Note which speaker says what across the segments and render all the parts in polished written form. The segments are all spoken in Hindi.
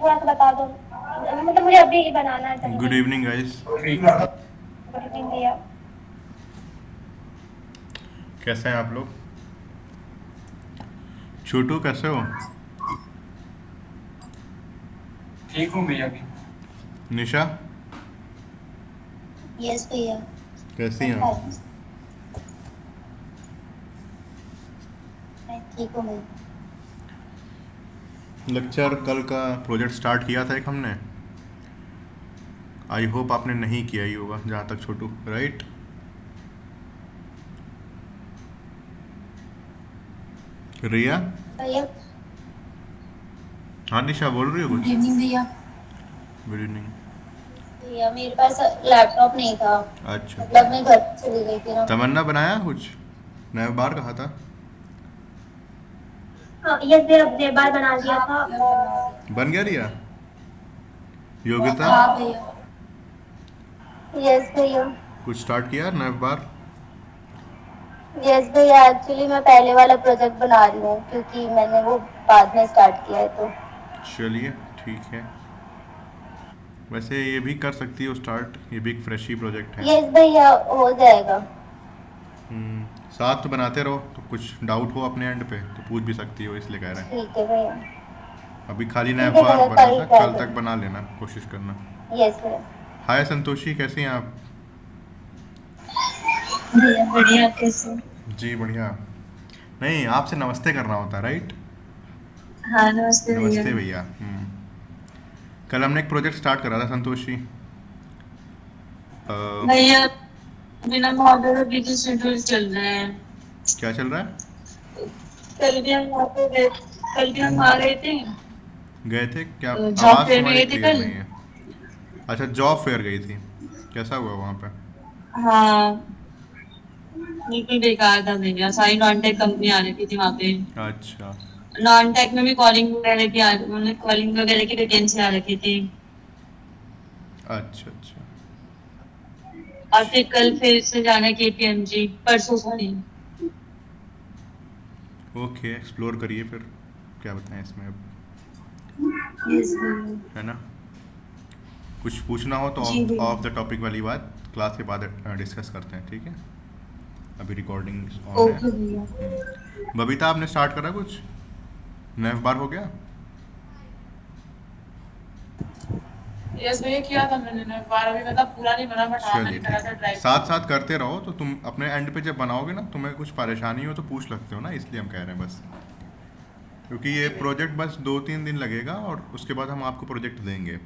Speaker 1: थोड़ा सा बता दो, मतलब मुझे अभी ही बनाना है
Speaker 2: गुड
Speaker 1: जल्दी।
Speaker 2: Evening guys.
Speaker 1: गुड इवनिंग भैया।
Speaker 2: कैसे हैं आप लोग? छोटू कैसे हो?
Speaker 3: ठीक हूँ भैया भी।
Speaker 2: निशा
Speaker 1: यस भैया।
Speaker 2: कैसी
Speaker 1: मैं
Speaker 2: हैं आप?
Speaker 1: फाइन। मैं ठीक हूँ भैया।
Speaker 2: लेक्चर कल का प्रोजेक्ट स्टार्ट किया था एक हमने। आई होप आपने नहीं किया ही होगा जहाँ तक छोटू, राइट? रिया?
Speaker 1: भैया
Speaker 2: हाँ निशा बोल रही हो
Speaker 4: गुड
Speaker 2: कुछ?
Speaker 4: इवनिंग भैया।
Speaker 2: Good evening.
Speaker 1: भैया मेरे पास लैपटॉप नहीं था,
Speaker 2: अच्छा
Speaker 1: मतलब
Speaker 2: अच्छा।
Speaker 1: मैं घर पे चली गई थी ना।
Speaker 2: तमन्ना बनाया कुछ? नया बार कहा था।
Speaker 1: हाँ यस भैया, अब बार बना दिया
Speaker 4: हाँ
Speaker 1: था।
Speaker 4: भैया बना दिया।
Speaker 2: बन गया रिया? योगिता
Speaker 4: हाँ भैया।
Speaker 1: यस भैया।
Speaker 2: कुछ स्टार्ट किया नया बार?
Speaker 1: यस भैया, एक्चुअली मैं पहले वाला प्रोजेक्ट बना रही हूँ क्योंकि मैंने वो बाद में स्टार्ट किया है तो।
Speaker 2: चलिए ठीक है। वैसे ये भी कर सकती हो स्टार्ट, ये भी एक फ्रेश ही प्रोजेक्ट है।
Speaker 1: यस भैया, हो जाएगा।
Speaker 2: साथ तो बनाते रहो, तो कुछ डाउट हो अपने एंड पे तो पूछ भी सकती हो, इसलिए कह रहे हैं।
Speaker 1: ठीक है भैया।
Speaker 2: अभी खाली नया
Speaker 1: ठीक है
Speaker 2: बार
Speaker 1: भैया,
Speaker 2: बना
Speaker 1: कल
Speaker 2: था,
Speaker 1: ट्राई
Speaker 2: कल तक
Speaker 1: करूँगी।
Speaker 2: बना लेना, कोशिश करना।
Speaker 1: यस भैया।
Speaker 2: हाय संतोषी, कैसी हैं आप?
Speaker 4: भैया बढ़िया, कैसे?
Speaker 2: जी बढ़िया। नहीं, आपसे नमस्ते करना होता है, राइट?
Speaker 4: हाँ नमस्ते भैया।
Speaker 2: नमस्ते भैया। कल हमने एक प्रोजेक्ट स्टार्ट करा था संतोषी। अ,
Speaker 4: भैया बिना मॉडल बिजी शेड्यूल चल रहे हैं।
Speaker 2: क्या चल रहा है?
Speaker 4: कल भी हम वहाँ पे गए, कल भी हम वहाँ गए थे।
Speaker 2: गए थे क्या?
Speaker 4: जॉब
Speaker 2: आवाज़
Speaker 4: फेयर में
Speaker 2: तुम्हारी
Speaker 4: गए थे
Speaker 2: क्लियर
Speaker 4: कल।
Speaker 2: नहीं है। अच्छा, जॉब फेयर गई थी। कैसा हुआ वहाँ पे?
Speaker 4: हाँ बिल्कुल बेकार था भैया, सारी नॉन टेक कंपनी आ रही थी वहाँ पे।
Speaker 2: अच्छा
Speaker 4: नॉन टेक में भी कॉलिंग वगैरह की उन्होंने कॉलिंग वगैरह की वैकेंसी आ रखी थी।
Speaker 2: अच्छा अच्छा।
Speaker 4: और फिर कल फिर से जाना है KPMG, परसों सॉरी।
Speaker 2: ओके, एक्सप्लोर करिए फिर। क्या बताएं इसमें अब,
Speaker 4: यस भैया।
Speaker 2: है ना? कुछ पूछना हो तो
Speaker 4: जी
Speaker 2: ऑफ
Speaker 4: भैया।
Speaker 2: ऑफ द टॉपिक वाली बात क्लास के बाद डिस्कस करते हैं, ठीक है? अभी रिकॉर्डिंग ऑन है।
Speaker 4: ओके भैया।
Speaker 2: बबीता, आपने स्टार्ट करा कुछ? नया बार हो गया?
Speaker 5: यस भैया, किया था मैंने ना बार, अभी मतलब पूरा नहीं बना बट हाँ
Speaker 2: चलिए
Speaker 5: मैंने करा
Speaker 2: ठीक
Speaker 5: था
Speaker 2: है,
Speaker 5: ड्राइव
Speaker 2: साथ
Speaker 5: को।
Speaker 2: साथ करते रहो तो तुम अपने एंड पे जब बनाओगे ना, तुम्हें कुछ परेशानी हो तो पूछ सकते हो ना, इसलिए हम कह रहे हैं बस। क्योंकि ये
Speaker 5: जी भैया।
Speaker 2: प्रोजेक्ट बस 2-3 दिन लगेगा और उसके बाद हम आपको प्रोजेक्ट देंगे।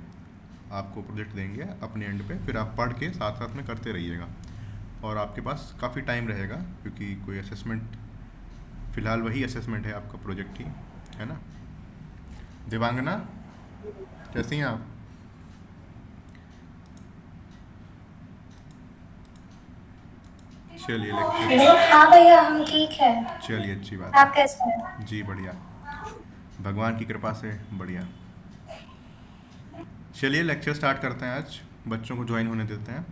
Speaker 2: आपको प्रोजेक्ट देंगे अपने एंड पे, फिर आप पढ़ के साथ साथ में करते रहिएगा। और आपके पास काफ़ी टाइम रहेगा, क्योंकि कोई असेसमेंट, फ़िलहाल वही असेसमेंट है आपका प्रोजेक्ट ही, है ना? दिवांगना, कैसी हैं आप? चलिए लेक्चर
Speaker 1: हेलो,
Speaker 2: स्टार्ट।
Speaker 1: हाँ भैया हम ठीक है।
Speaker 2: चलिए अच्छी बात
Speaker 1: आप कैसे हैं?
Speaker 2: है। जी बढ़िया, भगवान की कृपा से बढ़िया। चलिए लेक्चर स्टार्ट करते हैं, आज बच्चों को ज्वाइन होने देते हैं।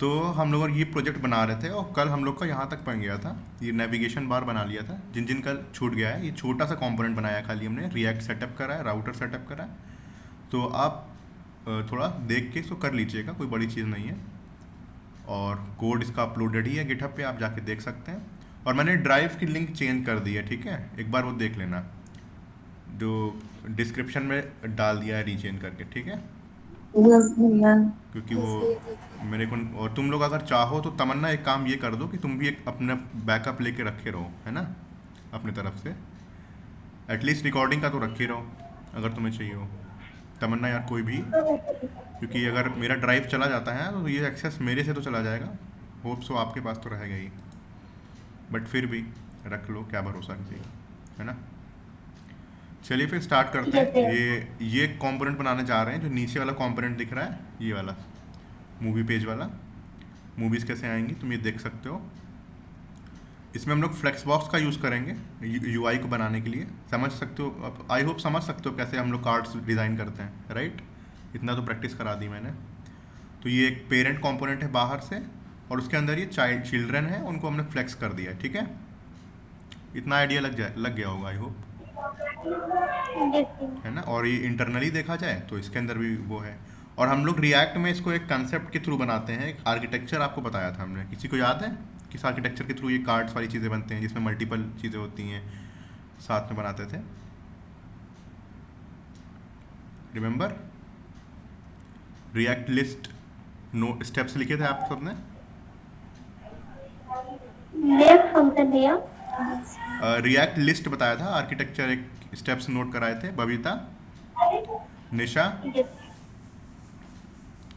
Speaker 2: तो हम लोग ये प्रोजेक्ट बना रहे थे और कल हम लोग का यहाँ तक बन गया था। ये नेविगेशन बार बना लिया था, जिन जिन कल छूट गया है। ये छोटा सा कंपोनेंट बनाया है, खाली हमने रिएक्ट सेटअप करा है, राउटर सेटअप करा है। तो आप थोड़ा देख के इसको कर लीजिएगा, कोई बड़ी चीज़ नहीं है। और कोड इसका अपलोडेड ही है गिटहब पे, आप जाके देख सकते हैं। और मैंने ड्राइव की लिंक चेंज कर दी है, ठीक है? एक बार वो देख लेना, जो डिस्क्रिप्शन में डाल दिया है रीचेंज करके, ठीक है?
Speaker 4: यस भैया।
Speaker 2: क्योंकि वो मेरे को, और तुम लोग अगर चाहो तो तमन्ना एक काम ये कर दो कि तुम भी एक अपना बैकअप लेके रखे रहो, है ना? अपने तरफ से एटलीस्ट रिकॉर्डिंग का तो रखे रहो, अगर तुम्हें चाहिए हो। तमन्ना यार, कोई भी, क्योंकि अगर मेरा ड्राइव चला जाता है तो ये एक्सेस मेरे से तो चला जाएगा। होप सो आपके पास तो रहेगा ही, बट फिर भी रख लो, क्या भरोसा किसी का, है ना? चलिए फिर स्टार्ट करते
Speaker 1: यस
Speaker 2: हैं।
Speaker 1: भैया।
Speaker 2: ये कंपोनेंट बनाने जा रहे हैं। जो नीचे वाला कंपोनेंट दिख रहा है, ये वाला मूवी पेज वाला, मूवीज़ कैसे आएंगी तुम ये देख सकते हो। इसमें हम लोग फ्लेक्स बॉक्स का यूज़ करेंगे यूआई को बनाने के लिए। समझ सकते हो आप, आई होप समझ सकते हो कैसे हम लोग कार्ड्स डिज़ाइन करते हैं, राइट? इतना तो प्रैक्टिस करा दी मैंने। तो ये एक पेरेंट कंपोनेंट है बाहर से, और उसके अंदर ये चिल्ड्रन है, उनको हमने फ्लेक्स कर दिया है, ठीक है। इतना आइडिया लग गया होगा आई होप, है ना। और ये इंटरनली देखा जाए तो इसके अंदर भी वो है। और हम लोग रिएक्ट में इसको एक कंसेप्ट के थ्रू बनाते हैं, एक आर्किटेक्चर आपको बताया था हमने, किसी को याद है किस आर्किटेक्चर के थ्रू ये कार्ड्स वाली चीज़ें बनते हैं जिसमें मल्टीपल चीज़ें होती हैं, साथ में बनाते थे, remember? React list no steps लिखे थे आप सबने।
Speaker 1: नेक्स्ट फंक्शन भैया।
Speaker 2: रिएक्ट लिस्ट बताया था, आर्किटेक्चर एक स्टेप्स नोट कराए थे, बबीता, निशा,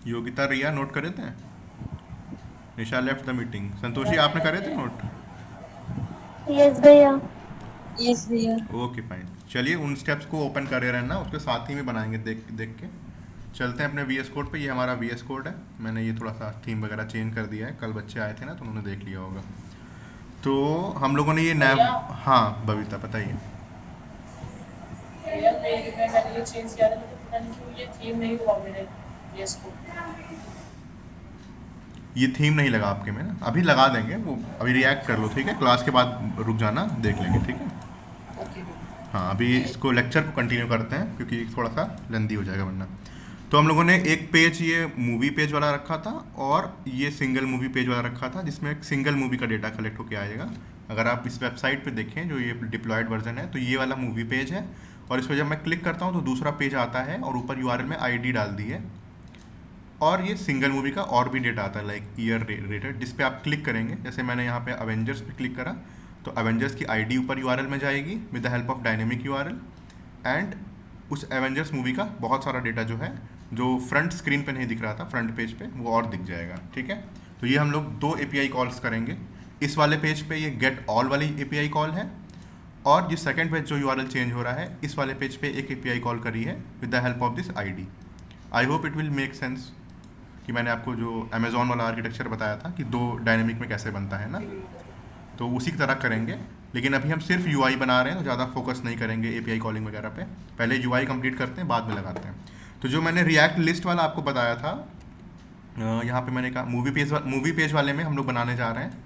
Speaker 2: योगिता, रिया नोट करे थे। Nisha left the meeting. Santoshi आपने करे थे नोट?
Speaker 1: यस भैया।
Speaker 4: यस भैया।
Speaker 2: ओके फाइन, चलिए उन स्टेप्स को ओपन करे रहना, उसके साथ ही में बनाएंगे देख देख के। चलते हैं अपने वीएस कोड पे। ये हमारा वीएस कोड है, मैंने ये थोड़ा सा थीम वगैरह चेंज कर दिया है, कल बच्चे आए थे ना तो उन्होंने देख लिया होगा। तो हम लोगों ने ये नैब, हाँ बबीता बताइए।
Speaker 5: भैया मैंने ये चेंज किया था, तो पता नहीं क्यों ये थीम नहीं हुआ मेरे यस को।
Speaker 2: ये थीम नहीं लगा आपके में ना, अभी लगा देंगे वो, अभी रिएक्ट कर लो, ठीक है, क्लास के बाद रुक जाना, देख लेंगे, ठीक है।
Speaker 5: ओके।
Speaker 2: हाँ अभी इसको लेक्चर को कंटिन्यू करते हैं क्योंकि थोड़ा सा लेंदी हो जाएगा वरना। तो हम लोगों ने एक पेज ये मूवी पेज वाला रखा था और ये सिंगल मूवी पेज वाला रखा था, जिसमें एक सिंगल मूवी का डेटा कलेक्ट होकर आएगा। अगर आप इस वेबसाइट पे देखें जो ये डिप्लॉयड वर्जन है, तो ये वाला मूवी पेज है, और इस पर जब मैं क्लिक करता हूँ तो दूसरा पेज आता है और ऊपर यूआरएल में आईडी डाल दी है, और ये सिंगल मूवी का और भी डेटा आता है लाइक ईयर रेटेड, जिस पे आप क्लिक करेंगे। जैसे मैंने यहाँ पे अवेंजर्स पे क्लिक करा तो अवेंजर्स की आईडी ऊपर यूआरएल में जाएगी with the help of dynamic URL, and उस एवेंजर्स मूवी का बहुत सारा डेटा जो है, जो फ्रंट स्क्रीन पे नहीं दिख रहा था फ्रंट पेज पे, वो और दिख जाएगा, ठीक है। तो ये हम लोग 2 एपीआई कॉल्स करेंगे। इस वाले पेज पे ये गेट ऑल वाली एपीआई कॉल है, और जिस सेकंड पेज जो यूआरएल चेंज हो रहा है, इस वाले पेज पे एक एपीआई कॉल करी है with the help of this ID. I hope it will make sense कि मैंने आपको जो अमेजोन वाला आर्किटेक्चर बताया था कि 2 डायनेमिक में कैसे बनता है ना, तो उसी की तरह करेंगे। लेकिन अभी हम सिर्फ यूआई बना रहे हैं तो ज़्यादा फोकस नहीं करेंगे एपीआई कॉलिंग वगैरह पे, पहले यूआई कंप्लीट करते हैं बाद में लगाते हैं। तो जो मैंने रिएक्ट लिस्ट वाला आपको बताया था, यहाँ पे मैंने कहा मूवी पेज वाले में हम लोग बनाने जा रहे हैं,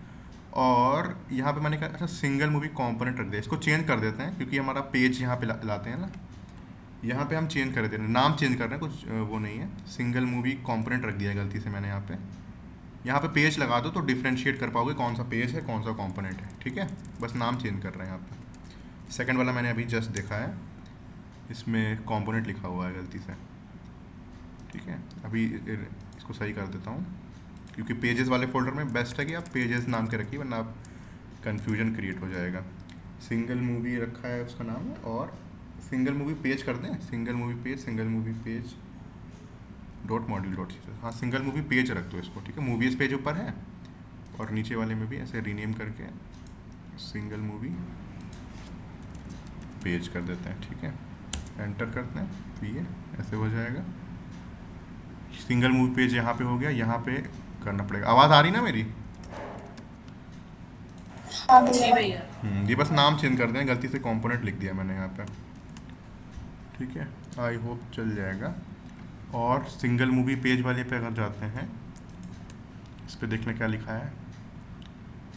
Speaker 2: और यहाँ पे मैंने कहा अच्छा सिंगल मूवी कंपोनेंट रख दिया, इसको चेंज कर देते हैं क्योंकि हमारा पेज यहाँ पे लाते हैं ना, यहाँ पे हम चेंज कर देते हैं, नाम चेंज कर रहे हैं, कुछ वो नहीं है, सिंगल मूवी कंपोनेंट रख दिया है गलती से मैंने यहाँ पे पेज लगा दो तो डिफ्रेंशिएट कर पाओगे कौन सा पेज है कौन सा कंपोनेंट है, ठीक है। बस नाम चेंज कर रहे हैं यहाँ पे। सेकंड वाला मैंने अभी जस्ट देखा है, इसमें कंपोनेंट लिखा हुआ है गलती से, ठीक है। अभी इसको सही कर देता हूँ क्योंकि पेजेस वाले फोल्डर में बेस्ट है कि आप पेजेस नाम के रखिए, वरना आप कन्फ्यूजन क्रिएट हो जाएगा। सिंगल मूवी रखा है उसका नाम, और सिंगल मूवी पेज कर दें, single movie page dot module dot, हाँ सिंगल मूवी पेज रख दो इसको, ठीक है। मूवीज पेज ऊपर है और नीचे वाले में भी ऐसे रीनेम करके सिंगल मूवी पेज कर देते हैं, ठीक है। एंटर करते हैं तो ये ऐसे हो जाएगा, सिंगल मूवी पेज यहाँ पे हो गया, यहाँ पे करना पड़ेगा। आवाज़ आ रही ना मेरी?
Speaker 5: जी भैया।
Speaker 2: ये बस नाम चेंज कर दें, गलती से कंपोनेंट लिख दिया मैंने यहाँ पे, ठीक है। आई होप चल जाएगा। और सिंगल मूवी पेज वाले पे अगर जाते हैं, इस पे देखने क्या लिखा है,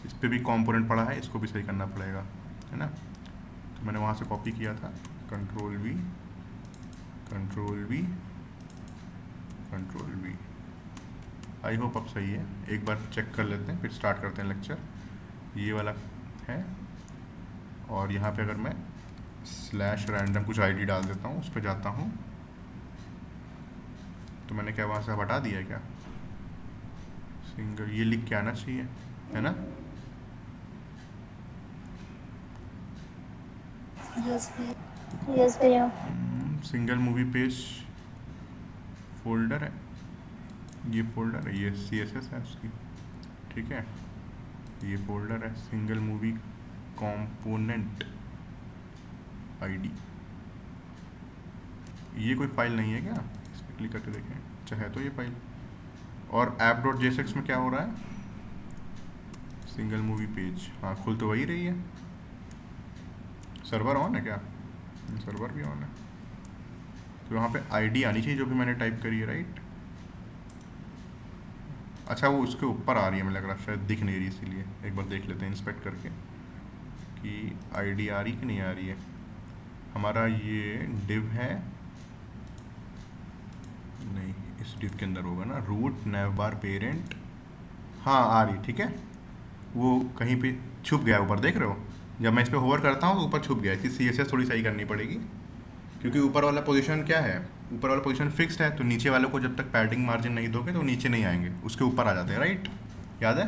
Speaker 2: इस पे भी कंपोनेंट पड़ा है, इसको भी सही करना पड़ेगा, है ना। तो मैंने वहाँ से कॉपी किया था, कंट्रोल वी, आई होप अब सही है। एक बार चेक कर लेते हैं फिर स्टार्ट करते हैं लेक्चर। ये वाला है, और यहाँ पे अगर मैं /random कुछ आईडी डाल देता हूँ, उस पर जाता हूँ, तो मैंने क्या वहाँ से हटा दिया है क्या? सिंगल ये लिख के आना चाहिए, है ना।
Speaker 1: यस भैया।
Speaker 2: सिंगल मूवी पेज फोल्डर है, ये फोल्डर है, ये CSS है उसकी, ठीक है। ये फोल्डर है सिंगल मूवी कंपोनेंट आईडी। ये कोई फाइल नहीं है क्या? इस पर क्लिक करके देखें, अच्छा है तो ये फाइल। और app.jsx में क्या हो रहा है? सिंगल मूवी पेज, हाँ खुल तो वही रही है। सर्वर ऑन है क्या? सर्वर भी ऑन है, तो यहाँ पे आईडी आनी चाहिए जो भी मैंने टाइप करी है, राइट। अच्छा वो उसके ऊपर आ रही है, मुझे लग रहा है शायद दिख नहीं रही, इसीलिए एक बार देख लेते हैं इंस्पेक्ट करके कि आईडी आ रही कि नहीं आ रही है। हमारा ये डिव है, नहीं इस डिव के अंदर होगा ना, रूट नैवबार पेरेंट, हाँ आ रही, ठीक है। वो कहीं पे छुप गया ऊपर, देख रहे हो, जब मैं इस पर होवर करता हूँ तो ऊपर छुप गया। इसकी CSS थोड़ी सही करनी पड़ेगी, क्योंकि ऊपर वाला पोजीशन क्या है, ऊपर वाला पोजीशन फिक्स्ड है, तो नीचे वालों को जब तक पैडिंग मार्जिन नहीं दोगे तो नीचे नहीं आएंगे, उसके ऊपर आ जाते हैं, राइट, याद है,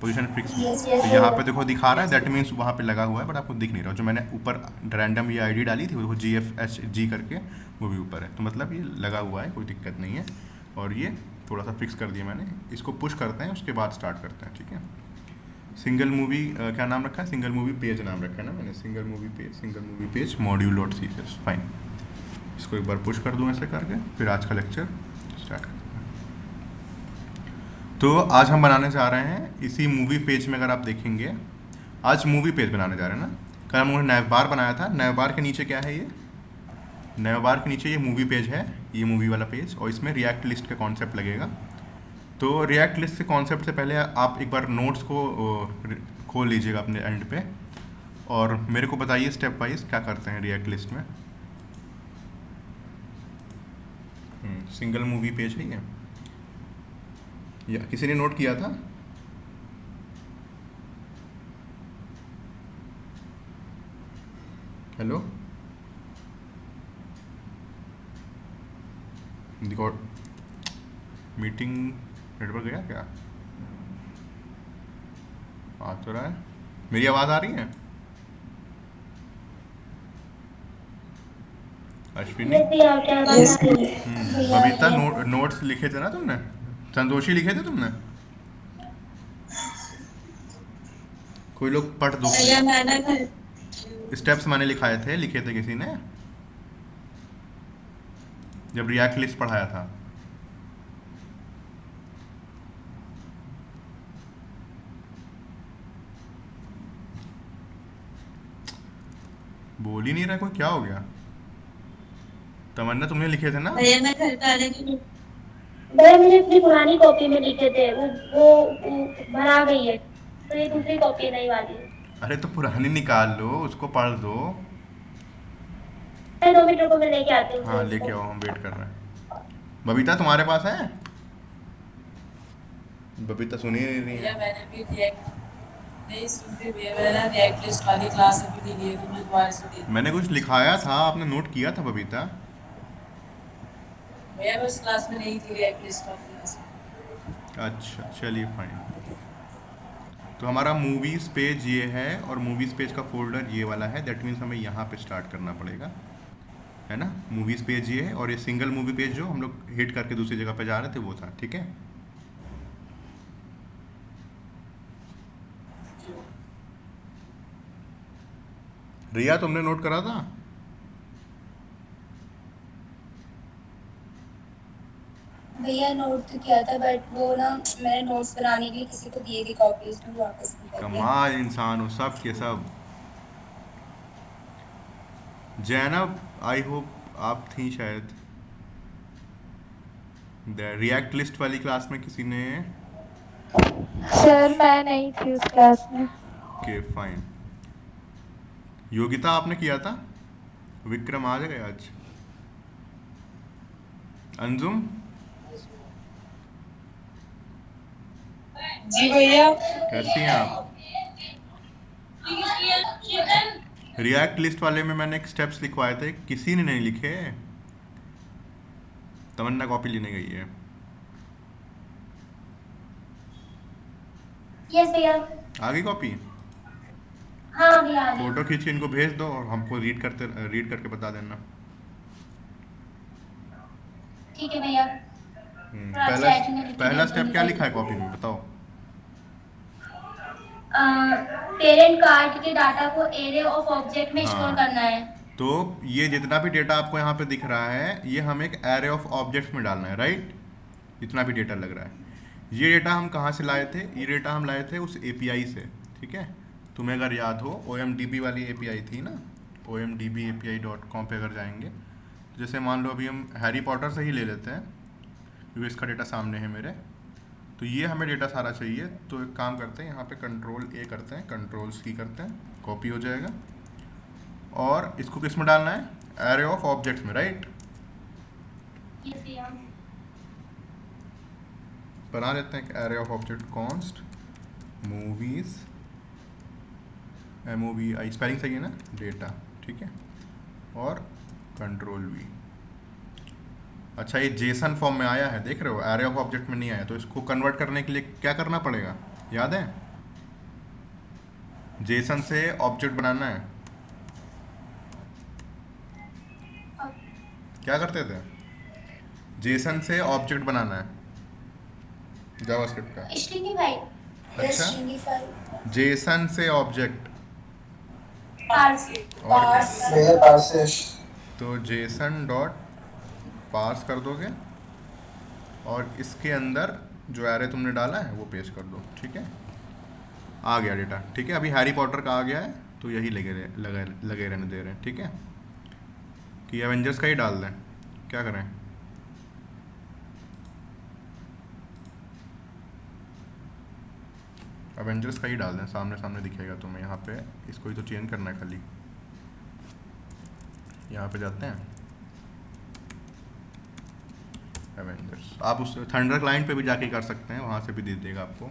Speaker 2: पोजीशन फिक्स।
Speaker 1: यस
Speaker 2: तो यहाँ पे
Speaker 1: भैया।
Speaker 2: देखो दिखा रहा है, दैट मीन्स वहाँ पे लगा हुआ है, बट आपको दिख नहीं रहा। जो मैंने ऊपर रैंडम ये आईडी डाली थी वो GFHG करके, वो भी ऊपर है, तो मतलब ये लगा हुआ है, कोई दिक्कत नहीं है। और ये थोड़ा सा फिक्स कर दिया मैंने, इसको पुश करते हैं, उसके बाद स्टार्ट करते हैं, ठीक है। सिंगल मूवी क्या नाम रखा है, सिंगल मूवी पेज नाम रखा है ना मैंने, single movie page module dot CSS, fine. इसको एक बार पुश कर दूँ ऐसे करके, फिर आज का लेक्चर स्टार्ट करते हैं। तो आज हम बनाने जा रहे हैं इसी मूवी पेज में, अगर आप देखेंगे आज मूवी पेज बनाने जा रहे हैं ना। कल हम लोगों ने नैवबार बनाया था, नैवबार के नीचे क्या है, ये नैवबार के नीचे ये मूवी पेज है, ये मूवी वाला पेज, और इसमें रिएक्ट लिस्ट का कॉन्सेप्ट लगेगा। तो रिएक्ट लिस्ट के कॉन्सेप्ट से पहले आप एक बार नोट्स को खोल लीजिएगा अपने एंड पे, और मेरे को बताइए स्टेप वाइज क्या करते हैं रिएक्ट लिस्ट में। सिंगल मूवी पेज है ये, या किसी ने नोट किया था? हेलो, देखो मीटिंग नेटवर्क गया क्या? आ तो रहा है, मेरी आवाज़ आ रही है? अश्विनी,
Speaker 1: यस भैया, आपकी आवाज़ आ रही है। भैया आ
Speaker 2: बबीता,
Speaker 1: रही है।
Speaker 2: नोट्स लिखे थे ना तुमने, संतोषी लिखे थे तुमने? कोई लोग पढ़ दो,
Speaker 4: भैया मैंने घर
Speaker 2: स्टेप्स मैंने लिखाए थे, लिखे थे किसी ने जब रिएक्ट लिस्ट पढ़ाया था। बोल ही नहीं रहा कोई, क्या हो गया? तमन्ना तुमने लिखे थे ना?
Speaker 4: भैया मैं घर पे आने के लिए
Speaker 1: भैया मैंने अपनी पुरानी कॉपी में लिखे थे, वो भरा गई है, तो ये दूसरी कॉपी है, नई वाली।
Speaker 2: अरे तो पुरानी निकाल लो, उसको पढ़ दो।
Speaker 1: मैं 2 मिनट रुको, मैं लेके आती हूँ
Speaker 2: हाँ
Speaker 1: फिर
Speaker 2: लेके
Speaker 1: इसको।
Speaker 2: आओ, हम वेट कर रहे हैं। बबीता तुम्हारे पास है? बबीता सुन ही नहीं रही
Speaker 5: भैया
Speaker 2: है।
Speaker 5: मैंने भी रिएक्ट नहीं सुनते भैया, मैंने ना रिएक्ट लिस्ट वाली क्लास अभी ली है, तो मैं दोबारा से देख।
Speaker 2: मैंने कुछ लिखाया था, आपने नोट किया था बबीता?
Speaker 5: भैया मैं उस क्लास में नहीं थी, रिएक्ट लिस्ट वाली क्लास में।
Speaker 2: अच्छा चलिए फाइन। तो हमारा मूवीज़ पेज ये है, और मूवीज़ पेज का फोल्डर ये वाला है, दैट मीन्स हमें यहाँ पे स्टार्ट करना पड़ेगा, है ना। मूवीज़ पेज ये है, और ये सिंगल मूवी पेज जो हम लोग हिट करके दूसरी जगह पे जा रहे थे वो था, ठीक है। रिया तुमने नोट करा था?
Speaker 1: भैया नोट तो किया था, बट वो ना मैंने नोट्स बनाने के लिए किसी को दिए थी कॉपी, उसने वापस नहीं कर दिया।
Speaker 2: कमाल इंसान हो, सब के सब। जैनब, आई होप आप थी शायद रिएक्ट लिस्ट वाली क्लास में, किसी ने?
Speaker 6: सर मैं नहीं थी उस क्लास में।
Speaker 2: Okay fine. योगिता आपने किया था? विक्रम आ जाएगा आज? अंजुम?
Speaker 4: जी भैया
Speaker 2: कैसी हैं आप? रिएक्ट लिस्ट वाले में मैंने एक स्टेप्स लिखवाए थे, किसी ने नहीं लिखे। तमन्ना कॉपी लेने गई है।
Speaker 1: यस भैया।
Speaker 2: आ गई कॉपी?
Speaker 1: हाँ भैया आ गई।
Speaker 2: फोटो खींच के इनको भेज दो, और हमको रीड करके बता देना।
Speaker 1: ठीक है भैया।
Speaker 2: पहला पहला स्टेप क्या लिखा है कॉपी में, बताओ।
Speaker 1: पेरेंट कार्ड के डाटा को एरे ऑफ ऑब्जेक्ट में
Speaker 2: हाँ।
Speaker 1: स्टोर करना है।
Speaker 2: तो ये जितना भी डेटा आपको यहाँ पे दिख रहा है, ये हमें एक एरे ऑफ ऑब्जेक्ट्स में डालना है, राइट। जितना भी डेटा लग रहा है, ये डेटा हम कहाँ से लाए थे? ये डेटा हम लाए थे उस API से, ठीक है। तुम्हें अगर याद हो, OMDB वाली API थी ना, omdbapi.com पे अगर जाएंगे, तो जैसे मान लो अभी हम हैरी पॉटर से ही ले लेते हैं, क्योंकि इसका डेटा सामने है मेरे। तो ये हमें डेटा सारा चाहिए, तो एक काम करते हैं, यहाँ पे कंट्रोल ए करते हैं, कंट्रोल सी करते हैं, कॉपी हो जाएगा। और इसको किस में डालना है? एरे ऑफ ऑब्जेक्ट्स में, राइट?
Speaker 1: यस भैया।
Speaker 2: बना लेते हैं array of object const movies, MOVI, spelling सही है ना, डेटा, ठीक है, और कंट्रोल वी। अच्छा, ये जेसन फॉर्म में आया है, देख रहे हो, एरे ऑफ ऑब्जेक्ट में नहीं आया। तो इसको कन्वर्ट करने के लिए क्या करना पड़ेगा, याद है? जेसन से ऑब्जेक्ट बनाना है। क्या करते थे? जेसन से ऑब्जेक्ट बनाना है जावास्क्रिप्ट का।
Speaker 1: स्ट्रिंगिफाइड।
Speaker 2: अच्छा, जेसन से ऑब्जेक्ट
Speaker 1: पार्स।
Speaker 2: और तो जेसन डॉट पार्स कर दोगे और इसके अंदर जो एरे तुमने डाला है वो पेस्ट कर दो, ठीक है, आ गया डेटा। ठीक है, अभी हैरी पॉटर का आ गया है, तो यही लगे रहने दे रहे हैं, ठीक है, कि एवेंजर्स का ही डाल दें। क्या करें? एवेंजर्स का ही डाल दें, सामने सामने दिखेगा तुम्हें। यहाँ पे इसको ही तो चेंज करना है खाली। यहाँ पे जाते हैं एवेंजर्स, आप उस थंडर क्लाइंट पे भी जाके कर सकते हैं, वहाँ से भी दे देगा आपको।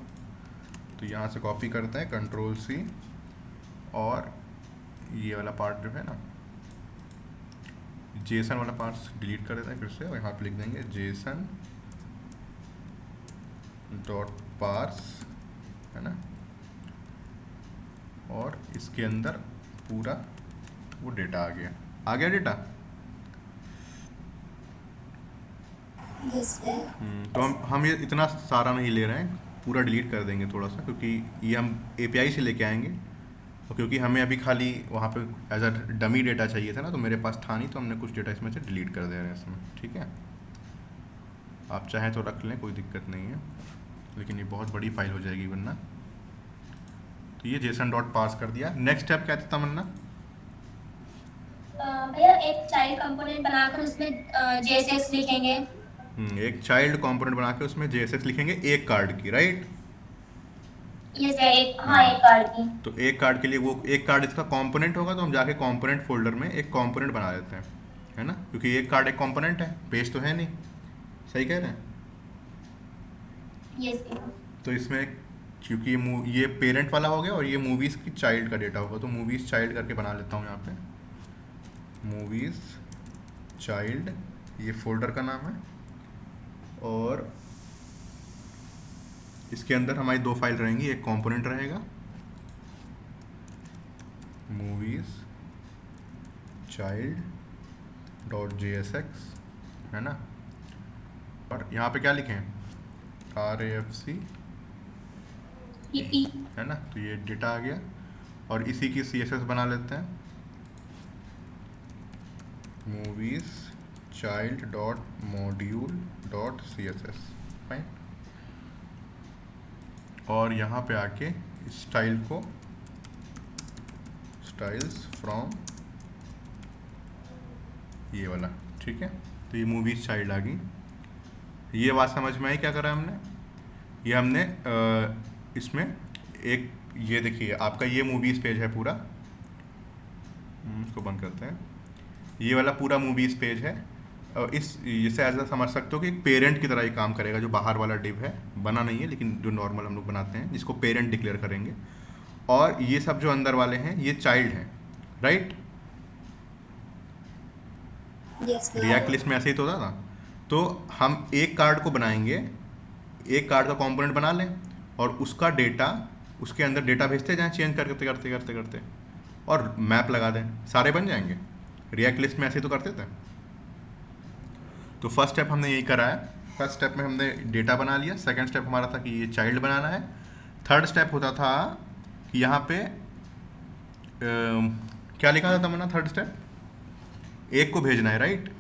Speaker 2: तो यहाँ से कॉपी करते हैं, कंट्रोल सी, और ये वाला पार्ट जो है ना, जेसन वाला पार्ट डिलीट कर देते हैं फिर से, और यहाँ पे लिख देंगे जेसन डॉट पार्स, है ना, और इसके अंदर पूरा वो डेटा आ गया डेटा। तो हम ये इतना सारा नहीं ले रहे हैं, पूरा डिलीट कर देंगे थोड़ा सा, क्योंकि ये हम API से लेके आएंगे, और क्योंकि हमें अभी खाली वहाँ पे एज अ डमी डेटा चाहिए था ना, तो मेरे पास था नहीं, तो हमने कुछ डेटा इसमें से डिलीट कर दे रहे हैं इसमें, ठीक है। आप चाहें तो रख लें, कोई दिक्कत नहीं है, लेकिन ये बहुत बड़ी फाइल हो जाएगी वरना। तो ये जेसन डॉट पार्स कर दिया। नेक्स्ट स्टेप क्या था तमन्ना?
Speaker 1: भैया एक चाइल्ड कंपोनेंट बनाकर उसमें JSX लिखेंगे।
Speaker 2: एक चाइल्ड कंपोनेंट बना के उसमें JSX लिखेंगे एक कार्ड की, राइट?
Speaker 1: यस एक, हाँ, एक कार्ड की।
Speaker 2: तो एक कार्ड के लिए वो एक कार्ड इसका कंपोनेंट होगा, तो हम जाके कंपोनेंट फोल्डर में एक कंपोनेंट बना देते हैं, है ना, क्योंकि एक कार्ड एक कंपोनेंट है, पेज तो है नहीं। सही कह रहे हैं?
Speaker 1: यस भैया।
Speaker 2: तो इसमें क्योंकि ये पेरेंट वाला हो गया और ये मूवीज़ की चाइल्ड का डेटा होगा, तो मूवीज़ चाइल्ड करके बना लेता हूँ यहाँ पे, मूवीज़ चाइल्ड, ये फोल्डर का नाम है, और इसके अंदर हमारी दो फाइल रहेंगी, एक कंपोनेंट रहेगा मूवीज़ चाइल्ड डॉट JSX, है ना, और यहाँ पे क्या लिखें, RAFC, है ना, तो ये डेटा आ गया, और इसी की CSS बना लेते हैं, movies child dot module dot CSS, fine. और यहाँ पे आके स्टाइल को स्टाइल्स फ्रॉम ये वाला, ठीक है। तो ये मूवीज़ चाइल्ड आ गई। ये बात समझ में आई क्या करा हमने? ये हमने इसमें एक, ये देखिए आपका ये मूवीज़ पेज है पूरा, इसको बंद करते हैं, ये वाला पूरा मूवीज़ पेज है, और इसे ऐसा समझ सकते हो कि एक पेरेंट की तरह ही काम करेगा। जो बाहर वाला डिव है बना नहीं है, लेकिन जो नॉर्मल हम लोग बनाते हैं, जिसको पेरेंट डिक्लेयर करेंगे, और ये सब जो अंदर वाले हैं ये चाइल्ड हैं, राइट? रिएक्ट लिस्ट में ऐसे ही तो होता था। तो हम एक कार्ड को बनाएंगे, एक कार्ड का कंपोनेंट बना लें, और उसका डेटा उसके अंदर डेटा भेजते जाएं, चेंज करते करते करते करते, और मैप लगा दें, सारे बन जाएंगे। रिएक्ट लिस्ट में ऐसे ही तो करते थे। तो फर्स्ट स्टेप हमने यही करा है। फर्स्ट स्टेप में हमने डेटा बना लिया, सेकंड स्टेप हमारा था कि ये चाइल्ड बनाना है, थर्ड स्टेप होता था कि यहाँ पे क्या लिखा था तमन्ना? थर्ड स्टेप एक को भेजना है, राइट?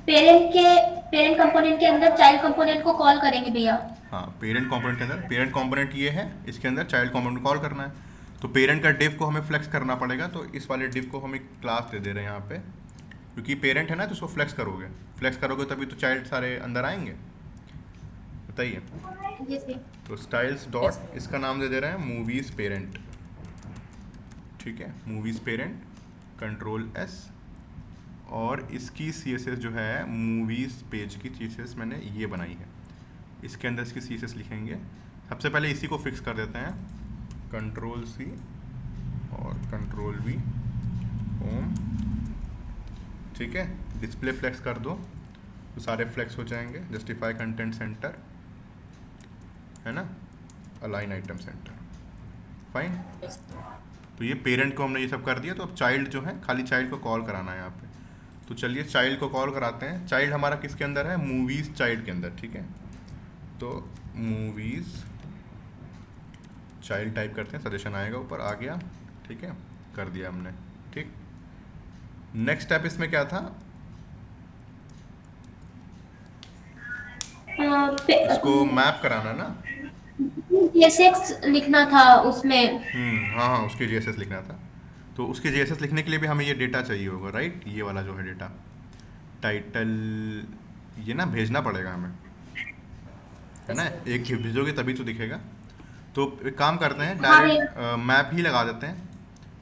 Speaker 1: पेरेंट कंपोनेंट के अंदर चाइल्ड कंपोनेंट को कॉल करेंगे भैया।
Speaker 2: हाँ, पेरेंट कंपोनेंट के अंदर, पेरेंट कंपोनेंट ये है, इसके अंदर चाइल्ड कंपोनेंट कॉल करना है। तो पेरेंट का डिव को हमें फ्लेक्स करना पड़ेगा, तो इस वाले डिव को हम एक क्लास दे दे रहे हैं यहाँ पे, क्योंकि पेरेंट है ना, तो उसको फ्लेक्स करोगे तभी तो चाइल्ड सारे अंदर आएंगे। बताइए।
Speaker 1: यस भैया।
Speaker 2: तो स्टाइल्स डॉट इसका नाम दे रहे हैं मूवीज़ पेरेंट, ठीक है, मूवीज़ पेरेंट, कंट्रोल एस, और इसकी CSS जो है मूवीज़ पेज की CSS मैंने ये बनाई है, इसके अंदर इसकी CSS लिखेंगे। सबसे पहले इसी को फिक्स कर देते हैं, कंट्रोल C और कंट्रोल V, होम, ठीक है। डिस्प्ले फ्लेक्स कर दो तो सारे फ्लेक्स हो जाएंगे। जस्टिफाई कंटेंट सेंटर, है ना, अलाइन आइटम सेंटर, फाइन। तो ये पेरेंट को हमने ये सब कर दिया। तो अब चाइल्ड जो है, खाली चाइल्ड को कॉल कराना है यहाँ पे। तो चलिए चाइल्ड को कॉल कराते हैं। चाइल्ड हमारा किसके अंदर है? मूवीज़ चाइल्ड के अंदर, ठीक है। तो मूवीज़ चाइल्ड टाइप करते हैं, सजेशन आएगा ऊपर, आ गया, ठीक है, कर दिया हमने, ठीक। नेक्स्ट स्टेप इसमें क्या था? इसको मैप कराना ना,
Speaker 1: JSX लिखना था उसमें।
Speaker 2: हाँ हाँ, उसके JSS लिखना था। तो उसके JSS लिखने के लिए भी हमें ये डेटा चाहिए होगा, राइट। ये वाला जो है डेटा, टाइटल, ये ना भेजना पड़ेगा हमें, है ना। एक भेजोगे तभी तो दिखेगा। तो एक काम करते हैं, डायरेक्ट मैप ही लगा देते हैं।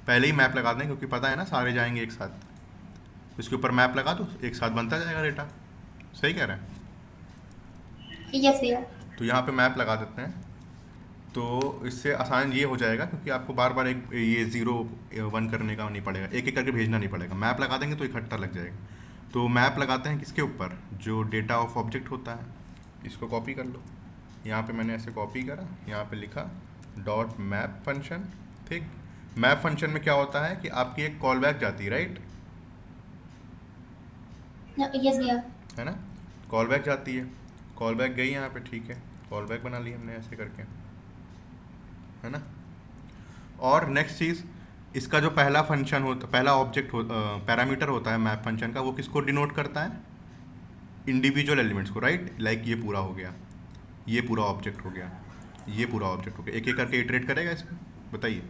Speaker 2: पहले ही मैप लगा दें, क्योंकि पता है ना सारे जाएंगे एक साथ। इसके ऊपर मैप लगा दो, एक साथ बनता जाएगा डेटा। सही कह रहे हैं?
Speaker 1: यस भैया।
Speaker 2: तो यहाँ पे मैप लगा देते हैं। तो इससे आसान ये हो जाएगा, क्योंकि आपको बार बार एक ये 0 1 करने का नहीं पड़ेगा, एक एक करके भेजना नहीं पड़ेगा। मैप लगा देंगे तो इकट्ठा लग जाएगा। तो मैप लगाते हैं किसके ऊपर? जो डेटा ऑफ ऑब्जेक्ट होता है। इसको कॉपी कर लो, यहाँ पे मैंने ऐसे कॉपी करा, यहाँ पे लिखा डॉट मैप फंक्शन, ठीक। मैप फंक्शन में क्या होता है कि आपकी एक कॉल बैक जाती है, राइट,
Speaker 1: यस भैया।
Speaker 2: है ना, कॉल बैक जाती है। कॉल बैक गई यहाँ पे, ठीक है, कॉल बैक बना ली हमने ऐसे करके, है ना। और नेक्स्ट चीज़, इसका जो पहला फंक्शन होता, पहला ऑब्जेक्ट पैरामीटर होता है मैप फंक्शन का, वो किसको डिनोट करता है? इंडिविजुअल एलिमेंट्स को, राइट। लाइक ये पूरा हो गया, ये पूरा ऑब्जेक्ट हो गया, ये पूरा ऑब्जेक्ट हो गया। एक एक करके इटरेट करेगा इसमें, बताइए,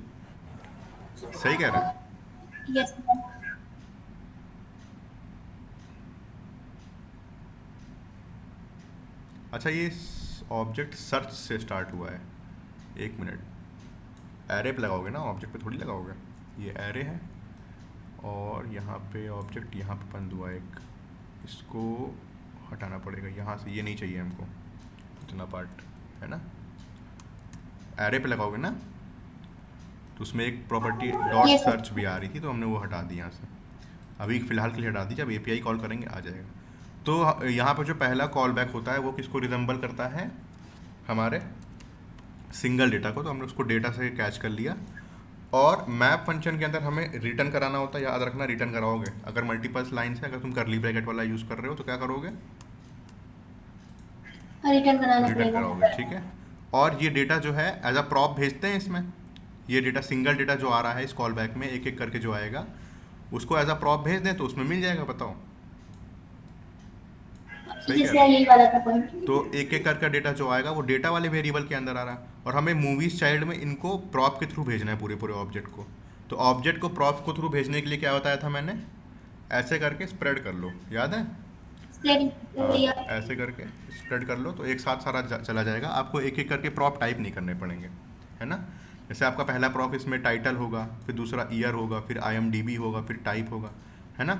Speaker 2: सही कह रहा है?
Speaker 1: यस।
Speaker 2: अच्छा, ये ऑब्जेक्ट सर्च से स्टार्ट हुआ है, एक मिनट। एरे पे लगाओगे ना, ऑब्जेक्ट पे थोड़ी लगाओगे। ये एरे है और यहाँ पे ऑब्जेक्ट यहाँ पे बंद हुआ एक, इसको हटाना पड़ेगा यहाँ से, ये नहीं चाहिए हमको इतना पार्ट, है ना। एरे पे लगाओगे ना, तो उसमें एक प्रॉपर्टी डॉट सर्च भी आ रही थी, तो हमने वो हटा दी यहाँ से। अभी फ़िलहाल के लिए हटा दी, जब API कॉल करेंगे आ जाएगा। तो यहाँ पर जो पहला कॉल बैक होता है वो किसको रिजेंबल करता है? हमारे सिंगल डेटा को। तो हमने उसको डेटा से कैच कर लिया। और मैप फंक्शन के अंदर हमें रिटर्न कराना होता है, याद रखना, रिटर्न कराओगे। अगर मल्टीपल्स लाइन से, अगर तुम करली ब्रैकेट वाला यूज़ कर रहे हो तो क्या करोगे?
Speaker 1: रिटर्न कराना
Speaker 2: रिटर्न
Speaker 1: पड़ेगा।
Speaker 2: कराओगे, ठीक है। और ये डेटा जो है एज अ प्रॉप भेजते हैं इसमें। ये डेटा, सिंगल डेटा जो आ रहा है इस कॉल बैक में, एक एक करके जो आएगा, उसको एज अ प्रॉप भेज दें तो उसमें मिल जाएगा। बताओ, सही है?
Speaker 1: यही वाला था पॉइंट।
Speaker 2: तो एक एक करके डेटा जो आएगा वो डेटा वाले वेरिएबल के अंदर आ रहा है, और हमें मूवीज चाइल्ड में इनको प्रॉप के थ्रू भेजना है, पूरे पूरे ऑब्जेक्ट को। तो ऑब्जेक्ट को प्रॉप को थ्रू भेजने के लिए क्या बताया था मैंने? ऐसे करके स्प्रेड कर लो, याद है? हाँ, ऐसे करके स्प्रेड कर लो तो एक साथ सारा चला जाएगा। आपको एक एक करके प्रॉप टाइप नहीं करने पड़ेंगे, है ना। जैसे आपका पहला प्रॉप इसमें टाइटल होगा, फिर दूसरा ईयर होगा, फिर IMDb होगा, फिर टाइप होगा, है ना।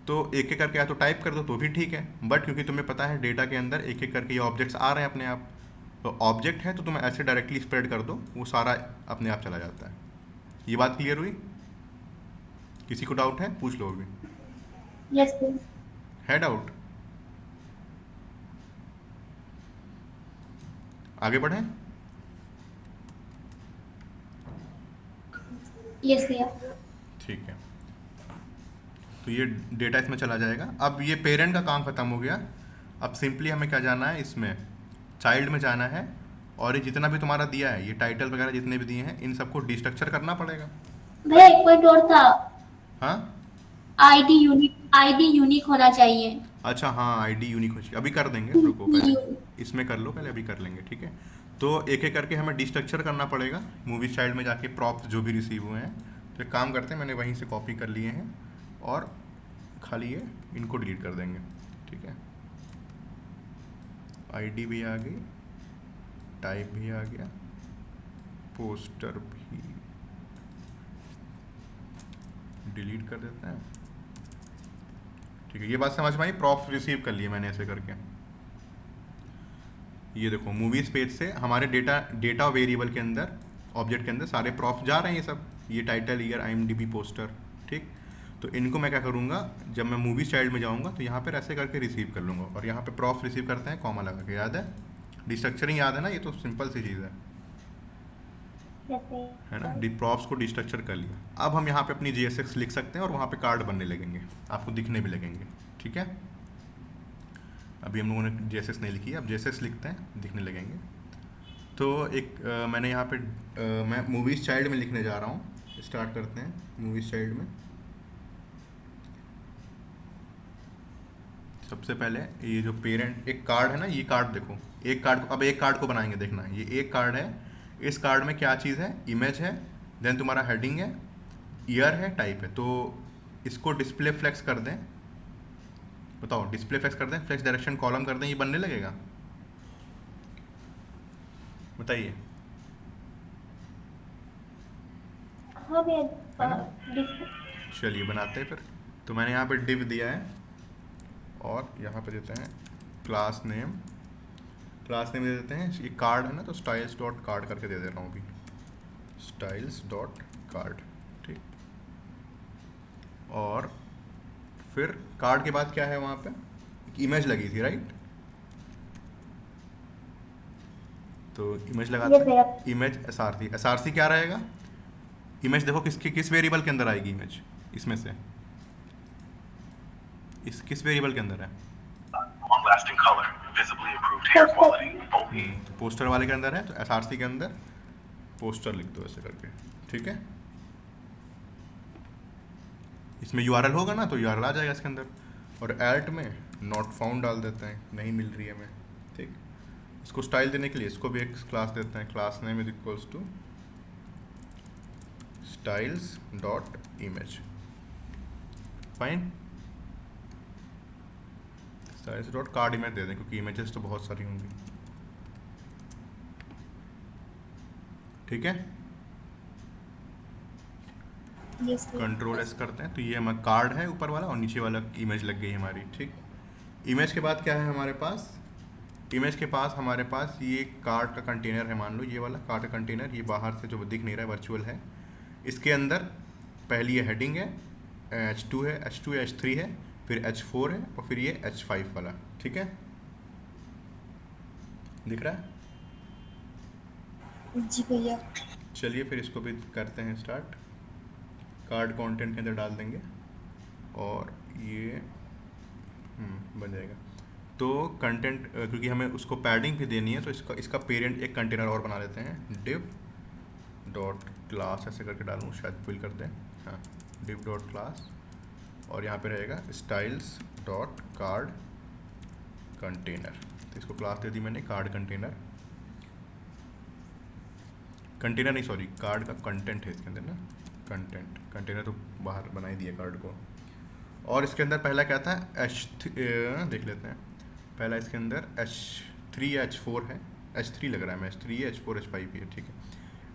Speaker 2: तो एक एक करके या तो टाइप कर दो तो भी ठीक है, बट क्योंकि तुम्हें पता है डेटा के अंदर एक एक करके ये ऑब्जेक्ट्स आ रहे हैं अपने आप, तो ऑब्जेक्ट है तो तुम ऐसे डायरेक्टली स्प्रेड कर दो, वो सारा अपने आप चला जाता है। ये बात क्लियर हुई? किसी को डाउट है? पूछ लो अभी।
Speaker 1: Yes please.
Speaker 2: है डाउट? आगे बढ़ें?
Speaker 1: यस भैया।
Speaker 2: ठीक है, तो ये डेटा इसमें चला जाएगा। अब ये पेरेंट का काम खत्म हो गया। अब सिंपली हमें क्या जाना है? इसमें चाइल्ड में जाना है, और ये जितना भी तुम्हारा दिया है, ये टाइटल वगैरह जितने भी दिए हैं, इन सबको डिस्ट्रक्चर करना पड़ेगा।
Speaker 1: भैया एक पॉइंट और था,
Speaker 2: हाँ,
Speaker 1: आईडी यूनिक होना चाहिए।
Speaker 2: अच्छा, हाँ, आईडी यूनिक हो चाहिए। अभी कर देंगे, रुको, पहले इसमें कर लो, पहले अभी कर लेंगे, ठीक है। तो एक एक करके हमें डिस्ट्रक्चर करना पड़ेगा मूवी चाइल्ड में जाके, प्रॉप्स जो भी रिसीव हुए हैं। तो एक काम करते हैं, मैंने वहीं से कॉपी कर लिए हैं और खाली ये इनको डिलीट कर देंगे, ठीक है। आईडी भी आ गई, टाइप भी आ गया, पोस्टर भी डिलीट कर देते हैं, ठीक है। ये बात समझ में आई, प्रॉप्स रिसीव कर लिए मैंने ऐसे करके। ये देखो मूवीज पेज से हमारे डेटा वेरिएबल के अंदर, ऑब्जेक्ट के अंदर सारे प्रॉप्स जा रहे हैं, ये सब, ये टाइटल, ईयर, IMDb, पोस्टर, ठीक। तो इनको मैं क्या करूँगा, जब मैं मूवी चाइल्ड में जाऊँगा तो यहाँ पर ऐसे करके रिसीव कर लूँगा, और यहाँ पे प्रॉप्स रिसीव करते हैं कॉमा लगा के, याद है? डिस्ट्रक्चरिंग याद है ना? ये तो सिंपल सी चीज़ है ना। प्रॉप्स को डिस्ट्रक्चर कर लिया। अब हम यहाँ पे अपनी JSX लिख सकते हैं और वहाँ पे कार्ड बनने लगेंगे, आपको दिखने भी लगेंगे, ठीक है। अभी हम लोगों ने JSX नहीं लिखी है, अब JSX लिखते हैं, दिखने लगेंगे। तो एक मैंने यहाँ पे मैं मूवीज़ चाइल्ड में लिखने जा रहा हूँ। स्टार्ट करते हैं मूवीज़ चाइल्ड में। सबसे पहले ये जो पेरेंट एक कार्ड है ना, ये कार्ड देखो, एक कार्ड, अब एक कार्ड को बनाएंगे, देखना, ये एक कार्ड है। इस कार्ड में क्या चीज़ है? इमेज है, देन तुम्हारा हेडिंग है, ईयर है, टाइप है। तो इसको डिस्प्ले फ्लेक्स कर दें, बताओ, डिस्प्ले फ्लेक्स कर दें, फ्लेक्स डायरेक्शन कॉलम कर दें, ये बनने लगेगा? बताइए।
Speaker 1: हाँ भैया,
Speaker 2: चलिए बनाते हैं फिर। तो मैंने यहाँ पे डिव दिया है और यहाँ पे देते हैं क्लास नेम, क्लास नेम दे देते हैं, ये कार्ड है ना, तो स्टाइल्स डॉट कार्ड करके दे दे रहा हूँ अभी, स्टाइल्स डॉट कार्ड, ठीक। और फिर कार्ड के बाद क्या है, वहाँ पे एक इमेज लगी थी, राइट? तो इमेज लगाते हैं, इमेज SRC क्या रहेगा? इमेज देखो किस वेरिएबल के अंदर आएगी इमेज, इसमें से इस किस वेरिएबल के अंदर है? तो पोस्टर वाले के अंदर है, तो SRC के अंदर पोस्टर लिख दो ऐसे करके, ठीक है। इसमें URL होगा ना, तो URL आ जाएगा इसके अंदर। और एल्ट में नॉट फाउंड डाल देते हैं, नहीं मिल रही है हमें, ठीक। इसको स्टाइल देने के लिए इसको भी एक क्लास देते हैं, class name is equals to styles dot image, fine. Styles dot card image दे दें, क्योंकि इमेजेस तो बहुत सारी होंगी, ठीक है। कंट्रोल S करते हैं, तो ये हमारा कार्ड है ऊपर वाला, और नीचे वाला इमेज लग गई हमारी, ठीक। इमेज के बाद क्या है हमारे पास? इमेज के पास हमारे पास ये कार्ड का कंटेनर है, मान लो ये वाला कार्ड का कंटेनर, ये बाहर से जो दिख नहीं रहा है, वर्चुअल है। इसके अंदर पहली ये हेडिंग है, H2 है, H2 है, H3 है, फिर H4 है, और फिर ये H5 वाला, ठीक है। दिख रहा है?
Speaker 1: जी भैया।
Speaker 2: चलिए फिर इसको भी करते हैं स्टार्ट। कार्ड कंटेंट के अंदर डाल देंगे और ये बन जाएगा। तो कंटेंट, क्योंकि हमें उसको पैडिंग भी देनी है, तो इसका पेरेंट एक कंटेनर और बना लेते हैं, डिव डॉट क्लास ऐसे करके डालूँ, शायद फिल कर दें, हाँ, डिव डॉट क्लास, और यहाँ पे रहेगा स्टाइल्स डॉट कार्ड कंटेनर। तो इसको क्लास दे दी मैंने, कार्ड कंटेनर, कंटेनर नहीं, सॉरी, कार्ड का कंटेंट है इसके अंदर ना, कंटेंट, कंटेनर तो बाहर बना ही दिया कार्ड को। और इसके अंदर पहला क्या था, देख लेते हैं, पहला इसके अंदर H3 या H4 है, H3 लग रहा है, मैं H3 है, H4 H5 है, ठीक है।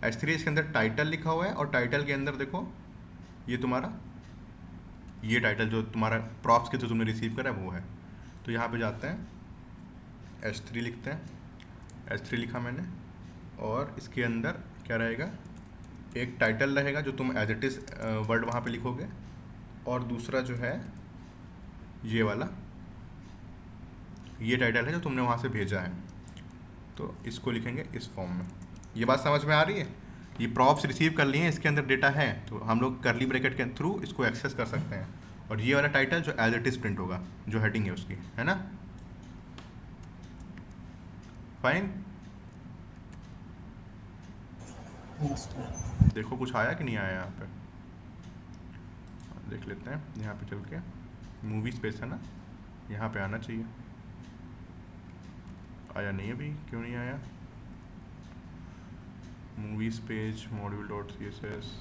Speaker 2: H3 इसके अंदर टाइटल लिखा हुआ है, और टाइटल के अंदर देखो ये तुम्हारा, ये टाइटल जो तुम्हारा प्रॉप्स के जो तुमने रिसीव करा है वो है। तो यहाँ पे जाते हैं, H3 लिखते हैं, H3 लिखा मैंने, और इसके अंदर क्या रहेगा, एक टाइटल रहेगा जो तुम एज इट इज़ वर्ड वहाँ पे लिखोगे, और दूसरा जो है ये वाला, ये टाइटल है जो तुमने वहाँ से भेजा है, तो इसको लिखेंगे इस फॉर्म में। ये बात समझ में आ रही है? ये प्रॉप्स रिसीव कर लिए हैं, इसके अंदर डेटा है, तो हम लोग करली ब्रैकेट के थ्रू इसको एक्सेस कर सकते हैं। और ये वाला टाइटल जो एज इट इज़ प्रिंट होगा, जो हेडिंग है उसकी, है ना, फाइन। देखो कुछ आया कि नहीं आया, यहाँ पे देख लेते हैं, यहाँ पे चल के मूवी स्पेस है ना, यहाँ पे आना चाहिए, आया नहीं अभी, क्यों नहीं आया? Movies page module dot CSS,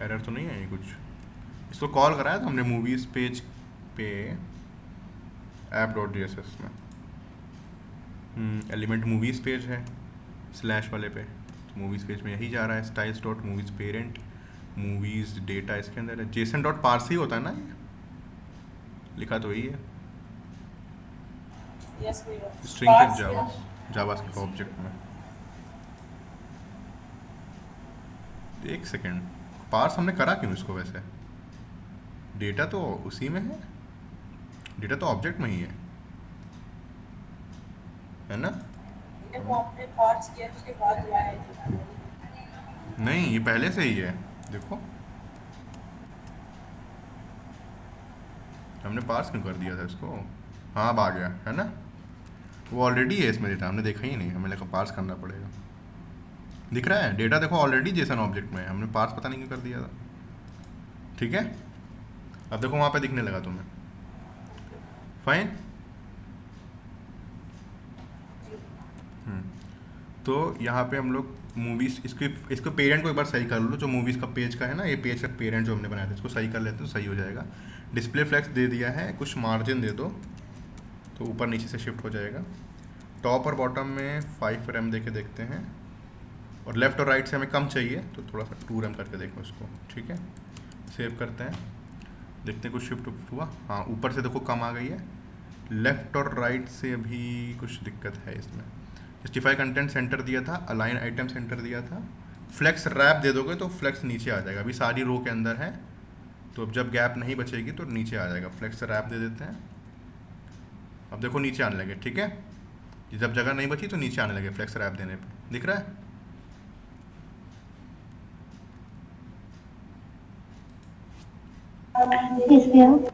Speaker 2: error तो नहीं है ये कुछ? इसको कॉल कराया था हमने मूवीज़ पेज पे app.js में। एलिमेंट मूवीज़ पेज है स्लैश वाले पे, तो मूवीज़ पेज में यही जा रहा है। Styles dot movies parent, movies data इसके अंदर है। जेसन डॉट पार्सी होता है ना, ये लिखा तो यही है,
Speaker 5: यस भैया।
Speaker 2: स्ट्रिंग
Speaker 5: Parts
Speaker 2: जावा
Speaker 5: क्या?
Speaker 2: जावास्क्रिप्ट ऑब्जेक्ट में। एक सेकेंड, पार्स हमने करा क्यों इसको वैसे? डेटा तो उसी में है, डेटा तो ऑब्जेक्ट में ही है ना?
Speaker 5: ये वो आपने पार्ट्स किया उसके बाद लाया है।
Speaker 2: नहीं, ये पहले से ही है, देखो हमने पार्स क्यों कर दिया था इसको। हाँ अब आ गया है ना, वो ऑलरेडी है इसमें डेटा, हमने देखा ही नहीं, हमें लगा पार्स करना पड़ेगा। दिख रहा है डेटा, देखो ऑलरेडी जेसन ऑब्जेक्ट में है, हमने पार्स पता नहीं क्यों कर दिया था। ठीक है, अब देखो वहाँ पे दिखने लगा तुम्हें। फाइन। तो यहाँ पे हम लोग मूवीज़, इसको पेरेंट को एक बार सही कर लो, जो मूवीज़ का पेज का है ना, ये पेज का पेरेंट जो हमने बनाया था, इसको सही कर लेते हैं तो सही हो जाएगा। डिस्प्ले फ्लेक्स दे दिया है, कुछ मार्जिन दे दो तो ऊपर नीचे से शिफ्ट हो जाएगा। टॉप और बॉटम में 5 रैम दे के देखते हैं, और लेफ़्ट और राइट से हमें कम चाहिए तो थोड़ा सा 2 रैम करके देखो इसको। ठीक है, सेव करते हैं, देखते हैं कुछ शिफ्ट हुआ। हाँ ऊपर से देखो कम आ गई है, लेफ़्ट और राइट से अभी कुछ दिक्कत है इसमें। जस्टिफाई कंटेंट सेंटर दिया था, अलाइन आइटम सेंटर दिया था, फ्लेक्स रैप दे दोगे तो फ्लेक्स नीचे आ जाएगा। अभी सारी रो के अंदर है, तो अब जब गैप नहीं बचेगी तो नीचे आ जाएगा। फ्लेक्स रैप दे देते हैं, अब देखो नीचे आने लगे। ठीक है, जब जगह नहीं बची तो नीचे आने लगे फ्लेक्स रैप देने पे, दिख रहा है?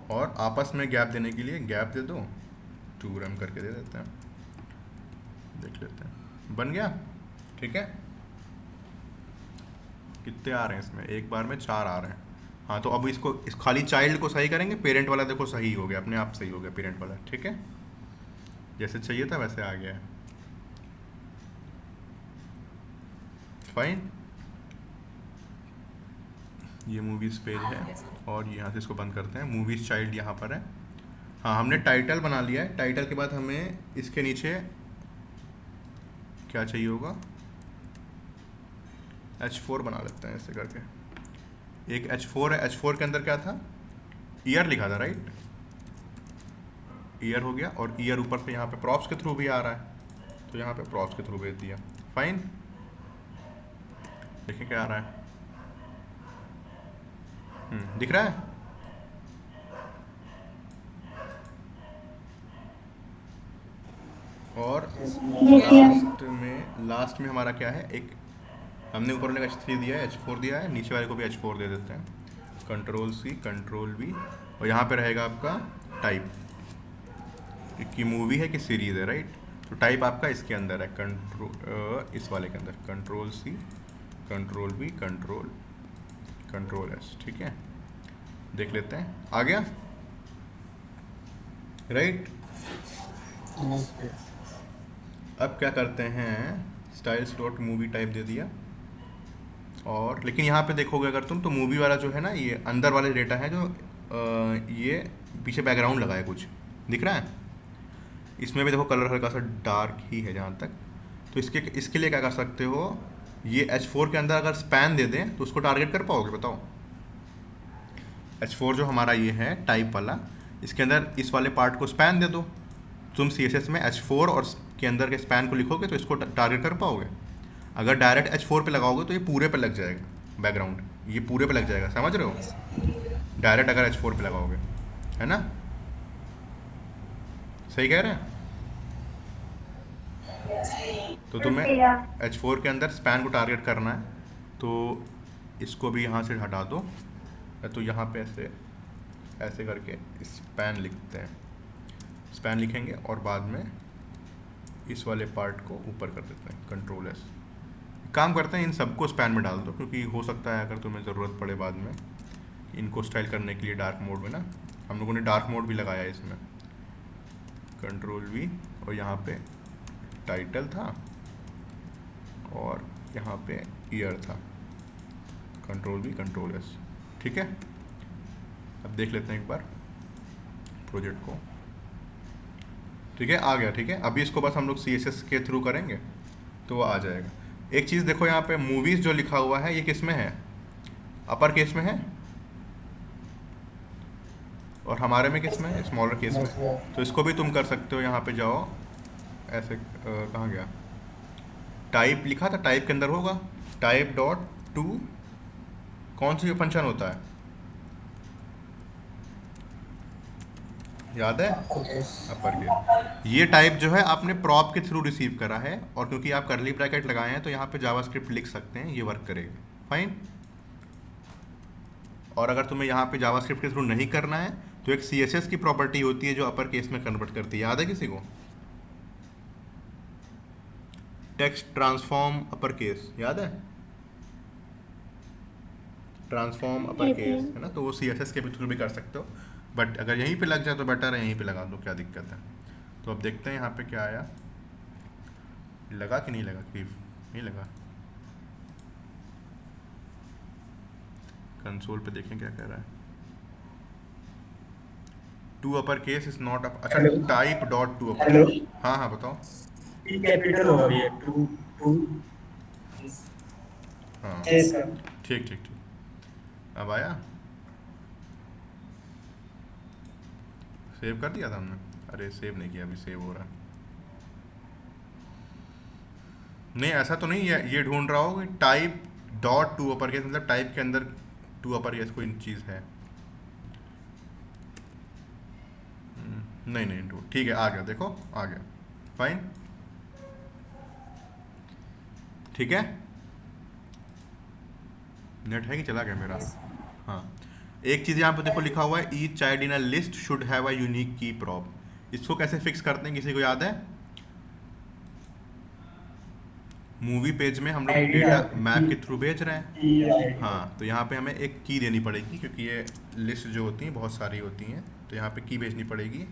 Speaker 2: और आपस में गैप देने के लिए गैप दे दो, 2 रैम करके दे देते हैं, देख लेते हैं बन गया। ठीक है, कितने आ रहे हैं इसमें? एक बार में 4 आ रहे हैं। हाँ तो अब इसको इस खाली चाइल्ड को सही करेंगे, पेरेंट वाला देखो सही हो गया, अपने आप सही हो गया पेरेंट वाला। ठीक है, जैसे चाहिए था वैसे आ गया है। फाइन, ये मूवीज़ पेज है और यहाँ से इसको बंद करते हैं। मूवीज़ चाइल्ड यहाँ पर है। हाँ हमने टाइटल बना लिया है, टाइटल के बाद हमें इसके नीचे क्या चाहिए होगा, H4 बना लेते हैं ऐसे करके। एक H4 है, H4 के अंदर क्या था, ईयर लिखा था राइट, ईयर हो गया, और ईयर ऊपर से यहाँ पे प्रॉप्स के थ्रू भी आ रहा है, तो यहाँ पे प्रॉप्स के थ्रू भेज दिया। फाइन, देखिए क्या आ रहा है, दिख रहा है? और लास्ट में हमारा क्या है, एक हमने ऊपर वाले का H3 दिया है, H4 दिया है, नीचे वाले को भी H4 दे देते हैं। कंट्रोल C कंट्रोल V, और यहाँ पे रहेगा आपका टाइप कि मूवी है कि सीरीज़ है राइट, तो टाइप आपका इसके अंदर है, इस वाले के अंदर control C control V control S। ठीक है, देख लेते हैं आ गया राइट। अब क्या करते हैं, स्टाइल्स डॉट मूवी टाइप दे दिया, और लेकिन यहाँ पे देखोगे अगर तुम तो मूवी वाला जो है ना, ये अंदर वाले डेटा है जो ये पीछे बैकग्राउंड लगा है कुछ, दिख रहा है? इसमें भी देखो कलर हल्का सा डार्क ही है जहाँ तक। तो इसके लिए क्या कर सकते हो, ये H4 के अंदर अगर स्पैन दे दें तो उसको टारगेट कर पाओगे बताओ? H4 जो हमारा ये है टाइप वाला, इसके अंदर इस वाले पार्ट को स्पैन दे दो, तुम CSS में H4 और के अंदर के स्पैन को लिखोगे तो इसको टारगेट कर पाओगे। अगर डायरेक्ट H4 पे लगाओगे तो ये पूरे पे लग जाएगा बैकग्राउंड, ये पूरे पे लग जाएगा, समझ रहे हो? डायरेक्ट अगर H4 पे लगाओगे, है ना? सही कह रहे हैं? तो तुम्हें H4 के अंदर स्पैन को टारगेट करना है, तो इसको भी यहाँ से हटा दो, तो यहाँ पे ऐसे करके स्पैन लिखते हैं, स्पैन लिखेंगे और बाद में इस वाले पार्ट को ऊपर कर देते हैं, कंट्रोल S। काम करते हैं इन सबको स्पैन में डाल दो, क्योंकि हो सकता है अगर तुम्हें ज़रूरत पड़े बाद में इनको स्टाइल करने के लिए डार्क मोड में ना, हम लोगों ने डार्क मोड भी लगाया है इसमें। कंट्रोल V, और यहाँ पे टाइटल था और यहाँ पे ईयर था, कंट्रोल V कंट्रोल S। ठीक है, अब देख लेते हैं एक बार प्रोजेक्ट को। ठीक है, आ गया। ठीक है, अभी इसको बस हम लोग CSS के थ्रू करेंगे तो वो आ जाएगा। एक चीज़ देखो यहाँ पे मूवीज़ जो लिखा हुआ है ये किस में है, अपर केस में है, और हमारे में किस में है, स्मॉलर केस में। तो इसको भी तुम कर सकते हो, यहाँ पे जाओ, ऐसे कहाँ गया, टाइप लिखा था, टाइप के अंदर होगा टाइप डॉट टू, कौन सी फंक्शन होता है याद है, अपर केस। ये टाइप जो है आपने प्रॉप के थ्रू रिसीव करा है, और क्योंकि आप कर्ली ब्रैकेट लगाए हैं तो यहाँ पे जावास्क्रिप्ट लिख सकते हैं, ये वर्क करेगा, फाइन। और अगर तुम्हें यहाँ पे जावास्क्रिप्ट के थ्रू नहीं करना है तो एक CSS की प्रॉपर्टी होती है जो अपर केस में कन्वर्ट करती है, याद है किसी को, टेक्स्ट ट्रांसफॉर्म अपर केस, याद है, ट्रांसफॉर्म अपर केस है ना, तो वो CSS के थ्रू भी कर सकते हो, बट अगर यहीं पे लग जाए तो बेटर है, यहीं पे लगा दो, क्या दिक्कत है। तो अब देखते हैं यहाँ पे क्या आया, लगा कि नहीं लगा, कि नहीं लगा, कंसोल पे देखें क्या कह रहा है, to upper case is not up, अच्छा टाइप डॉट टू अपर, हाँ हाँ बताओ,
Speaker 3: टी कैपिटल होगा भैया, टू टू
Speaker 2: हाँ
Speaker 3: एस का।
Speaker 2: ठीक ठीक ठीक, अब आया, सेव कर दिया था हमने, अरे सेव नहीं किया, अभी सेव हो रहा है, नहीं ऐसा तो नहीं है, ये ढूंढ रहा हो कि type dot to upper case, मतलब टाइप के अंदर टू अपर केस कोई चीज़ है, नहीं नहीं ठीक है, आ गया, देखो आ गया, फाइन, ठीक है, नेट है कि चला गया मेरा, हाँ। एक चीज़ यहाँ पे देखो लिखा हुआ है, each child in a list should have a unique की प्रॉप, इसको कैसे फिक्स करते हैं, किसी को याद है, मूवी पेज में हम लोग डेटा मैप के थ्रू भेज रहे हैं, हाँ, तो यहाँ पे हमें एक की देनी पड़ेगी, क्योंकि ये लिस्ट जो होती हैं बहुत सारी होती हैं, तो यहाँ पे की भेजनी पड़ेगी।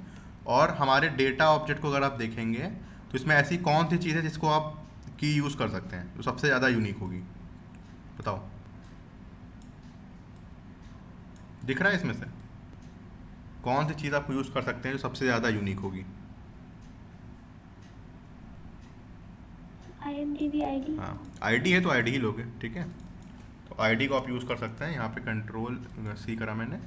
Speaker 2: और हमारे डेटा ऑब्जेक्ट को अगर आप देखेंगे तो इसमें ऐसी कौन सी चीज़ है जिसको आप की यूज़ कर सकते हैं, जो सबसे ज़्यादा यूनिक होगी, बताओ, दिख रहा है इसमें से कौन सी चीज़ आप यूज़ कर सकते हैं जो सबसे ज़्यादा यूनिक होगी,
Speaker 1: IMDb ID।
Speaker 2: हाँ आईडी है तो आईडी ही लोगे, ठीक है, तो आईडी को आप यूज़ कर सकते हैं, यहाँ पे कंट्रोल C करा मैंने,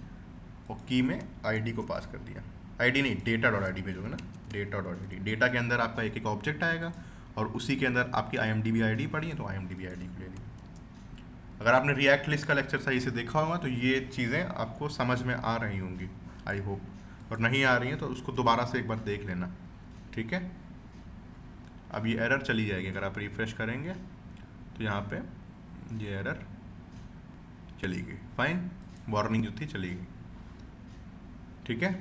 Speaker 2: और की में आईडी को पास कर दिया, आईडी नहीं डेटा डॉट आईडी भेजोगे ना, डेटा डॉट आईडी, डेटा के अंदर आपका एक एक ऑब्जेक्ट आएगा और उसी के अंदर आपकी IMDb ID पड़ी है तो IMDb ID को ले लिया। अगर आपने रिएक्ट लिस्ट का लेक्चर सही से देखा होगा तो ये चीज़ें आपको समझ में आ रही होंगी, आई होप, और नहीं आ रही हैं तो उसको दोबारा से एक बार देख लेना, ठीक है। अब ये एरर चली जाएगी, अगर आप रिफ्रेश करेंगे तो यहाँ पे ये एरर चली गई, फाइन, वार्निंग जो थी चली गई, ठीक है।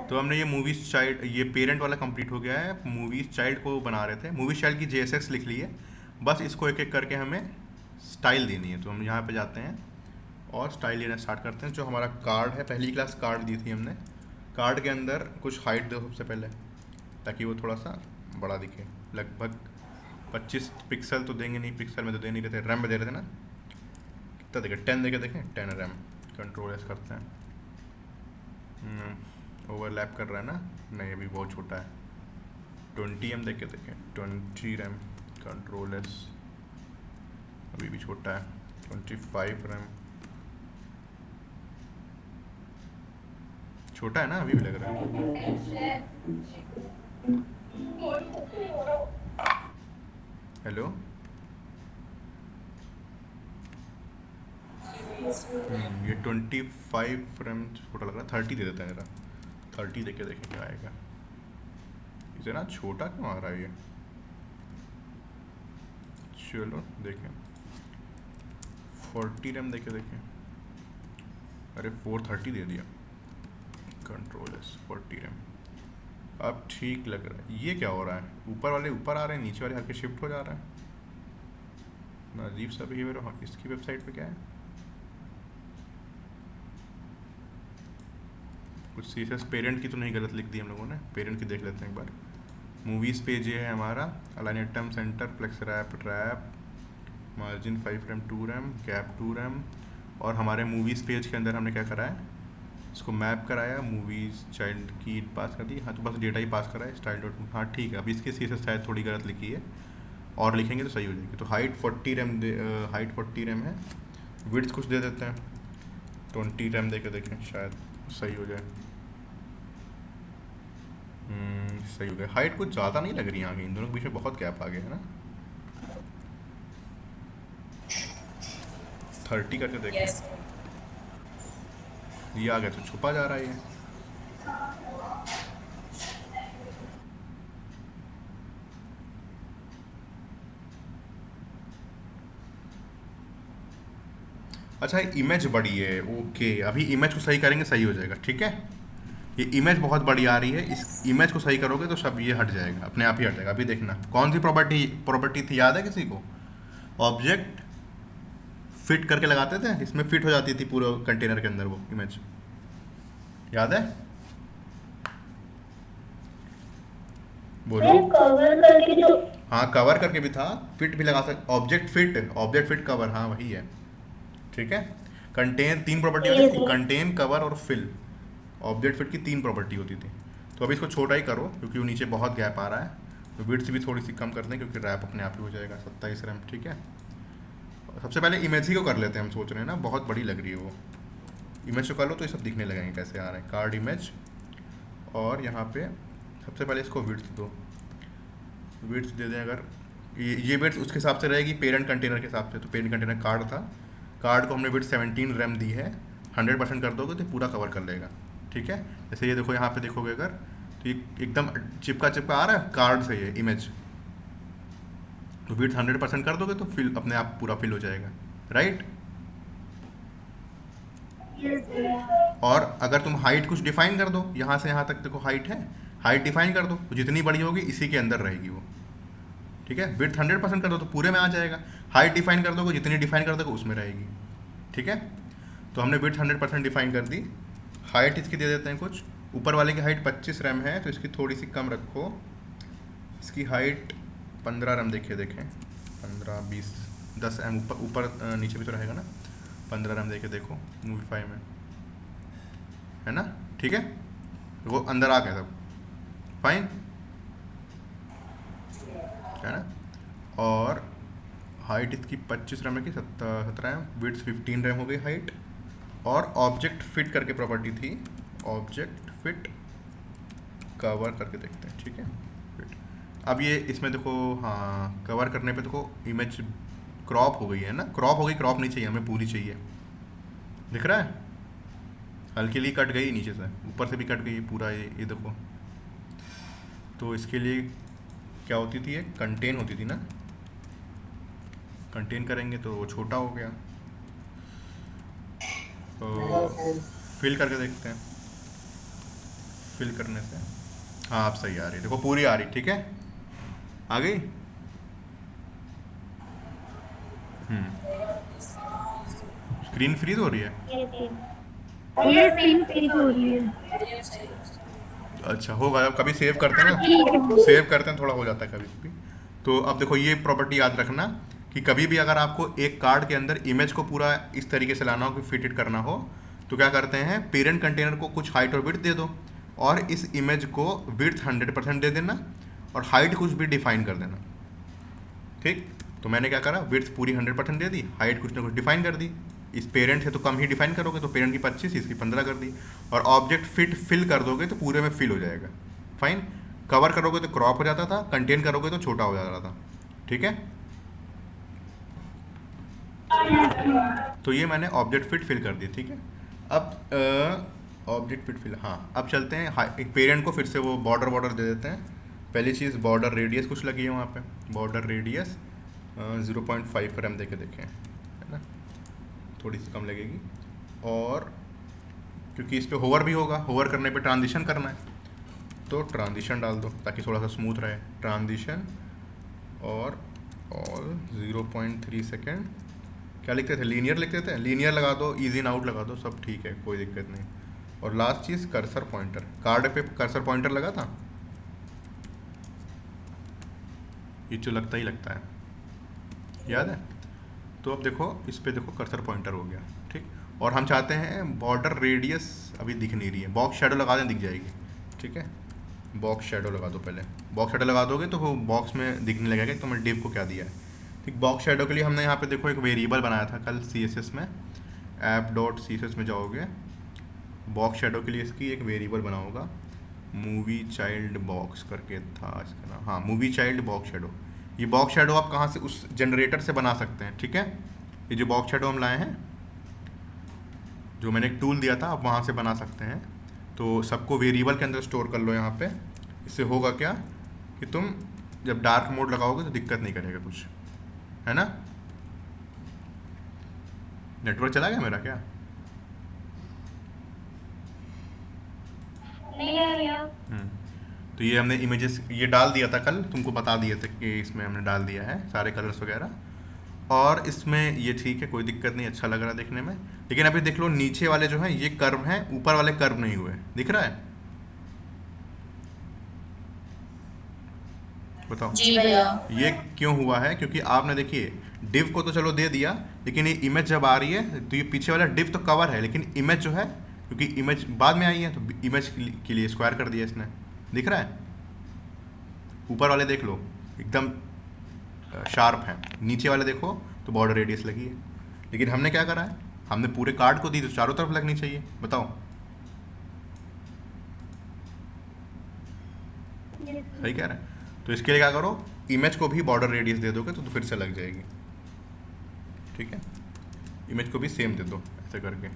Speaker 2: तो हमने ये मूवीज चाइल्ड, ये पेरेंट वाला कंप्लीट हो गया है, मूवीज चाइल्ड को बना रहे थे, मूवीज चाइल्ड की JSX लिख ली है, बस इसको एक एक करके हमें स्टाइल देनी है, तो हम यहाँ पे जाते हैं और स्टाइल लेना स्टार्ट करते हैं। जो हमारा कार्ड है, पहली क्लास कार्ड दी थी हमने, कार्ड के अंदर कुछ हाइट दो सबसे पहले, ताकि वो थोड़ा सा बड़ा दिखे, लगभग 25 पिक्सल तो देंगे नहीं, पिक्सल में तो दे नहीं रहे थे, रैम में दे रहे थे ना, कितना देखें, 10 देके देखें, 10 रैम, कंट्रोल एस करते हैं, ओवरलैप कर रहा है ना, नहीं अभी बहुत छोटा है, 20 एम देखे देखें, 20 रैम, कंट्रोल एस, अभी भी छोटा है, 25 रैम, छोटा है ना, अभी भी लग रहा है, हेलो, ये 25 रैम छोटा लग रहा है, 30 दे देता है मेरा, 30 देके देखें क्या आएगा, इतना छोटा क्यों आ रहा है ये, चलो देखें, 40 रैम देके देखें, अरे 430 दे दिया, कंट्रोल एस 40 रैम, अब ठीक लग रहा है। ये क्या हो रहा है, ऊपर वाले ऊपर आ रहे हैं, नीचे वाले हल्के शिफ्ट हो जा रहा है, अजीब सा बिहेवियर। हाँ, इसकी वेबसाइट पे क्या है, कुछ CSS पेरेंट की तो नहीं गलत लिख दी हम लोगों ने, पेरेंट की देख लेते हैं एक बार। मूवीज़ पेज ये है हमारा, align item centre, flex wrap, margin 5 rem 2 rem gap 2 rem. और हमारे मूवीज़ पेज के अंदर हमने क्या करा है, इसको मैप कराया, मूवीज़ चाइल्ड की पास कर दी। हाँ तो बस डेटा ही पास करा है स्टाइल डॉट। हाँ ठीक है, अब इसके सी शायद थोड़ी गलत लिखी है, और लिखेंगे तो सही हो जाएगी। तो हाइट 40 रैम हाइट 40 रैम है, विड्थ कुछ दे देते हैं 20 रैम दे के देखें, शायद सही हो जाए। सही हो गया। हाइट कुछ ज़्यादा नहीं लग रही है आगे, इन दोनों के बीच में बहुत गैप आ गया है ना। 30 करके देखें,
Speaker 5: Yes.
Speaker 2: ये आ गया तो छुपा जा रहा है ये। अच्छा इमेज बड़ी है, ओके अभी इमेज को सही करेंगे, सही हो जाएगा। ठीक है, ये इमेज बहुत बड़ी आ रही है, इस इमेज को सही करोगे तो सब ये हट जाएगा, अपने आप ही हट जाएगा। अभी देखना कौन सी प्रॉपर्टी थी, याद है किसी को? ऑब्जेक्ट फिट करके लगाते थे, इसमें फिट हो जाती थी पूरे कंटेनर के अंदर वो इमेज, याद है? बोलो।
Speaker 1: कवर करके जो
Speaker 2: हाँ कवर करके भी था, फिट भी लगा सकते, ऑब्जेक्ट फिट कवर, हाँ वही है। ठीक है, कंटेन 3 प्रॉपर्टी होती थी, कंटेन कवर और फिल। ऑब्जेक्ट फिट की 3 प्रॉपर्टी होती थी। तो अभी इसको छोटा ही करो क्योंकि वो नीचे बहुत गैप आ रहा है, तो विड्थ भी थोड़ी सी कम कर दें क्योंकि रैप अपने आप ही हो जाएगा 27 रैम। ठीक है, सबसे पहले इमेज ही को कर लेते हैं, हम सोच रहे हैं ना बहुत बड़ी लग रही है वो। इमेज को कर लो तो ये सब दिखने लगेंगे कैसे आ रहे हैं, कार्ड इमेज। और यहाँ पे सबसे पहले इसको विड्थ दो, विड्थ दे दें अगर ये विड्थ उसके हिसाब से रहेगी पेरेंट कंटेनर के हिसाब से। तो पेरेंट कंटेनर कार्ड था, कार्ड को हमने विड्थ 17 रैम दी है, 100% कर दोगे तो पूरा कवर कर लेगा। ठीक है, जैसे ये देखो यहाँ पे देखोगे अगर तो ये एकदम चिपका आ रहा है कार्ड से ये इमेज, तो विड्थ 100% कर दोगे तो फिल अपने आप पूरा फिल हो जाएगा, राइट। और अगर तुम हाइट कुछ डिफाइन कर दो, यहाँ से यहाँ तक देखो हाइट है, हाइट डिफाइन कर दो तो जितनी बड़ी होगी इसी के अंदर रहेगी वो। ठीक है, विड्थ 100% कर दो तो पूरे में आ जाएगा, हाइट डिफाइन कर दोगे जितनी डिफाइन कर दोगे उसमें रहेगी। ठीक है, तो हमने विड्थ 100% डिफाइन कर दी। हाइट इसकी दे देते हैं कुछ, ऊपर वाले की हाइट 25 रैम है तो इसकी थोड़ी सी कम रखो, इसकी हाइट 15 रैम देखें 15 20 10 एम ऊपर नीचे भी तो रहेगा ना, 15 रैम देके देखो मूवी 5 में है ना। ठीक है, वो अंदर आ गया सब फाइन है ना। और हाइट इसकी 25 रैम है कि 17 रैम, विड्थ 15 रैम हो गई हाइट। और ऑब्जेक्ट फिट करके प्रॉपर्टी थी, ऑब्जेक्ट फिट कवर करके देखते हैं। ठीक है, फिट अब ये इसमें देखो, हाँ कवर करने पे देखो इमेज क्रॉप हो गई है ना, क्रॉप हो गई, क्रॉप नहीं चाहिए हमें, पूरी चाहिए। दिख रहा है, हल्की ली कट गई नीचे से, ऊपर से भी कट गई पूरा, ये देखो। तो इसके लिए क्या होती थी, ये कंटेन होती थी ना, कंटेन करेंगे तो वो छोटा हो गया। तो फिल करके देखते हैं, फिल करने से हाँ आप सही आ रही है, देखो पूरी आ रही। ठीक है, आ गई। स्क्रीन फ्रीज हो रही है,
Speaker 6: ये स्क्रीन फ्रीज हो रही है।
Speaker 2: अच्छा होगा, अब कभी सेव करते हैं ना, सेव करते हैं थोड़ा हो जाता है कभी कभी। तो अब देखो ये प्रॉपर्टी याद रखना कि कभी भी अगर आपको एक कार्ड के अंदर इमेज को पूरा इस तरीके से लाना हो कि फिटेड करना हो तो क्या करते हैं, पेरेंट कंटेनर को कुछ हाइट और विड्थ दे दो और इस इमेज को विड्थ 100% दे देना और हाइट कुछ भी डिफाइन कर देना। ठीक, तो मैंने क्या करा, विड्थ पूरी 100% दे दी, हाइट कुछ ना कुछ डिफाइन कर दी। इस पेरेंट है तो कम ही डिफाइन करोगे तो पेरेंट की 25, इसकी 15 कर दी। और ऑब्जेक्ट फिल कर दोगे तो पूरे में फिल हो जाएगा, फाइन। कवर करोगे तो क्रॉप हो जाता था, कंटेन करोगे तो छोटा हो जाता था। ठीक है, तो ये मैंने ऑब्जेक्ट फिट फिल कर दी। ठीक है, अब ऑब्जेक्ट फिट फिल, हाँ अब चलते हैं पेरेंट को फिर से वो बॉर्डर दे देते हैं। पहली चीज़ बॉर्डर रेडियस कुछ लगी है वहाँ पे, बॉर्डर रेडियस 0.5 रैम दे के देखें, है ना, थोड़ी सी कम लगेगी। और क्योंकि इस पर होवर भी होगा, होवर करने पे ट्रांजिशन करना है तो ट्रांजिशन डाल दो ताकि थोड़ा सा स्मूथ रहे, ट्रांजिशन और ऑल 0.3 सेकेंड। क्या लिखते थे, लीनियर लिखते थे, लीनियर लगा दो, ईजी इन आउट लगा दो, सब ठीक है, कोई दिक्कत नहीं। और लास्ट चीज़ कर्सर पॉइंटर, कार्ड पे कर्सर पॉइंटर लगा था, ये जो लगता ही लगता है, याद है। तो अब देखो इस पे देखो कर्सर पॉइंटर हो गया, ठीक। और हम चाहते हैं बॉर्डर रेडियस अभी दिख नहीं रही है, बॉक्स शेडो लगा दें दिख जाएगी, ठीक है। बॉक्स शेडो लगा दो पहले, बॉक्स शेडो लगा दोगे तो वो बॉक्स में दिखने लगेगा कि तुमने डिव को क्या दिया है, ठीक। बॉक्स शेडो के लिए हमने यहाँ पे देखो एक वेरिएबल बनाया था कल CSS में, app.css में जाओगे, बॉक्स शेडो के लिए इसकी एक वेरिएबल बनाओगा, मूवी चाइल्ड बॉक्स करके था इसका नाम, हाँ मूवी चाइल्ड बॉक्स शेडो। ये बॉक्स शेडो आप कहाँ से, उस जनरेटर से बना सकते हैं, ठीक है। ये जो बॉक्स शेडो हम लाए हैं, जो मैंने एक टूल दिया था, आप वहाँ से बना सकते हैं। तो सबको वेरिएबल के अंदर स्टोर कर लो यहाँ पे। इससे होगा क्या कि तुम जब डार्क मोड लगाओगे तो दिक्कत नहीं करेगा कुछ, है ना। नेटवर्क चला गया मेरा क्या? तो ये हमने इमेजेस ये डाल दिया था कल, तुमको बता दिए थे कि इसमें हमने डाल दिया है सारे कलर्स वगैरह, और इसमें ये ठीक है, कोई दिक्कत नहीं, अच्छा लग रहा है देखने में। लेकिन अभी देख लो नीचे वाले जो हैं ये कर्व हैं, ऊपर वाले कर्व नहीं हुए, दिख रहा है? बताओ
Speaker 5: जी भैया।
Speaker 2: ये क्यों हुआ है? क्योंकि आपने देखिए डिव को तो चलो दे दिया, लेकिन ये इमेज जब आ रही है तो ये पीछे वाला डिव तो कवर है, लेकिन इमेज जो है, क्योंकि इमेज बाद में आई है तो इमेज के लिए स्क्वायर कर दिया इसने, दिख रहा है? ऊपर वाले देख लो एकदम शार्प है, नीचे वाले देखो तो बॉर्डर रेडियस लगी है। लेकिन हमने क्या करा है, हमने पूरे कार्ड को दी तो चारों तरफ लगनी चाहिए, बताओ सही कह रहे हैं? तो इसके लिए क्या करो, इमेज को भी बॉर्डर रेडियस दे दोगे तो फिर से लग जाएगी, ठीक है। इमेज को भी सेम दे दो ऐसे करके।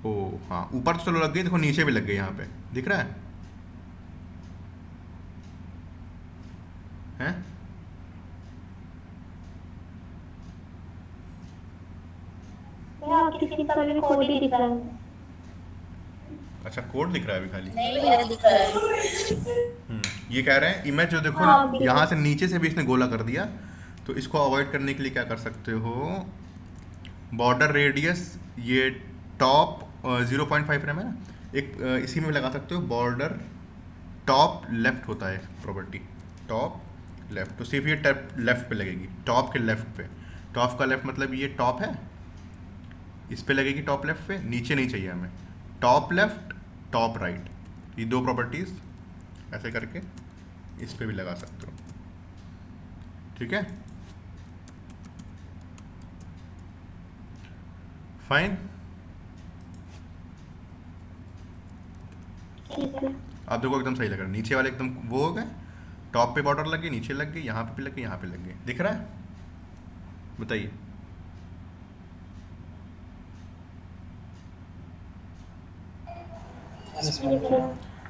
Speaker 2: ओ हाँ, ऊपर तो चलो लग गई, देखो नीचे भी लग गई, यहाँ पे दिख रहा है? हैं?
Speaker 6: किसी का भी कोड ही दिख रहा है।
Speaker 2: अच्छा कोड दिख रहा है अभी खाली?
Speaker 5: नहीं भैया दिख रहा है।
Speaker 2: ये कह रहे हैं इमेज जो देखो
Speaker 6: हाँ, बिल्कुल।
Speaker 2: यहाँ से नीचे से भी इसने गोला कर दिया, तो इसको अवॉइड करने के लिए क्या कर सकते हो, बॉर्डर रेडियस ये टॉप 0.5 रैम है ना, एक इसी में लगा सकते हो, बॉर्डर टॉप लेफ्ट होता है प्रॉपर्टी, टॉप लेफ्ट, तो सिर्फ ये टैप लेफ्ट पे लगेगी, टॉप के लेफ्ट पे। टॉप का लेफ्ट मतलब ये टॉप है, इस पे लगेगी टॉप लेफ्ट पे, नीचे नहीं चाहिए हमें, टॉप लेफ्ट टॉप राइट, ये दो प्रॉपर्टीज ऐसे करके इस पे भी लगा सकते हो, ठीक है। फाइन। आप देखो एकदम सही लग रहा है, नीचे वाले एकदम वो हो गए, टॉप पे बॉर्डर लग गई, नीचे लग गई, यहाँ पे भी लग गई, यहाँ पे लग गई, दिख रहा है? बताइए।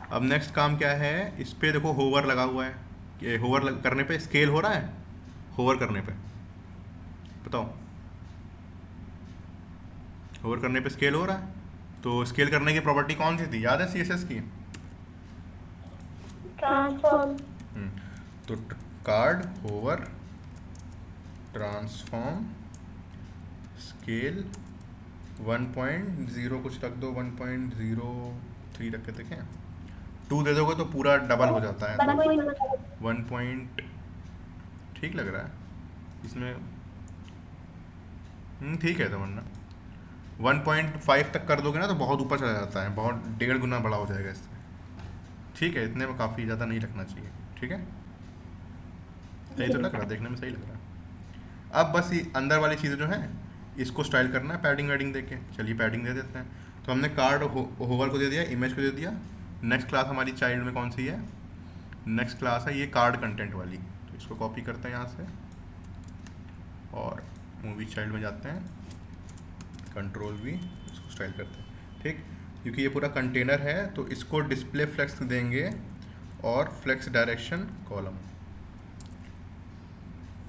Speaker 2: अब नेक्स्ट काम क्या है, इस पे देखो होवर लगा हुआ है, कि होवर करने पे स्केल हो रहा है, होवर करने पे बताओ, होवर करने पे स्केल हो रहा है? तो स्केल करने की प्रॉपर्टी कौन सी थी, याद है CSS की?
Speaker 6: ट्रांसफॉर्म।
Speaker 2: तो कार्ड होवर ट्रांसफॉर्म स्केल 1.0 कुछ रख दो, 1.03 रख के देखें, 2 दे दोगे तो पूरा डबल हो जाता है, तो 1 पॉइंट ठीक लग रहा है इसमें, ठीक है। तो वरना 1.5 तक कर दोगे ना तो बहुत ऊपर चला जाता है, बहुत 1.5 गुना बड़ा हो जाएगा इससे, ठीक है। इतने में काफ़ी ज़्यादा नहीं रखना चाहिए, ठीक है। सही तो लग रहा है, देखने में सही लग रहा है। अब बस ये अंदर वाली चीज़ें जो हैं इसको स्टाइल करना है पैडिंग वैडिंग दे के, चलिए पैडिंग दे देते हैं। तो हमने कार्ड होवर को दे दिया, इमेज को दे दिया। नेक्स्ट क्लास हमारी चाइल्ड में कौन सी है, नेक्स्ट क्लास है ये कार्ड कंटेंट वाली, तो इसको कॉपी करते हैं यहाँ से और मूवी चाइल्ड में जाते हैं, Ctrl+V, इसको स्टाइल करते हैं, ठीक। क्योंकि ये पूरा कंटेनर है तो इसको डिस्प्ले फ्लेक्स देंगे और flex direction column,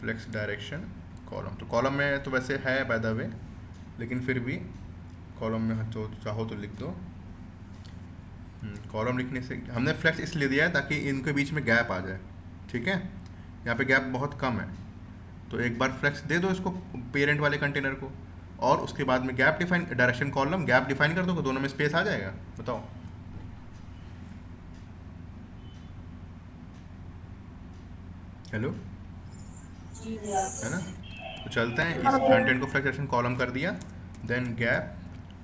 Speaker 2: flex direction column. तो कॉलम में तो वैसे है बाय द वे, लेकिन फिर भी कॉलम में तो चाहो तो लिख दो। कॉलम लिखने से हमने फ्लेक्स इसलिए दिया है ताकि इनके बीच में गैप आ जाए, ठीक है। यहाँ पे गैप बहुत कम है, तो एक बार फ्लेक्स दे दो इसको पेरेंट वाले कंटेनर को, और उसके बाद में gap define, direction column gap define कर दो, दोनों में स्पेस आ जाएगा। बताओ हेलो, है ना? तो चलते हैं, इस कंटेंट को फ्लेक्स सेक्शन कॉलम कर दिया, देन गैप,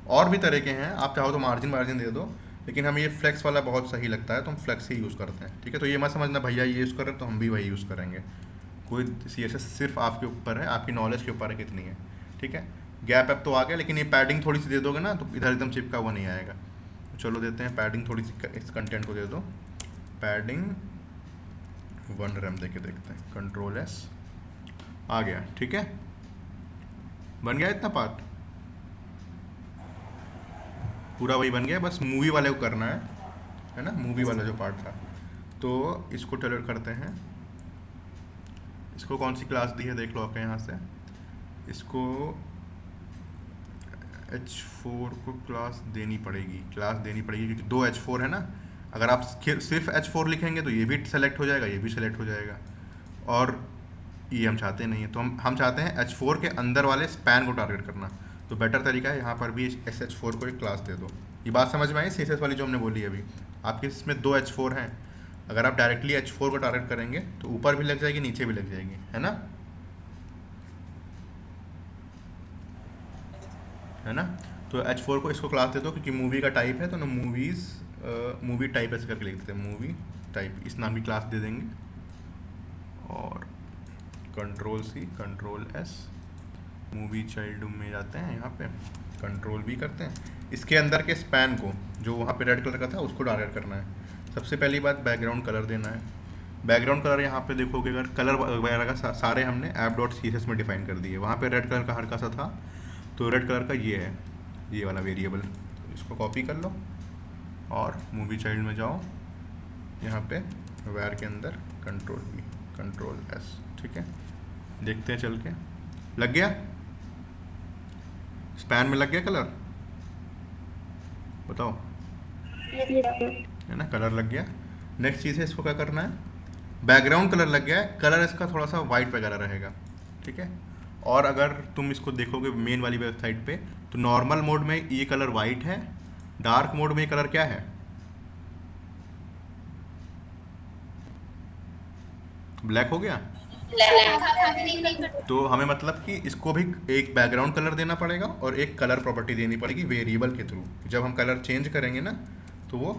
Speaker 2: और भी तरह के हैं, आप चाहो तो मार्जिन दे दो, लेकिन हमें ये फ्लेक्स वाला बहुत सही लगता है तो हम फ्लेक्स ही यूज़ करते हैं। ठीक है, तो ये मत समझना भैया ये यूज़ कर रहे हैं तो हम भी वही यूज़ करेंगे, कोई CSS सिर्फ आपके ऊपर है, आपकी नॉलेज के ऊपर है कितनी है। ठीक है, गैप ऐप तो आ गया, लेकिन ये पैडिंग थोड़ी सी दे दोगे ना तो इधर एकदम चिपका हुआ नहीं आएगा। तो चलो देते हैं पैडिंग थोड़ी सी, इस कंटेंट को दे दो पैडिंग 1 रैम दे के देखते हैं, Ctrl+S आ गया। ठीक है, बन गया इतना पार्ट, पूरा वही बन गया, बस मूवी वाले को करना है ना, मूवी वाला जो पार्ट था। तो इसको टेलर करते हैं, इसको कौन सी क्लास दी है देख लो आपके यहाँ से, इसको H4 को क्लास देनी पड़ेगी क्योंकि 2 H4 है ना। अगर आप सिर्फ H4 लिखेंगे तो ये भी सेलेक्ट हो जाएगा, ये भी सेलेक्ट हो जाएगा, और ये हम चाहते नहीं है। तो हम चाहते हैं H4 के अंदर वाले स्पैन को टारगेट करना, तो बेटर तरीका है यहाँ पर भी SH4 को एक क्लास दे दो। ये बात समझ में आई CSS वाली जो हमने बोली अभी, आपके इसमें 2 H4 हैं, अगर आप डायरेक्टली H4 को टारगेट करेंगे तो ऊपर भी लग जाएगी नीचे भी लग जाएगी, है ना। तो H4 को इसको क्लास दे दो, क्योंकि मूवी का टाइप है तो ना मूवी टाइप ऐसे करके लिख देते हैं, मूवी टाइप, इस नाम की क्लास दे देंगे, और Ctrl+C Ctrl+S मूवी चाइल्ड में जाते हैं, यहाँ पे Ctrl+V करते हैं, इसके अंदर के स्पैन को जो वहाँ पे रेड कलर का था उसको टारगेट करना है। सबसे पहली बात बैकग्राउंड कलर देना है, बैकग्राउंड कलर यहाँ पे देखोगे अगर कलर वगैरह का सारे हमने app.css में डिफाइन कर दिए, वहाँ पे रेड कलर का हल्का सा था, तो रेड कलर का ये है, ये वाला वेरिएबल, तो इसको कॉपी कर लो और मूवी चाइल्ड में जाओ, यहाँ पे वैर के अंदर Ctrl+V Ctrl+S। ठीक है, देखते हैं चल के, लग गया स्पैन में, लग गया कलर, बताओ, है ना, कलर लग गया। नेक्स्ट चीज़ है, इसको क्या करना है, बैकग्राउंड कलर लग गया है, कलर इसका थोड़ा सा वाइट वगैरह रहेगा। ठीक है, और अगर तुम इसको देखोगे मेन वाली वेबसाइट पे तो नॉर्मल मोड में ये कलर वाइट है, डार्क मोड में ये कलर क्या है, ब्लैक हो गया। तो हमें मतलब कि इसको भी एक बैकग्राउंड कलर देना पड़ेगा और एक कलर प्रॉपर्टी देनी पड़ेगी वेरिएबल के थ्रू। जब हम कलर चेंज करेंगे ना तो वो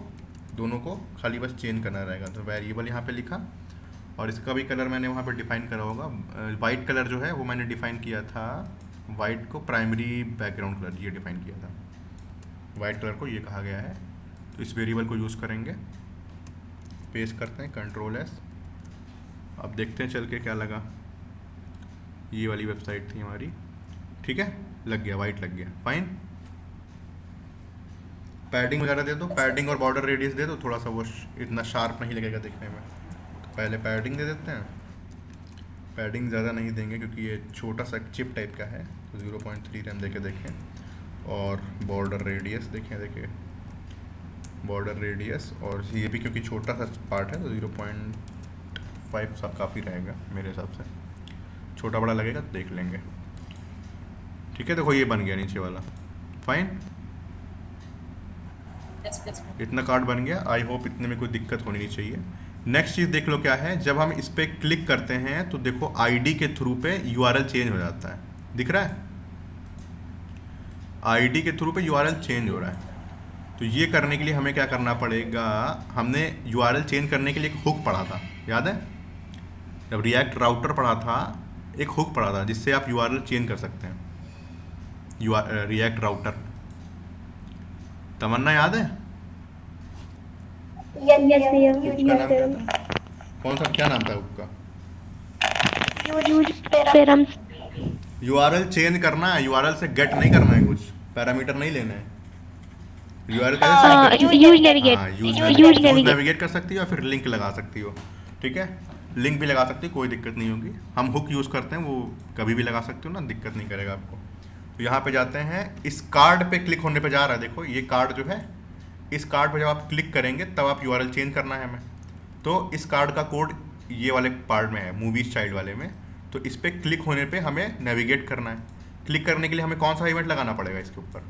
Speaker 2: दोनों को खाली बस चेंज करना रहेगा। तो वेरिएबल यहाँ पे लिखा, और इसका भी कलर मैंने वहाँ पे डिफाइन करा होगा, वाइट कलर जो है वो मैंने डिफाइन किया था, वाइट को प्राइमरी बैकग्राउंड कलर ये डिफाइन किया था, वाइट कलर को ये कहा गया है। तो इस वेरिएबल को यूज़ करेंगे, पेस्ट करते हैं Ctrl+S। अब देखते हैं चल के क्या लगा, ये वाली वेबसाइट थी हमारी। ठीक है, लग गया, वाइट लग गया, फाइन। पैडिंग वगैरह दे दो, पैडिंग और बॉर्डर रेडियस दे दो, थोड़ा सा वो इतना शार्प नहीं लगेगा देखने में। तो पहले पैडिंग दे देते हैं, पैडिंग ज़्यादा नहीं देंगे क्योंकि ये छोटा सा चिप टाइप का है, तो 0.3 रैम देके देखें। और बॉर्डर रेडियस देखिए बॉर्डर रेडियस, और ये भी क्योंकि छोटा सा पार्ट है तो 0.5 सब काफ़ी रहेगा मेरे हिसाब से, छोटा बड़ा लगेगा तो देख लेंगे। ठीक है, देखो ये बन गया नीचे वाला, फाइन, इतना कार्ड बन गया। आई होप इतने में कोई दिक्कत होनी नहीं चाहिए। नेक्स्ट चीज़ देख लो क्या है, जब हम इस पर क्लिक करते हैं तो देखो आईडी के थ्रू पे यूआरएल चेंज हो जाता है, दिख रहा है, आईडी के थ्रू पे यूआरएल चेंज हो रहा है। तो ये करने के लिए हमें क्या करना पड़ेगा, हमने यूआरएल चेंज करने के लिए एक हुक पढ़ा था, याद है, जब रिएक्ट राउटर पढ़ा था एक हुक पढ़ा था जिससे आप यूआरएल चेंज कर सकते हैं, रिएक्ट राउटर, तमन्ना याद है?
Speaker 6: Yes,
Speaker 2: उसका नाम क्या था, कौन सा, क्या नाम था उसका?
Speaker 6: params.
Speaker 2: यूआरएल चेंज करना है, यूआरएल से गेट नहीं करना है, कुछ पैरामीटर नहीं लेना है। यूआरएल कैसे
Speaker 6: use navigate.
Speaker 2: यूज नेविगेट कर सकती हो या फिर लिंक लगा सकती हो। ठीक है, लिंक भी लगा सकती हो, कोई दिक्कत नहीं होगी। हम हुक यूज़ करते हैं, वो कभी भी लगा सकते हो ना, दिक्कत नहीं करेगा आपको। तो यहाँ पे जाते हैं, इस कार्ड पे क्लिक होने पे जा रहा है, देखो ये कार्ड जो है, इस कार्ड पे जब आप क्लिक करेंगे तब आप यूआरएल चेंज करना है हमें। तो इस कार्ड का कोड ये वाले पार्ट में है, मूवीज चाइल्ड वाले में। तो इस पर क्लिक होने पे हमें नेविगेट करना है। क्लिक करने के लिए हमें कौन सा इवेंट लगाना पड़ेगा इसके ऊपर,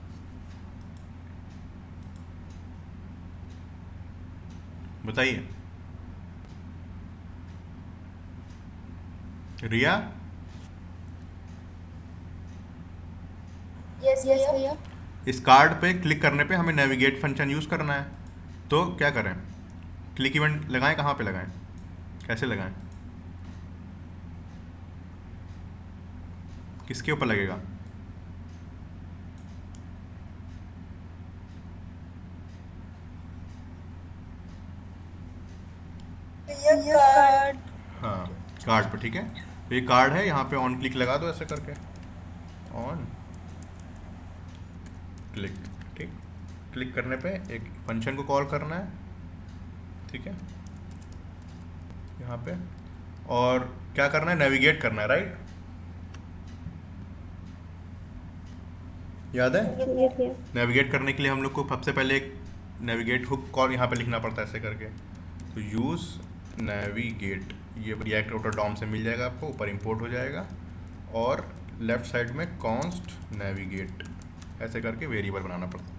Speaker 2: बताइए रिया?
Speaker 1: भैया।
Speaker 2: इस कार्ड पे क्लिक करने पे हमें नेविगेट फंक्शन यूज़ करना है। तो क्या करें, क्लिक इवेंट लगाएं, कहाँ पे लगाएं, कैसे लगाएं, किसके ऊपर लगेगा? हाँ, कार्ड पे। ठीक है, तो ये कार्ड है, यहाँ पे ऑन क्लिक लगा दो ऐसे करके, ऑन क्लिक। ठीक, क्लिक करने पे एक फंक्शन को कॉल करना है, ठीक है, यहाँ पे। और क्या करना है, नेविगेट करना है, राइट? याद है? नेविगेट करने के लिए हम लोग को सबसे पहले एक नेविगेट हुक कॉल यहाँ पे लिखना पड़ता है ऐसे करके। तो यूज़ नेविगेट, ये रिएक्ट राउटर डॉम से मिल जाएगा आपको, ऊपर इंपोर्ट हो जाएगा, और लेफ्ट साइड में कॉन्स्ट नेविगेट ऐसे करके वेरिएबल बनाना पड़ता है।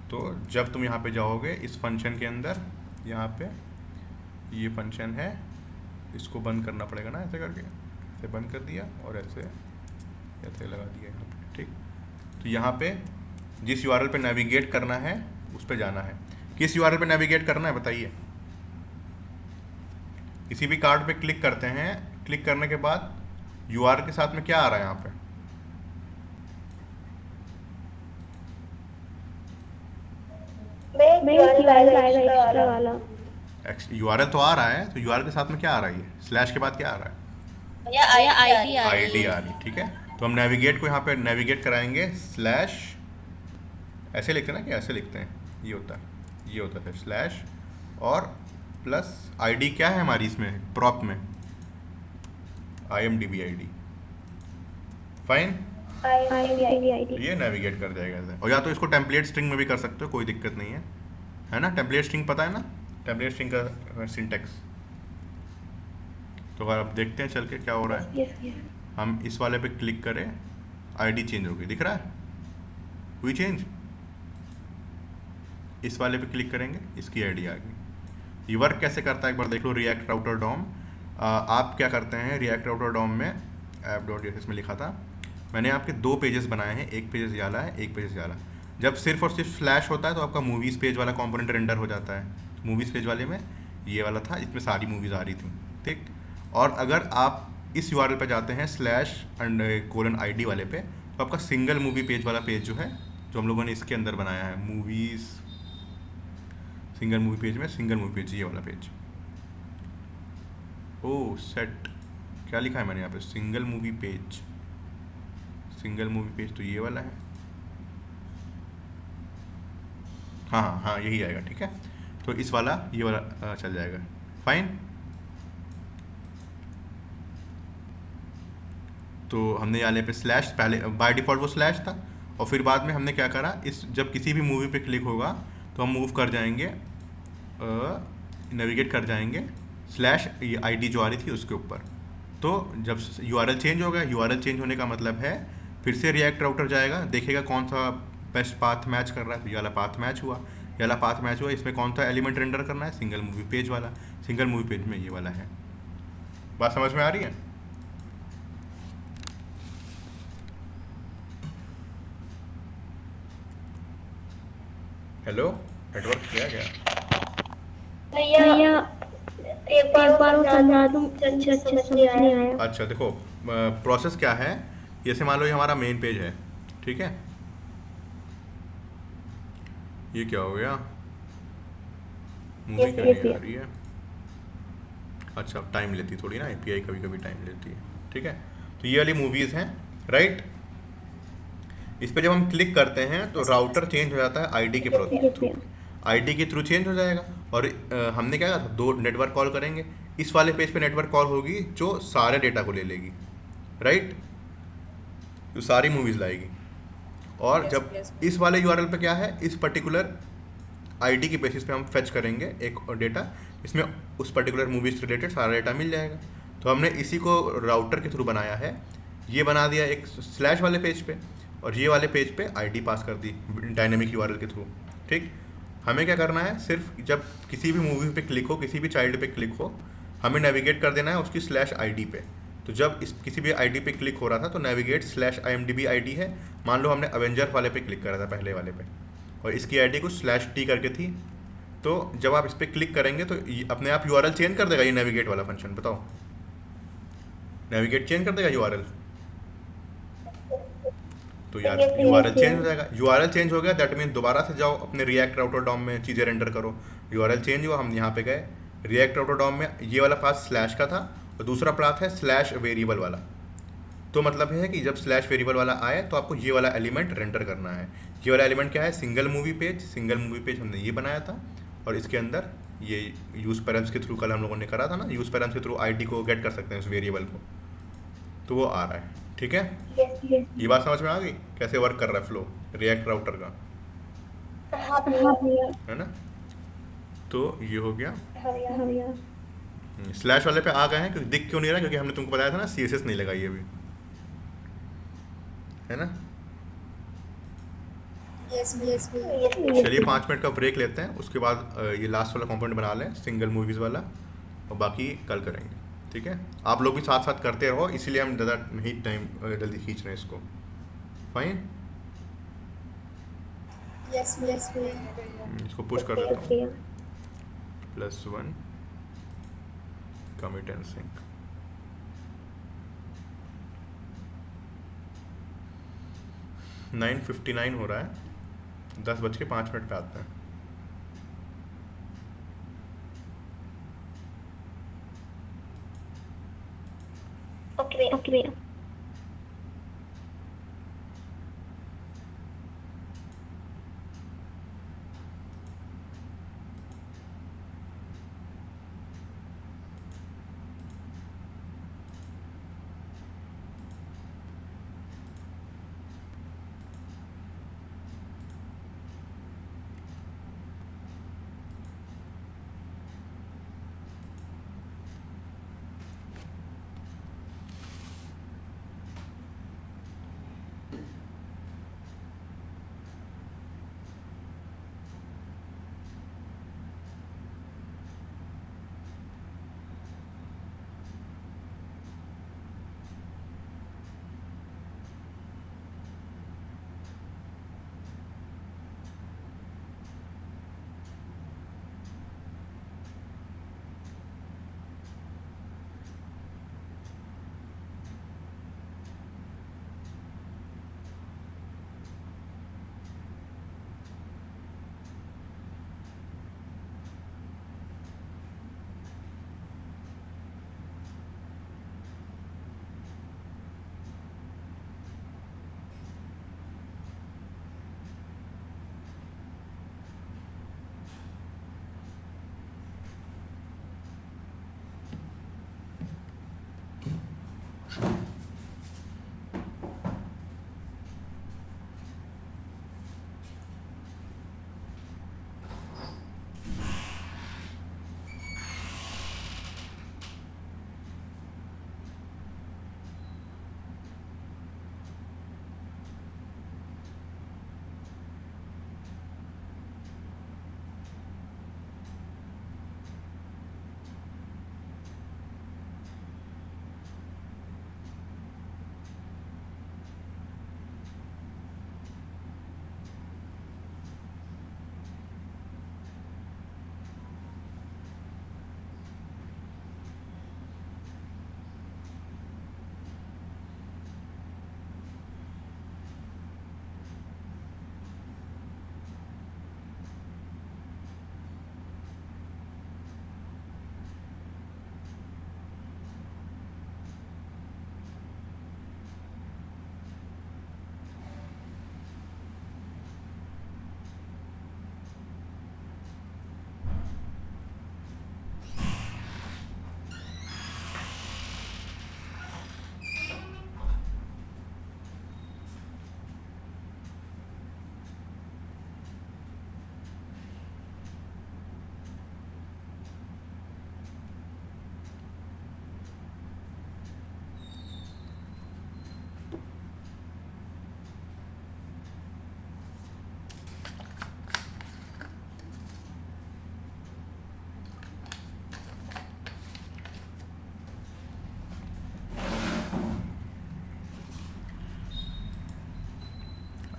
Speaker 2: तो जब तुम यहाँ पे जाओगे इस फंक्शन के अंदर, यहाँ पे ये फंक्शन है, इसको बंद करना पड़ेगा ना, ऐसे करके, ऐसे बंद कर दिया और ऐसे लगा दिया यहाँ पे। ठीक, तो यहाँ पे जिस यूआरएल पे नेविगेट करना है उस पे जाना है। किस यूआरएल पे नेविगेट करना है बताइए? किसी भी कार्ड पे क्लिक करते हैं, क्लिक करने के बाद यूआरएल के साथ में क्या आ रहा है यहाँ पे? यूआरएल तो आ रहा है, तो यूआरएल के साथ में क्या आ रहा है? ये स्लैश के बाद क्या आ रहा है? आईडी आ रही। ठीक है, तो हम नेविगेट को यहाँ पे नेविगेट कराएंगे स्लैश, ऐसे लिखते हैं ना, कि ऐसे लिखते हैं, ये होता है स्लैश और प्लस आईडी क्या है हमारी इसमें प्रॉप में, IMDb ID। फाइन, ये नेविगेट कर जाएगा ऐसे। और या तो इसको टेम्पलेट स्ट्रिंग में भी कर सकते हो, कोई दिक्कत नहीं है ना? टेम्पलेट स्ट्रिंग पता है ना, टेम्पलेट स्ट्रिंग का सिंटेक्स। तो अगर आप देखते हैं चल के क्या हो रहा है, हम इस वाले पे क्लिक करें, आईडी चेंज हो गई, दिख रहा है, हुई चेंज। इस वाले पे क्लिक करेंगे, इसकी आईडी आ गई। ये वर्क कैसे करता है एक बार देख लो, रिएक्ट राउटर डॉम। आप क्या करते हैं, रिएक्ट राउटर डॉम में app.js में लिखा था मैंने, आपके 2 पेजेस बनाए हैं, एक पेजेस ये वाला है, एक पेजेस ये वाला। जब सिर्फ और सिर्फ फ्लैश होता है तो आपका मूवीज़ पेज वाला कंपोनेंट रेंडर हो जाता है। मूवीज़ पेज वाले में ये वाला था, इसमें सारी मूवीज़ आ रही थी। ठीक, और अगर आप इस यूआरएल पे जाते हैं /ID वाले पे, तो आपका सिंगल मूवी पेज वाला पेज जो है, जो हम लोगों ने इसके अंदर बनाया है, मूवीज़ सिंगल मूवी पेज में सिंगल मूवी पेज, ये वाला पेज। ओह सेट, क्या लिखा है मैंने यहाँ पे, single movie page, single movie page तो ये वाला है। हाँ यही आएगा। ठीक है, तो इस वाला ये वाला चल जाएगा। फाइन, तो हमने यहाँ पे स्लैश, पहले बाय डिफ़ॉल्ट वो स्लैश था, और फिर बाद में हमने क्या करा, इस जब किसी भी मूवी पे क्लिक होगा तो हम मूव कर जाएंगे, नेविगेट कर जाएंगे स्लैश ये आईडी जो आ रही थी उसके ऊपर। तो जब यूआरएल चेंज होगा, यूआरएल चेंज होने का मतलब है फिर से रिएक्ट राउटर जाएगा, देखेगा कौन सा बेस्ट पाथ मैच कर रहा है, तो ये वाला पाथ मैच हुआ, ये वाला पाथ मैच हुआ। इसमें कौन सा एलिमेंट रेंडर करना है, सिंगल मूवी पेज वाला, सिंगल मूवी पेज में ये वाला है। बात समझ में आ रही है? हेलो, नेटवर्क किया गया?
Speaker 1: भैया एक बार समझा दूं, अच्छे समझ नहीं आया।
Speaker 2: अच्छा देखो, प्रोसेस क्या है, जैसे मान लो ये हमारा मेन पेज है, ठीक है, ये क्या हो गया, मूवी क्या नहीं आ रही है। अच्छा, टाइम लेती थोड़ी ना, API कभी कभी टाइम लेती है। ठीक है, तो ये वाली मूवीज़ हैं, राइट। इस पर जब हम क्लिक करते हैं तो राउटर चेंज हो जाता है आईडी के थ्रू, आईडी के थ्रू चेंज हो जाएगा। और हमने क्या कहा था, 2 नेटवर्क कॉल करेंगे। इस वाले पेज पे नेटवर्क कॉल होगी जो सारे डेटा को ले लेगी, राइट, जो सारी मूवीज़ लाएगी। और जब इस वाले यूआरएल पे क्या है, इस पर्टिकुलर आईडी के बेसिस पे हम फेच करेंगे एक डेटा, इसमें उस पर्टिकुलर मूवी से रिलेटेड सारा डेटा मिल जाएगा। तो हमने इसी को राउटर के थ्रू बनाया है, ये बना दिया एक स्लैश वाले पेज पे, और ये वाले पेज पे आईडी पास कर दी डायनेमिक यूआरएल के थ्रू। ठीक, हमें क्या करना है, सिर्फ जब किसी भी मूवी पे क्लिक हो, किसी भी चाइल्ड पे क्लिक हो, हमें नेविगेट कर देना है उसकी /ID पे। तो जब इस किसी भी आईडी पे क्लिक हो रहा था तो नेविगेट स्लैश IMDb आईडी है, मान लो हमने अवेंजर वाले पे क्लिक करा था, पहले वाले पे, और इसकी आईडी कुछ /t करके थी, तो जब आप इस पर क्लिक करेंगे तो अपने आप URL चेंज कर देगा ये नेविगेट वाला फंक्शन। बताओ, नेविगेट चेंज कर देगा URL? तो यार URL चेंज हो जाएगा। URL चेंज हो गया, दैट मीन दोबारा से जाओ अपने रिएक्ट राउटर डॉम में चीज़ें रेंडर करो। URL चेंज हुआ, हम यहाँ पे गए रिएक्ट राउटर डॉम में, ये वाला पाथ स्लैश का था और दूसरा पाथ है स्लैश वेरिएबल वाला। तो मतलब है कि जब स्लैश वेरिएबल वाला आए तो आपको ये वाला एलिमेंट रेंडर करना है। ये वाला एलिमेंट क्या है? Single movie page. Single movie page हमने ये बनाया था और इसके अंदर ये यूज़ पैरम्स के थ्रू कल हम लोगों ने करा था ना, यूज़ पैरम्स के थ्रू आईडी को गेट कर सकते हैं उस वेरिएबल को, तो वो आ रहा है। ठीक है, ये बात समझ में आ गई कैसे वर्क कर रहा है फ्लो रिएक्ट राउटर का, है ना? तो ये हो गया। स्लैश वाले पे आ गए हैं, क्योंकि दिख क्यों नहीं रहा? क्योंकि हमने तुमको बताया था ना CSS नहीं लगाई अभी, है ना? चलिए 5 मिनट का ब्रेक लेते हैं, उसके बाद ये लास्ट वाला कंपोनेंट बना लें सिंगल मूवीज़ वाला, और बाकी कल करेंगे। ठीक है, आप लोग भी साथ साथ करते रहो, इसीलिए हम ज़्यादा नहीं टाइम जल्दी खींच रहे हैं इसको। फाइन, इसको पुश कर देता हूँ, +1 कमिट एंड सिंक। - 9:59 हो रहा है, 10:05 पे आता है।
Speaker 6: ओके।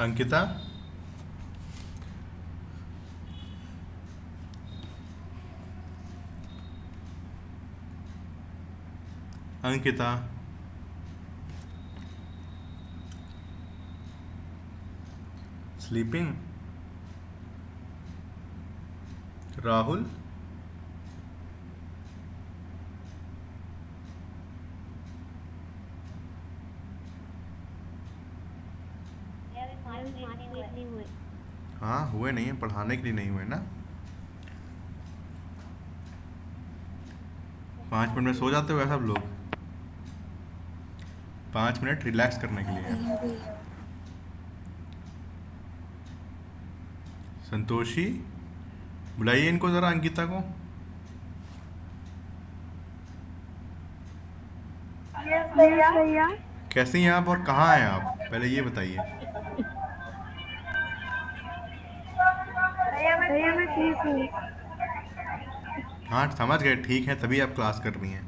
Speaker 2: अंकिता, अंकिता, स्लीपिंग। राहुल, हाँ हुए नहीं है, पढ़ाने के लिए नहीं हुए ना। 5 मिनट में सो जाते हो सब लोग? 5 मिनट रिलैक्स करने के लिए। संतोषी, बुलाइए इनको ज़रा, अंकिता को।
Speaker 6: भैया
Speaker 2: कैसे हैं आप और कहाँ हैं आप, पहले ये बताइए।
Speaker 6: भैया मैं ठीक हूँ।
Speaker 2: हाँ समझ गए, ठीक है, तभी आप क्लास कर रही हैं।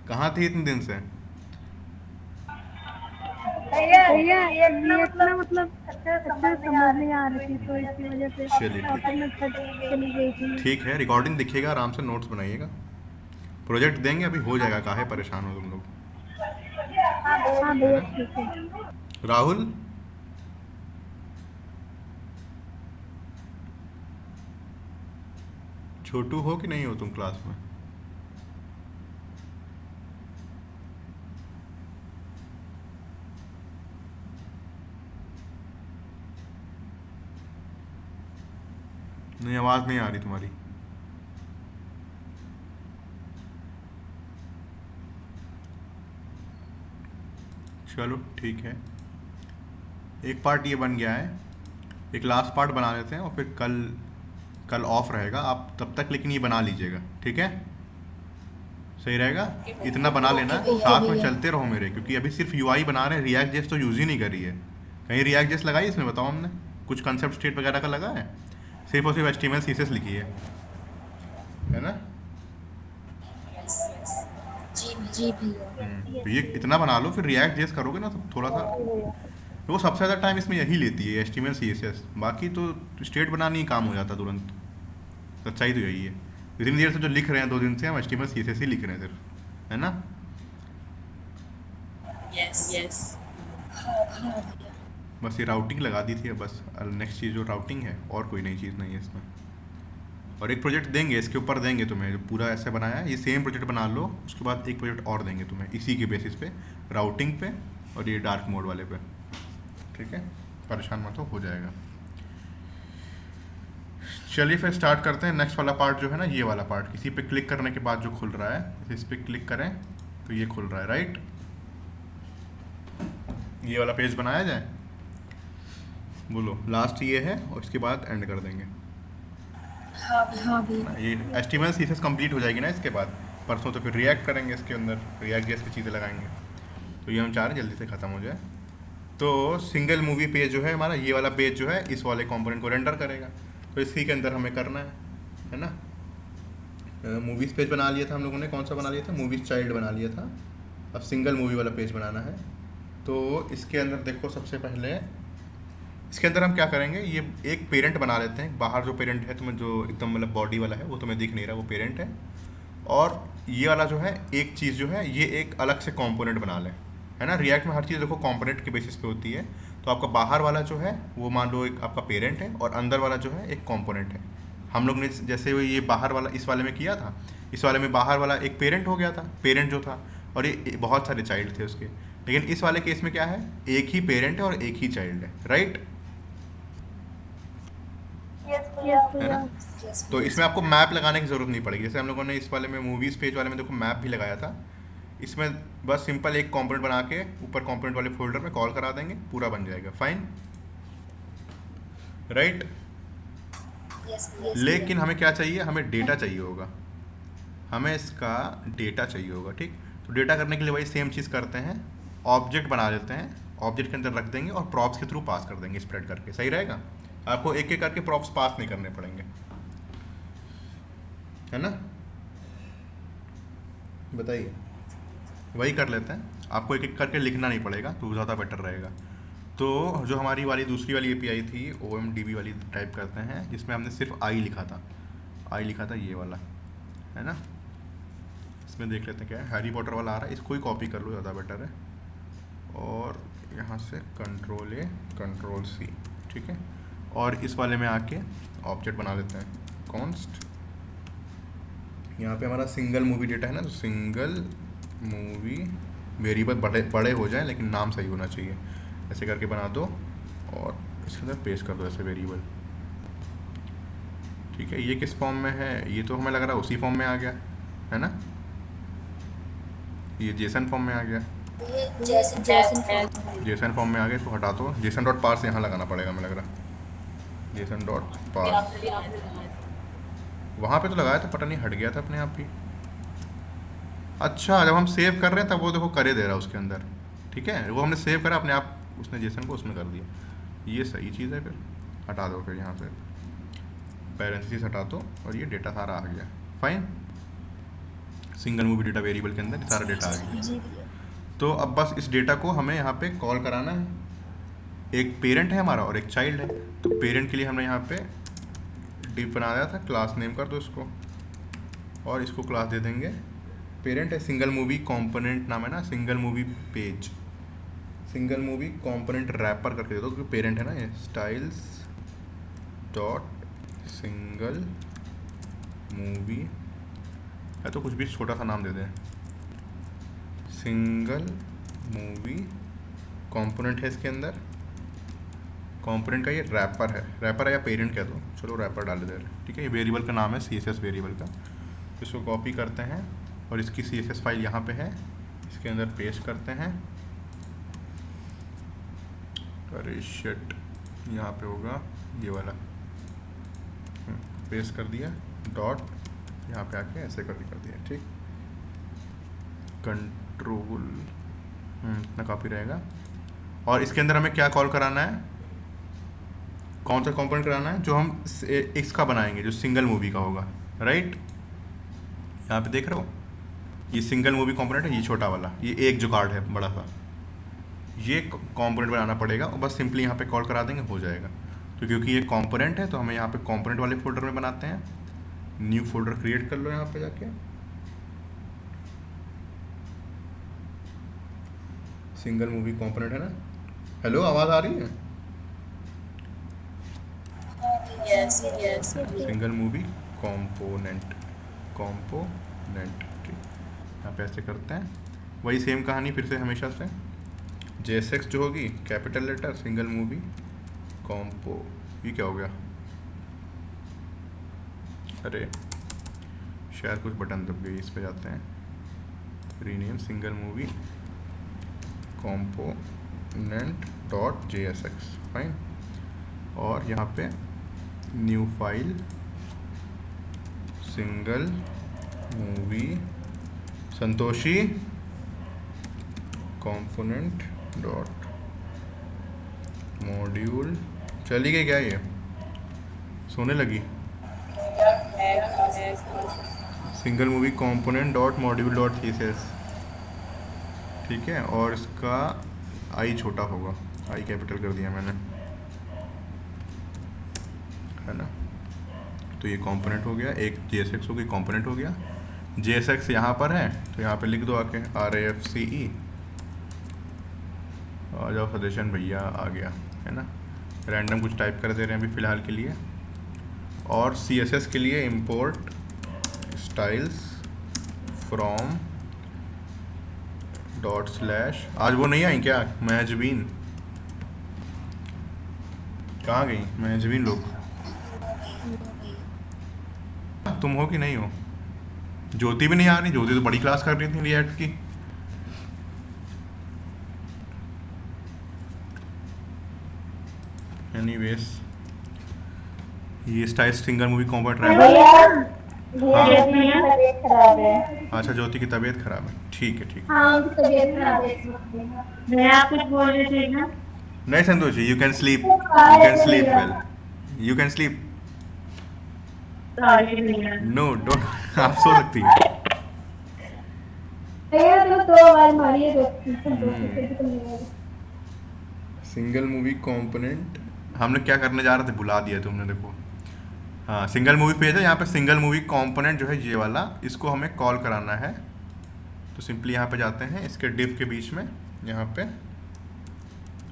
Speaker 2: कहाँ थी इतने दिन से?
Speaker 6: भैया ये इतना मतलब अच्छा समझ नहीं आ रही थी, तो इसकी वजह से
Speaker 2: चलिए ठीक
Speaker 6: मैं चली गई थी।
Speaker 2: ठीक है, रिकॉर्डिंग दिखेगा, आराम से नोट्स बनाइएगा। प्रोजेक्ट देंगे, अभी हो जाएगा, काहे परेशान हो तुम लोग।
Speaker 6: हाँ भैया ठीक है।
Speaker 2: राहुल, छोटू हो कि नहीं हो तुम क्लास में? नहीं, आवाज़ नहीं आ रही तुम्हारी। चलो ठीक है, एक पार्ट ये बन गया है, एक लास्ट पार्ट बना लेते हैं और फिर कल ऑफ रहेगा आप तब तक, लेकिन ये बना लीजिएगा, ठीक है? सही रहेगा, इतना बना लेना, साथ में चलते रहो मेरे, क्योंकि अभी सिर्फ यूआई बना रहे हैं, रिएक्ट जेस तो यूज़ ही नहीं करी है। कहीं रिएक्ट जेस लगाई इसमें, बताओ हमने कुछ कंसेप्ट स्टेट वगैरह का लगा है? सिर्फ और सिर्फ HTML CSS लिखी है ना?
Speaker 1: जी भैया।
Speaker 2: तो ये इतना बना लो, फिर रिएक्ट जेस करोगे ना तो थोड़ा सा, वो सबसे ज़्यादा टाइम इसमें यही लेती है, HTML CSS। बाकी तो स्टेट बनाने ही काम हो जाता तुरंत। सच्चाई तो यही है, इतनी देर से जो लिख रहे हैं 2 दिन से, हम HTML CSS ही लिख रहे हैं सिर्फ, है ना?
Speaker 5: यस
Speaker 2: बस ये राउटिंग लगा दी थी, अब बस नेक्स्ट चीज़ जो राउटिंग है, और कोई नई चीज़ नहीं है इसमें। और एक प्रोजेक्ट देंगे, इसके ऊपर देंगे तुम्हें, जो पूरा ऐसे बनाया है, ये सेम प्रोजेक्ट बना लो, उसके बाद एक प्रोजेक्ट और देंगे तुम्हें इसी के बेसिस पे, राउटिंग पे और ये डार्क मोड वाले पे, ठीक है? परेशान मत हो जाएगा। चलिए फिर स्टार्ट करते हैं। नेक्स्ट वाला पार्ट जो है ना, ये वाला पार्ट, किसी पे क्लिक करने के बाद जो खुल रहा है, इस पे क्लिक करें तो ये खुल रहा है, राइट? ये वाला पेज बनाया जाए, बोलो लास्ट ये है, और इसके बाद एंड कर देंगे।
Speaker 1: हाँ भैया।
Speaker 2: ये HTML CSS कंप्लीट हो जाएगी ना इसके बाद, परसों तो फिर रिएक्ट करेंगे इसके अंदर, रिएक्ट जैसी चीज़ें लगाएंगे, तो ये हम चाह रहे हैं जल्दी से ख़त्म हो जाए। तो सिंगल मूवी पेज जो है हमारा, ये वाला पेज जो है इस वाले कंपोनेंट को रेंडर करेगा, तो इसी के अंदर हमें करना है ना? मूवीज़ पेज बना लिया था हम लोगों ने, कौन सा बना लिया था? मूवीज़ चाइल्ड बना लिया था। अब सिंगल मूवी वाला पेज बनाना है, तो इसके अंदर देखो, सबसे पहले इसके अंदर हम क्या करेंगे, ये एक पेरेंट बना लेते हैं। बाहर जो पेरेंट है तुम्हें, जो एकदम मतलब बॉडी वाला है, वो तुम्हें दिख नहीं रहा, वो पेरेंट है। और ये वाला जो है, एक चीज़ जो है, ये एक अलग से कंपोनेंट बना लें, है ना? रिएक्ट में हर चीज़ देखो कंपोनेंट के बेसिस पे होती है। तो आपका बाहर वाला जो है वो मान लो एक आपका पेरेंट है, और अंदर वाला जो है एक कंपोनेंट है। हम लोग ने जैसे ये बाहर वाला इस वाले में किया था, इस वाले में बाहर वाला एक पेरेंट हो गया था, पेरेंट जो था, और ये बहुत सारे चाइल्ड थे उसके। लेकिन इस वाले केस में क्या है, एक ही पेरेंट है और एक ही चाइल्ड है, राइट? है ना? तो इसमें आपको मैप लगाने की ज़रूरत नहीं पड़ेगी, जैसे हम लोगों ने इस वाले में मूवीज़ पेज वाले में देखो मैप भी लगाया था। इसमें बस सिंपल एक कंपोनेंट बना के ऊपर कंपोनेंट वाले फोल्डर में कॉल करा देंगे, पूरा बन जाएगा, फाइन, राइट? लेकिन हमें क्या चाहिए, हमें डेटा चाहिए होगा, हमें इसका डेटा चाहिए होगा, ठीक? तो डेटा करने के लिए वही सेम चीज़ करते हैं, ऑब्जेक्ट बना लेते हैं, ऑब्जेक्ट के अंदर रख देंगे और प्रॉप्स के थ्रू पास कर देंगे, स्प्रेड करके। सही रहेगा, आपको एक एक करके प्रॉप्स पास नहीं करने पड़ेंगे, है ना? बताइए, वही कर लेते हैं, आपको एक एक करके लिखना नहीं पड़ेगा, तो ज़्यादा बेटर रहेगा। तो जो हमारी वाली दूसरी वाली एपीआई थी OMDB वाली टाइप करते हैं, जिसमें हमने सिर्फ आई लिखा था ये वाला, है ना। इसमें देख लेते हैं क्या है। हैरी पॉटर वाला आ रहा है, इसको ही कॉपी कर लो, ज़्यादा बेटर है। और यहाँ से Ctrl+A Ctrl+C, ठीक है। और इस वाले में आके ऑब्जेक्ट बना लेते हैं कॉन्स्ट। यहाँ पे हमारा सिंगल मूवी डेटा है ना, तो सिंगल मूवी वेरिएबल बड़े हो जाए लेकिन नाम सही होना चाहिए। ऐसे करके बना दो और इसके अंदर पेस्ट कर दो ऐसे वेरिएबल, ठीक है। ये किस फॉर्म में है, ये तो हमें लग रहा है उसी फॉर्म में आ गया है ना, ये जेसन फॉर्म में आ गया, जेसन फॉर्म में आ गया। इसको हटा दो, JSON.parse यहाँ लगाना पड़ेगा हमें लग रहा है, JSON.parse। वहाँ पे तो लगाया था, पता नहीं हट गया था अपने आप ही। अच्छा, जब हम सेव कर रहे हैं तब वो देखो करे दे रहा है उसके अंदर, ठीक है। वो हमने सेव करा अपने आप, उसने जेसन को उसमें कर दिया। ये सही चीज़ है। फिर हटा दो, फिर यहाँ से पैरेंथेसिस हटा दो और ये डेटा सारा आ गया, fine. Single movie data variable के अंदर सारा डेटा आ गया। तो अब बस इस डेटा को हमें यहाँ पे कॉल कराना है। एक पेरेंट है हमारा और एक चाइल्ड है। तो पेरेंट के लिए हमने यहाँ पे डिफ बना दिया था, क्लास नेम कर दो इसको, और इसको क्लास दे देंगे पेरेंट है। सिंगल मूवी कंपोनेंट नाम है ना, single movie page, single movie component wrapper करके दे दो, क्योंकि पेरेंट है ना ये। स्टाइल्स डॉट सिंगल मूवी है, तो कुछ भी छोटा सा नाम दे दें। सिंगल मूवी कंपोनेंट है इसके अंदर, कंपोनेंट का ये रैपर है या पेरेंट कह दो, चलो रैपर डाल दे, ठीक है। ये वेरिएबल का नाम है, CSS वेरिएबल का। इसको कॉपी करते हैं और इसकी CSS फाइल यहाँ पे है, इसके अंदर पेस्ट करते हैं। अरे शिट, यहाँ पे होगा ये वाला, पेस्ट कर दिया, डॉट यहाँ पे आके ऐसे कर दिया, ठीक। कंट्रोल इतना काफ़ी रहेगा। और इसके अंदर हमें क्या कॉल कराना है, कौन सा कंपोनेंट कराना है, जो हम इसका बनाएंगे, जो सिंगल मूवी का होगा, राइट। यहाँ पे देख रहे हो, ये सिंगल मूवी कंपोनेंट है, ये छोटा वाला, ये एक जो कार्ड है बड़ा सा, ये कंपोनेंट बनाना पड़ेगा। और बस सिंपली यहाँ पे कॉल करा देंगे, हो जाएगा। तो क्योंकि ये कंपोनेंट है तो हमें यहाँ पे कंपोनेंट वाले फोल्डर में बनाते हैं। न्यू फोल्डर क्रिएट कर लो यहाँ पे जाके, सिंगल मूवी कंपोनेंट है ना। हेलो, आवाज़ आ रही है?
Speaker 5: yes
Speaker 2: सिंगल मूवी कंपोनेंट, ठीक। यहाँ पे ऐसे करते हैं, वही सेम कहानी फिर से हमेशा से। JSX जो होगी capital letter, single movie compo, ये क्या हो गया, अरे शायद कुछ बटन दब गई, इस पे जाते हैं, rename single movie component dot JSX, fine. और यहाँ पे new file single movie Santoshi component dot module. चली गई क्या ये, सोने लगी। Single movie component dot module dot CSS, ठीक है। और इसका आई छोटा होगा, आई कैपिटल कर दिया मैंने, है ना। तो ये कंपोनेंट हो गया, एक JSX हो गई, कंपोनेंट हो गया। JSX यहाँ पर है तो यहाँ पे लिख दो आके RAFCE, आ जाओ सजेशन भैया, आ गया, है ना। रैंडम कुछ टाइप कर दे रहे हैं अभी फ़िलहाल के लिए। और CSS के लिए import styles from dot slash. आज वो नहीं आई क्या महजबीन, कहाँ गई महजबीन लोग, तुम हो कि नहीं हो? ज्योति भी नहीं आ रही, ज्योति तो बड़ी क्लास कर रही थी रिएक्ट की। एनीवेज, ये style single movie component wrapper.
Speaker 1: तबीयत खराब है।
Speaker 2: अच्छा, ज्योति की तबीयत खराब है, ठीक है, ठीक है।
Speaker 1: हाँ, उनकी तबीयत खराब है इस वक्त।
Speaker 6: मैं आप कुछ बोल रहे थे ना?
Speaker 2: नहीं Santosh ji, you can sleep well, you can sleep.
Speaker 6: Sorry भैया।
Speaker 2: नो डोंट, आप सो सकती हैं।
Speaker 1: भैया तो 2 बार मारिए,
Speaker 2: सिंगल मूवी कंपोनेंट हमने क्या करने जा रहे थे, भुला दिया तुमने, देखो। हाँ, सिंगल मूवी पेज है, यहाँ पे सिंगल मूवी कंपोनेंट जो है ये वाला, इसको हमें कॉल कराना है। तो सिंपली यहाँ पे जाते हैं, इसके डिव के बीच में यहाँ पे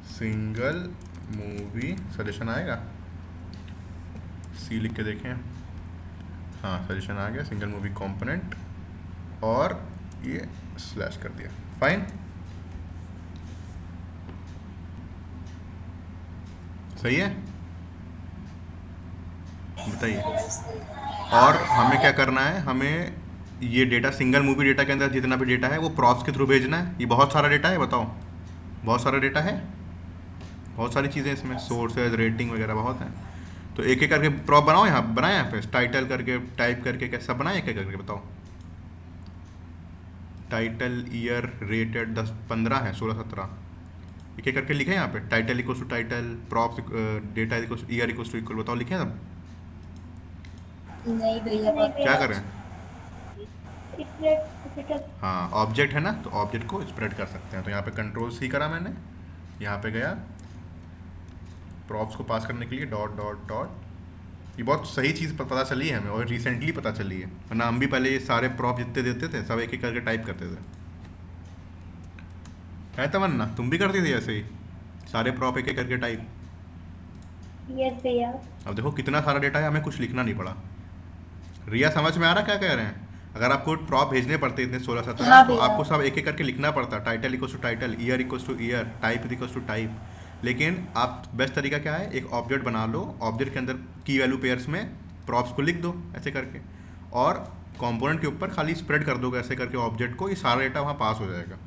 Speaker 2: सिंगल मूवी सजेशन आएगा, सी लिख के देखें। हाँ, सजेशन आ गया, सिंगल मूवी कंपोनेंट, और ये स्लैश कर दिया। फाइन, सही है, बताइए। और हमें क्या करना है, हमें ये डेटा सिंगल मूवी डेटा के अंदर जितना भी डेटा है वो प्रॉप्स के थ्रू भेजना है। ये बहुत सारा डेटा है, बताओ, बहुत सारा डेटा है, बहुत सारी चीज़ें इसमें, सोर्सेज, रेटिंग वगैरह बहुत है। तो एक एक करके प्रॉप बनाओ, यहाँ बनाए, यहाँ पे टाइटल करके, टाइप करके, कैसा बनाए, एक एक करके बताओ। टाइटल, ईयर, रेटेड 10, 15 है, 16, 17, एक एक करके लिखे यहाँ पे। Title equals to title, props data equals to year equals to equal, बताओ लिखे सब।
Speaker 1: नहीं भैया,
Speaker 2: क्या करें?
Speaker 6: स्प्रेड
Speaker 2: हाँ, ऑब्जेक्ट है ना, तो ऑब्जेक्ट को स्प्रेड कर सकते हैं। तो यहाँ पे कंट्रोल सी करा मैंने, यहाँ पे गया प्रॉप्स को पास करने के लिए डॉट डॉट डॉट। ये बहुत सही चीज़ पता चली है हमें, और रिसेंटली पता चली है, वरना हम भी पहले ये सारे प्रॉप जितने देते थे सब एक एक करके टाइप करते थे। है तमन्ना, तुम भी करती थी ऐसे ही, सारे प्रॉप एक एक करके टाइप।
Speaker 6: यस भैया।
Speaker 2: अब देखो कितना सारा डेटा है, हमें कुछ लिखना नहीं पड़ा। रिया, समझ में आ रहा क्या कह रहे हैं? अगर आपको प्रॉप भेजने पड़ते इतने 16, 17,
Speaker 1: हाँ
Speaker 2: तो
Speaker 1: भैया।
Speaker 2: आपको सब एक एक करके लिखना पड़ता। Title equals to title, year equals to year, type equals to type. लेकिन आप बेस्ट तरीका क्या है, एक ऑब्जेक्ट बना लो, ऑब्जेक्ट के अंदर की वैल्यू पेयर्स में प्रॉप्स को लिख दो ऐसे करके, और कंपोनेंट के ऊपर खाली स्प्रेड कर दोगे ऐसे करके ऑब्जेक्ट को, ये सारा डेटा वहाँ पास हो जाएगा।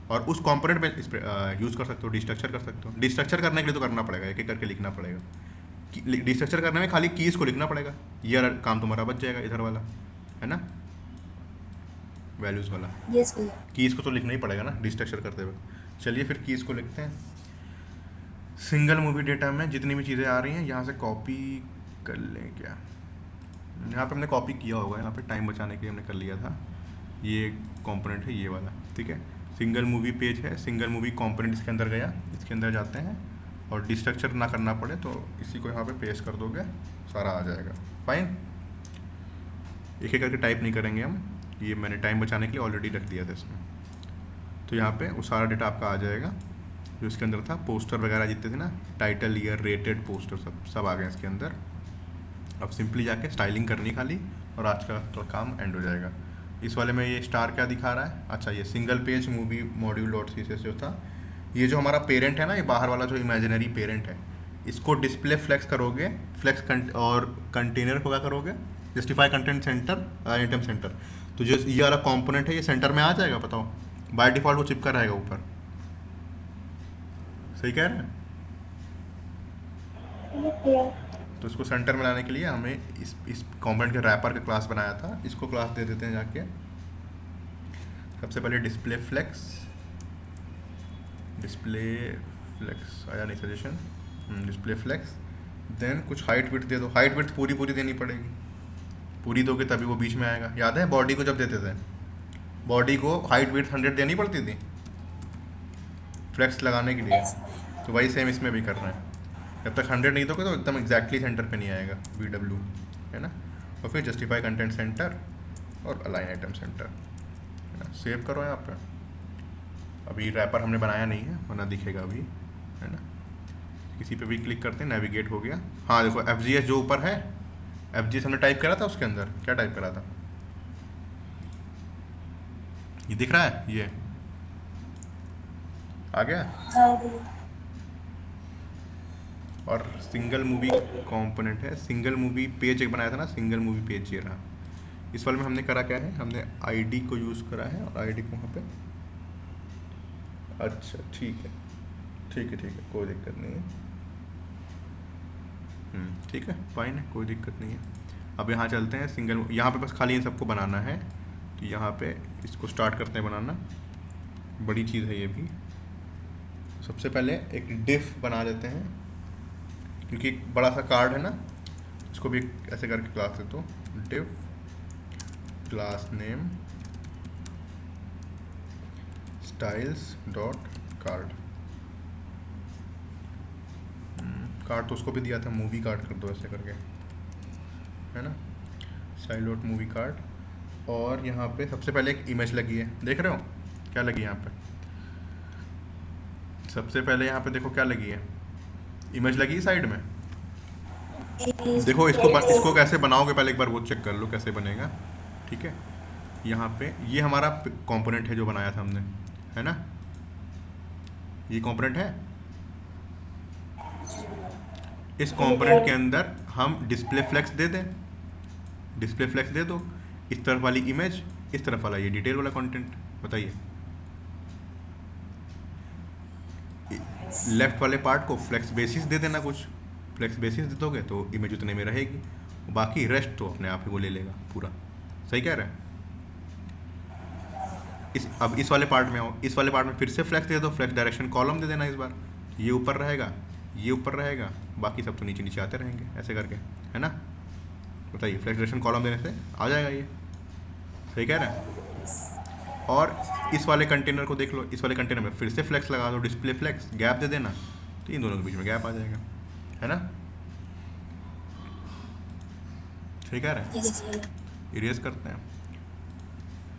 Speaker 2: और उस कंपोनेंट में यूज़ कर सकते हो, डिस्ट्रक्चर कर सकते हो। डिस्ट्रक्चर करने के लिए तो करना पड़ेगा, एक एक करके लिखना पड़ेगा। डिस्ट्रक्चर करने में खाली कीज़ को लिखना पड़ेगा, ये काम तुम्हारा बच जाएगा, इधर वाला है ना, वैल्यूज़ वाला।
Speaker 1: यस भैया।
Speaker 2: कीज़ को तो लिखना ही पड़ेगा ना डिस्ट्रक्चर करते हुए। चलिए फिर कीज़ को लिखते हैं। सिंगल मूवी डेटा में जितनी भी चीज़ें आ रही हैं यहाँ से कॉपी कर लें क्या? यहाँ पे हमने कॉपी किया होगा, यहाँ पे टाइम बचाने के लिए हमने कर लिया था। ये कंपोनेंट है ये वाला, ठीक है। सिंगल मूवी पेज है, सिंगल मूवी कंपोनेंट इसके अंदर गया, इसके अंदर जाते हैं, और डिस्ट्रक्चर ना करना पड़े तो इसी को यहाँ पे पेस्ट कर दोगे, सारा आ जाएगा। फाइन, एक एक करके टाइप नहीं करेंगे हम, ये मैंने टाइम बचाने के लिए ऑलरेडी रख दिया था इसमें। तो यहाँ पे वो सारा डेटा आपका आ जाएगा जो इसके अंदर था। पोस्टर वगैरह जितने थे ना, टाइटल, ईयर, रेटेड, पोस्टर, सब आ गए इसके अंदर। अब सिंपली जाके स्टाइलिंग करनी खाली, और आज का तो काम एंड हो जाएगा। इस वाले में ये स्टार क्या दिखा रहा है? अच्छा, ये single page movie module dot C से जो था, ये जो हमारा पेरेंट है ना, ये बाहर वाला जो इमेजिनरी पेरेंट है, इसको डिस्प्ले फ्लेक्स करोगे, और कंटेनर को क्या करोगे, justify content centre, item centre. तो जो ये वाला कंपोनेंट है ये सेंटर में आ जाएगा, बताओ। बाय डिफ़ॉल्ट वो चिपका रहेगा ऊपर, सही कह रहे हैं?
Speaker 6: यस भैया।
Speaker 2: तो इसको सेंटर में लाने के लिए हमें इस कंपोनेंट के रैपर का क्लास बनाया था, इसको क्लास दे देते हैं जाके। सबसे पहले डिस्प्ले फ्लेक्स आया नहीं सजेशन, डिस्प्ले फ्लेक्स। देन कुछ हाइट विड्थ दे दो, हाइट विड्थ पूरी देनी पड़ेगी, पूरी दोगे तभी वो बीच में आएगा। याद है बॉडी को जब देते थे, बॉडी को हाइट विड्थ 100 देनी पड़ती थी फ्लेक्स लगाने के लिए, तो वही सेम इसमें भी करना है। जब तक 100 नहीं दोगे तो एकदम एग्जैक्टली सेंटर पे नहीं आएगा VW, है ना। और फिर जस्टिफाई कंटेंट सेंटर और अलाइन आइटम सेंटर, है ना। सेव करो यहाँ पे। अभी रैपर हमने बनाया नहीं है, वरना दिखेगा अभी, है ना। किसी पे भी क्लिक करते हैं, नेविगेट हो गया। हाँ देखो, FGS जो ऊपर है, FGS हमने टाइप करा था, उसके अंदर क्या टाइप करा था, ये दिख रहा है, ये आ गया।
Speaker 1: हाँ भैया।
Speaker 2: और सिंगल मूवी कंपोनेंट है, सिंगल मूवी पेज एक बनाया था ना, सिंगल मूवी पेज ये रहा। इस वाले में हमने करा क्या है, हमने आईडी को यूज़ करा है, और आईडी को वहाँ पे, अच्छा ठीक है, कोई दिक्कत नहीं है। ठीक है, फाइन है, कोई दिक्कत नहीं है। अब यहाँ चलते हैं सिंगल, यहाँ पे बस खाली इन सबको बनाना है। तो यहाँ पे इसको स्टार्ट करते हैं बनाना, बड़ी चीज़ है ये भी। सबसे पहले एक डिफ बना देते हैं, क्योंकि एक बड़ा सा कार्ड है ना, इसको भी ऐसे करके क्लास दे दो, div class name styles dot card. Card तो उसको भी दिया था, मूवी कार्ड कर दो ऐसे करके, है ना, स्टाइल डॉट मूवी कार्ड। और यहाँ पे सबसे पहले एक इमेज लगी है, देख रहे हो क्या लगी है यहाँ पे, सबसे पहले यहाँ पे देखो क्या लगी है, इमेज लगी है साइड में। देखो इसको कैसे बनाओगे पहले एक बार वो चेक कर लो कैसे बनेगा, ठीक है। यहाँ पे ये हमारा कंपोनेंट है जो बनाया था हमने, है ना, ये कंपोनेंट है। इस कंपोनेंट के अंदर हम डिस्प्ले फ्लेक्स दे दें, डिस्प्ले फ्लेक्स दे दो, इस तरफ वाली इमेज, इस तरफ वाला ये डिटेल वाला कंटेंट। बताइए, लेफ्ट वाले पार्ट को फ्लेक्स बेसिस दे देना, कुछ फ्लेक्स बेसिस दे दोगे तो इमेज उतने में रहेगी, बाकी रेस्ट तो अपने आप ही वो ले लेगा पूरा। सही कह रहे हैं। अब इस वाले पार्ट में आओ, इस वाले पार्ट में फिर से फ्लेक्स दे दो, फ्लेक्स डायरेक्शन कॉलम दे देना, इस बार ये ऊपर रहेगा, ये ऊपर रहेगा, बाकी सब तो नीचे नीचे आते रहेंगे ऐसे करके, है ना। बताइए, फ्लेक्स डायरेक्शन कॉलम देने से आ जाएगा ये। सही कह रहे हैं। और इस वाले कंटेनर को देख लो, इस वाले कंटेनर में फिर से फ्लेक्स लगा दो, डिस्प्ले फ्लेक्स, गैप दे देना, तो इन दोनों के बीच में गैप आ जाएगा, है ना। सही कह रहे हैं। इरेज करते हैं।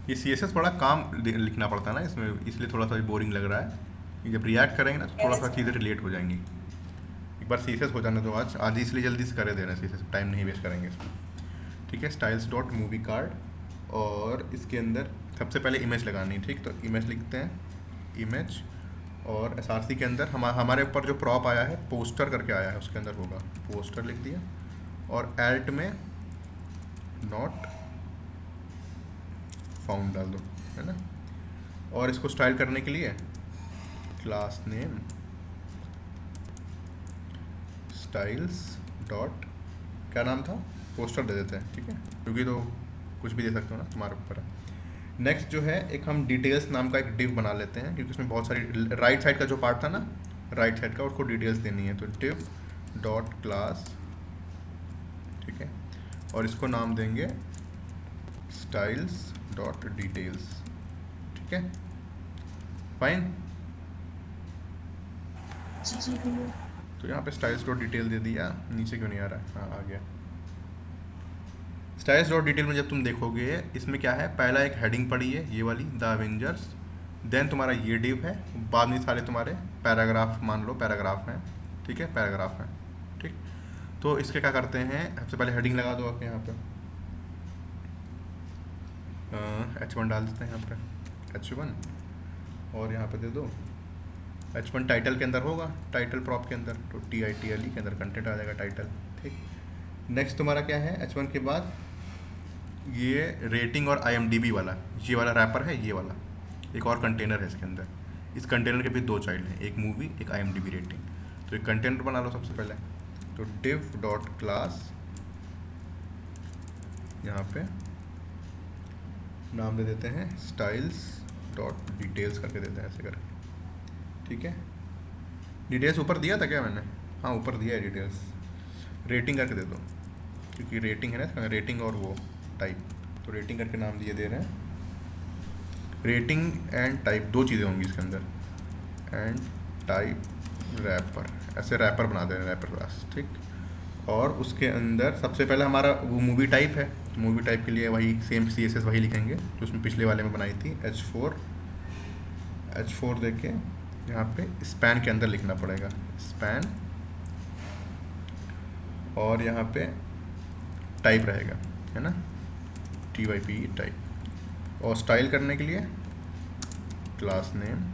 Speaker 2: ये CSS बड़ा काम लिखना पड़ता है ना इसमें, इसलिए थोड़ा सा बोरिंग लग रहा है। जब रिएक्ट करेंगे ना तो थोड़ा सा चीज़ें रिलेट हो जाएंगी। एक बार CSS हो जाने दो आज इसलिए जल्दी से करे दे रहे हैं CSS, टाइम नहीं वेस्ट करेंगे इसमें, ठीक है। स्टाइल्स डॉट मूवी कार्ड, और इसके अंदर सबसे पहले इमेज लगानी है, ठीक। तो इमेज लिखते हैं, इमेज, और SRC के अंदर हमारे ऊपर जो प्रॉप आया है पोस्टर करके आया है, उसके अंदर होगा पोस्टर लिख दिया, और एल्ट में नॉट फाउंड डाल दो, है ना। और इसको स्टाइल करने के लिए क्लास नेम स्टाइल्स डॉट, क्या नाम था, पोस्टर दे देते हैं, ठीक है, क्योंकि तो कुछ भी दे सकते हो ना, तुम्हारे ऊपर है। नेक्स्ट जो है, एक हम डिटेल्स नाम का एक डिव बना लेते हैं, क्योंकि उसमें बहुत सारी राइट साइड का जो पार्ट था ना, राइट साइड का, उसको डिटेल्स देनी है, तो डिव डॉट क्लास, ठीक है, और इसको नाम देंगे स्टाइल्स डॉट डिटेल्स, ठीक है, फाइन। तो यहाँ पे स्टाइल्स डॉट डिटेल दे दिया, नीचे क्यों नहीं आ रहा है, हाँ आ गया। स्टाइल्स डॉट डिटेल में जब तुम देखोगे इसमें क्या है, पहला एक हेडिंग पड़ी है ये वाली, द एवेंजर्स, देन तुम्हारा ये डिव है, बाद में सारे तुम्हारे पैराग्राफ, मान लो पैराग्राफ हैं, ठीक है, पैराग्राफ हैं, ठीक। तो इसके क्या करते हैं, सबसे पहले हेडिंग लगा दो आपके यहाँ पे, H1 डाल देते हैं यहाँ पे, H1, और यहाँ पे दे दो H1 टाइटल के अंदर होगा, टाइटल प्रॉप के अंदर, तो TITLE के अंदर कंटेंट आ जाएगा टाइटल, ठीक। नेक्स्ट तुम्हारा क्या है, H1 के बाद ये रेटिंग और IMDb वाला, ये वाला रैपर है, ये वाला एक और कंटेनर है इसके अंदर, इस कंटेनर के भी दो चाइल्ड हैं, एक मूवी एक IMDb रेटिंग। तो एक कंटेनर बना लो सबसे पहले, तो div डॉट क्लास, यहाँ पे नाम दे देते हैं स्टाइल्स डॉट डिटेल्स करके देते हैं ऐसे करके, ठीक है। डिटेल्स ऊपर दिया था क्या मैंने, हाँ ऊपर दिया है डिटेल्स, रेटिंग करके दे दो, क्योंकि रेटिंग है ना, रेटिंग और वो टाइप, तो रेटिंग करके नाम दिए दे रहे हैं, रेटिंग एंड टाइप दो चीज़ें होंगी इसके अंदर, एंड टाइप रैपर, ऐसे रैपर बना दे रहे हैं, रैपर क्लास, ठीक। और उसके अंदर सबसे पहले हमारा वो मूवी टाइप है, मूवी टाइप के लिए वही सेम CSS वही लिखेंगे जो उसमें पिछले वाले में बनाई थी, H4 देके यहाँ पे स्पैन के अंदर लिखना पड़ेगा, स्पैन, और यहाँ पे टाइप रहेगा, है ना, TYPE टाइप। और स्टाइल करने के लिए class name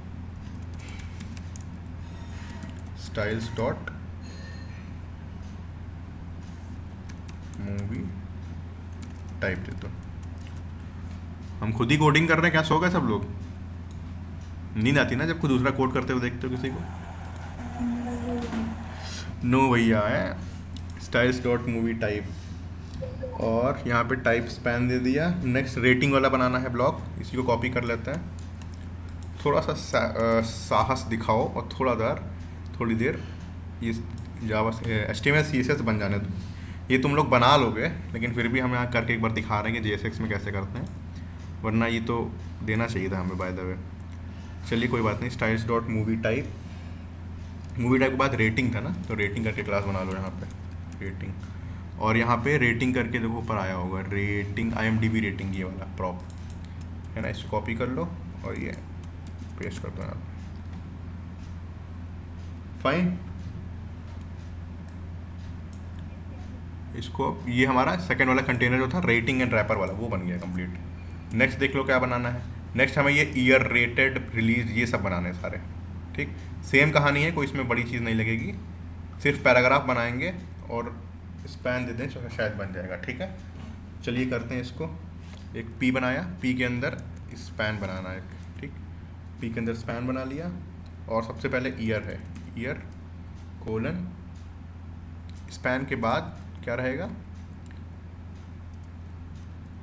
Speaker 2: styles dot movie type दे दो। हम खुद ही कोडिंग कर रहे हैं, क्या सो गए सब लोग, नींद आती ना जब कोई दूसरा कोड करते हुए देखते हो किसी को, नो भैया है, स्टाइल्स डॉट मूवी टाइप, और यहाँ पे टाइप स्पैन दे दिया। नेक्स्ट रेटिंग वाला बनाना है ब्लॉक, इसी को कॉपी कर लेते हैं, थोड़ा सा साहस दिखाओ और थोड़ी देर ये जावा HTML CSS बन जाने दो, ये तुम लोग बना लोगे, लेकिन फिर भी हम यहाँ करके एक बार दिखा रहे हैं कि JSX में कैसे करते हैं, वरना ये तो देना चाहिए था हमें बाय द वे। चलिए कोई बात नहीं, styles dot movie type, movie type के बाद रेटिंग था ना, तो रेटिंग करके क्लास बना लो यहाँ पे रेटिंग, और यहाँ पे रेटिंग करके देखो ऊपर आया होगा रेटिंग, IMDb रेटिंग, ये वाला प्रॉप है ना, इसको कॉपी कर लो और ये पेस्ट कर दो यहाँ पे। फाइन, इसको ये हमारा सेकंड वाला कंटेनर जो था रेटिंग एंड रैपर वाला वो बन गया कंप्लीट। नेक्स्ट देख लो क्या बनाना है। नेक्स्ट हमें ये ईयर, रेटेड, रिलीज, ये सब बनाने हैं सारे। ठीक, सेम कहानी है, कोई इसमें बड़ी चीज़ नहीं लगेगी, सिर्फ पैराग्राफ बनाएंगे और स्पैन दे दें तो शायद बन जाएगा। ठीक है, चलिए करते हैं इसको। एक पी बनाया, पी के अंदर स्पैन बनाना है। ठीक, पी के अंदर स्पैन बना लिया, और सबसे पहले ईयर है, ईयर कोलन स्पैन के बाद क्या रहेगा,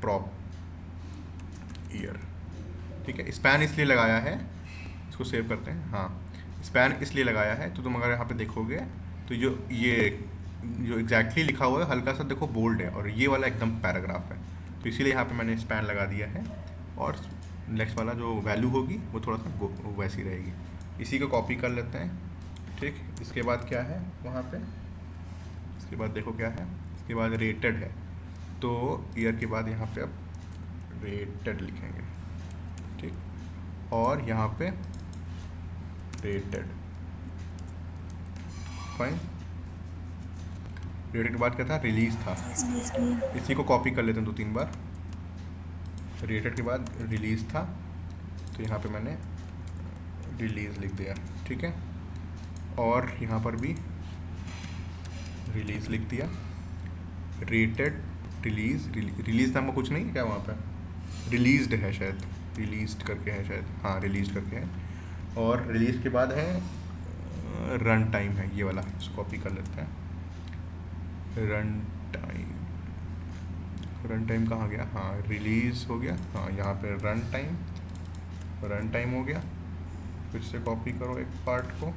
Speaker 2: प्रॉप ईयर। ठीक है, स्पैन इसलिए लगाया है, इसको सेव करते हैं। हाँ, स्पैन इसलिए लगाया है तो तुम अगर यहाँ पे देखोगे तो जो एग्जैक्टली लिखा हुआ है हल्का सा देखो बोल्ड है, और ये वाला एकदम पैराग्राफ है, तो इसीलिए यहाँ पे मैंने स्पैन लगा दिया है। और नेक्स्ट वाला जो वैल्यू होगी वो थोड़ा सा वैसी रहेगी। इसी को कॉपी कर लेते हैं। ठीक, इसके बाद क्या है वहाँ पे, इसके बाद देखो क्या है, इसके बाद रेटेड है, तो ईयर के बाद यहाँ पे अब रेटेड लिखेंगे। ठीक, और यहाँ पे रेटेड। फाइन, रेटेड के बाद क्या था, रिलीज था, इसी को कॉपी कर लेते हैं 2-3 बार। रेटेड के बाद रिलीज था, तो यहाँ पे मैंने रिलीज लिख दिया। ठीक है, और यहाँ पर भी रिलीज लिख दिया। रेटेड, रिलीज, रिलीज नाम का कुछ नहीं क्या वहाँ पे, रिलीज्ड है शायद, रिलीज्ड करके है शायद, हाँ रिलीज करके है। और रिलीज के बाद है रन टाइम है, ये वाला, इसको कॉपी कर लेते हैं। रन टाइम, रन टाइम कहाँ गया, हाँ रिलीज हो गया, हाँ यहाँ पे रन टाइम, रन टाइम हो गया। फिर से कॉपी करो एक पार्ट को।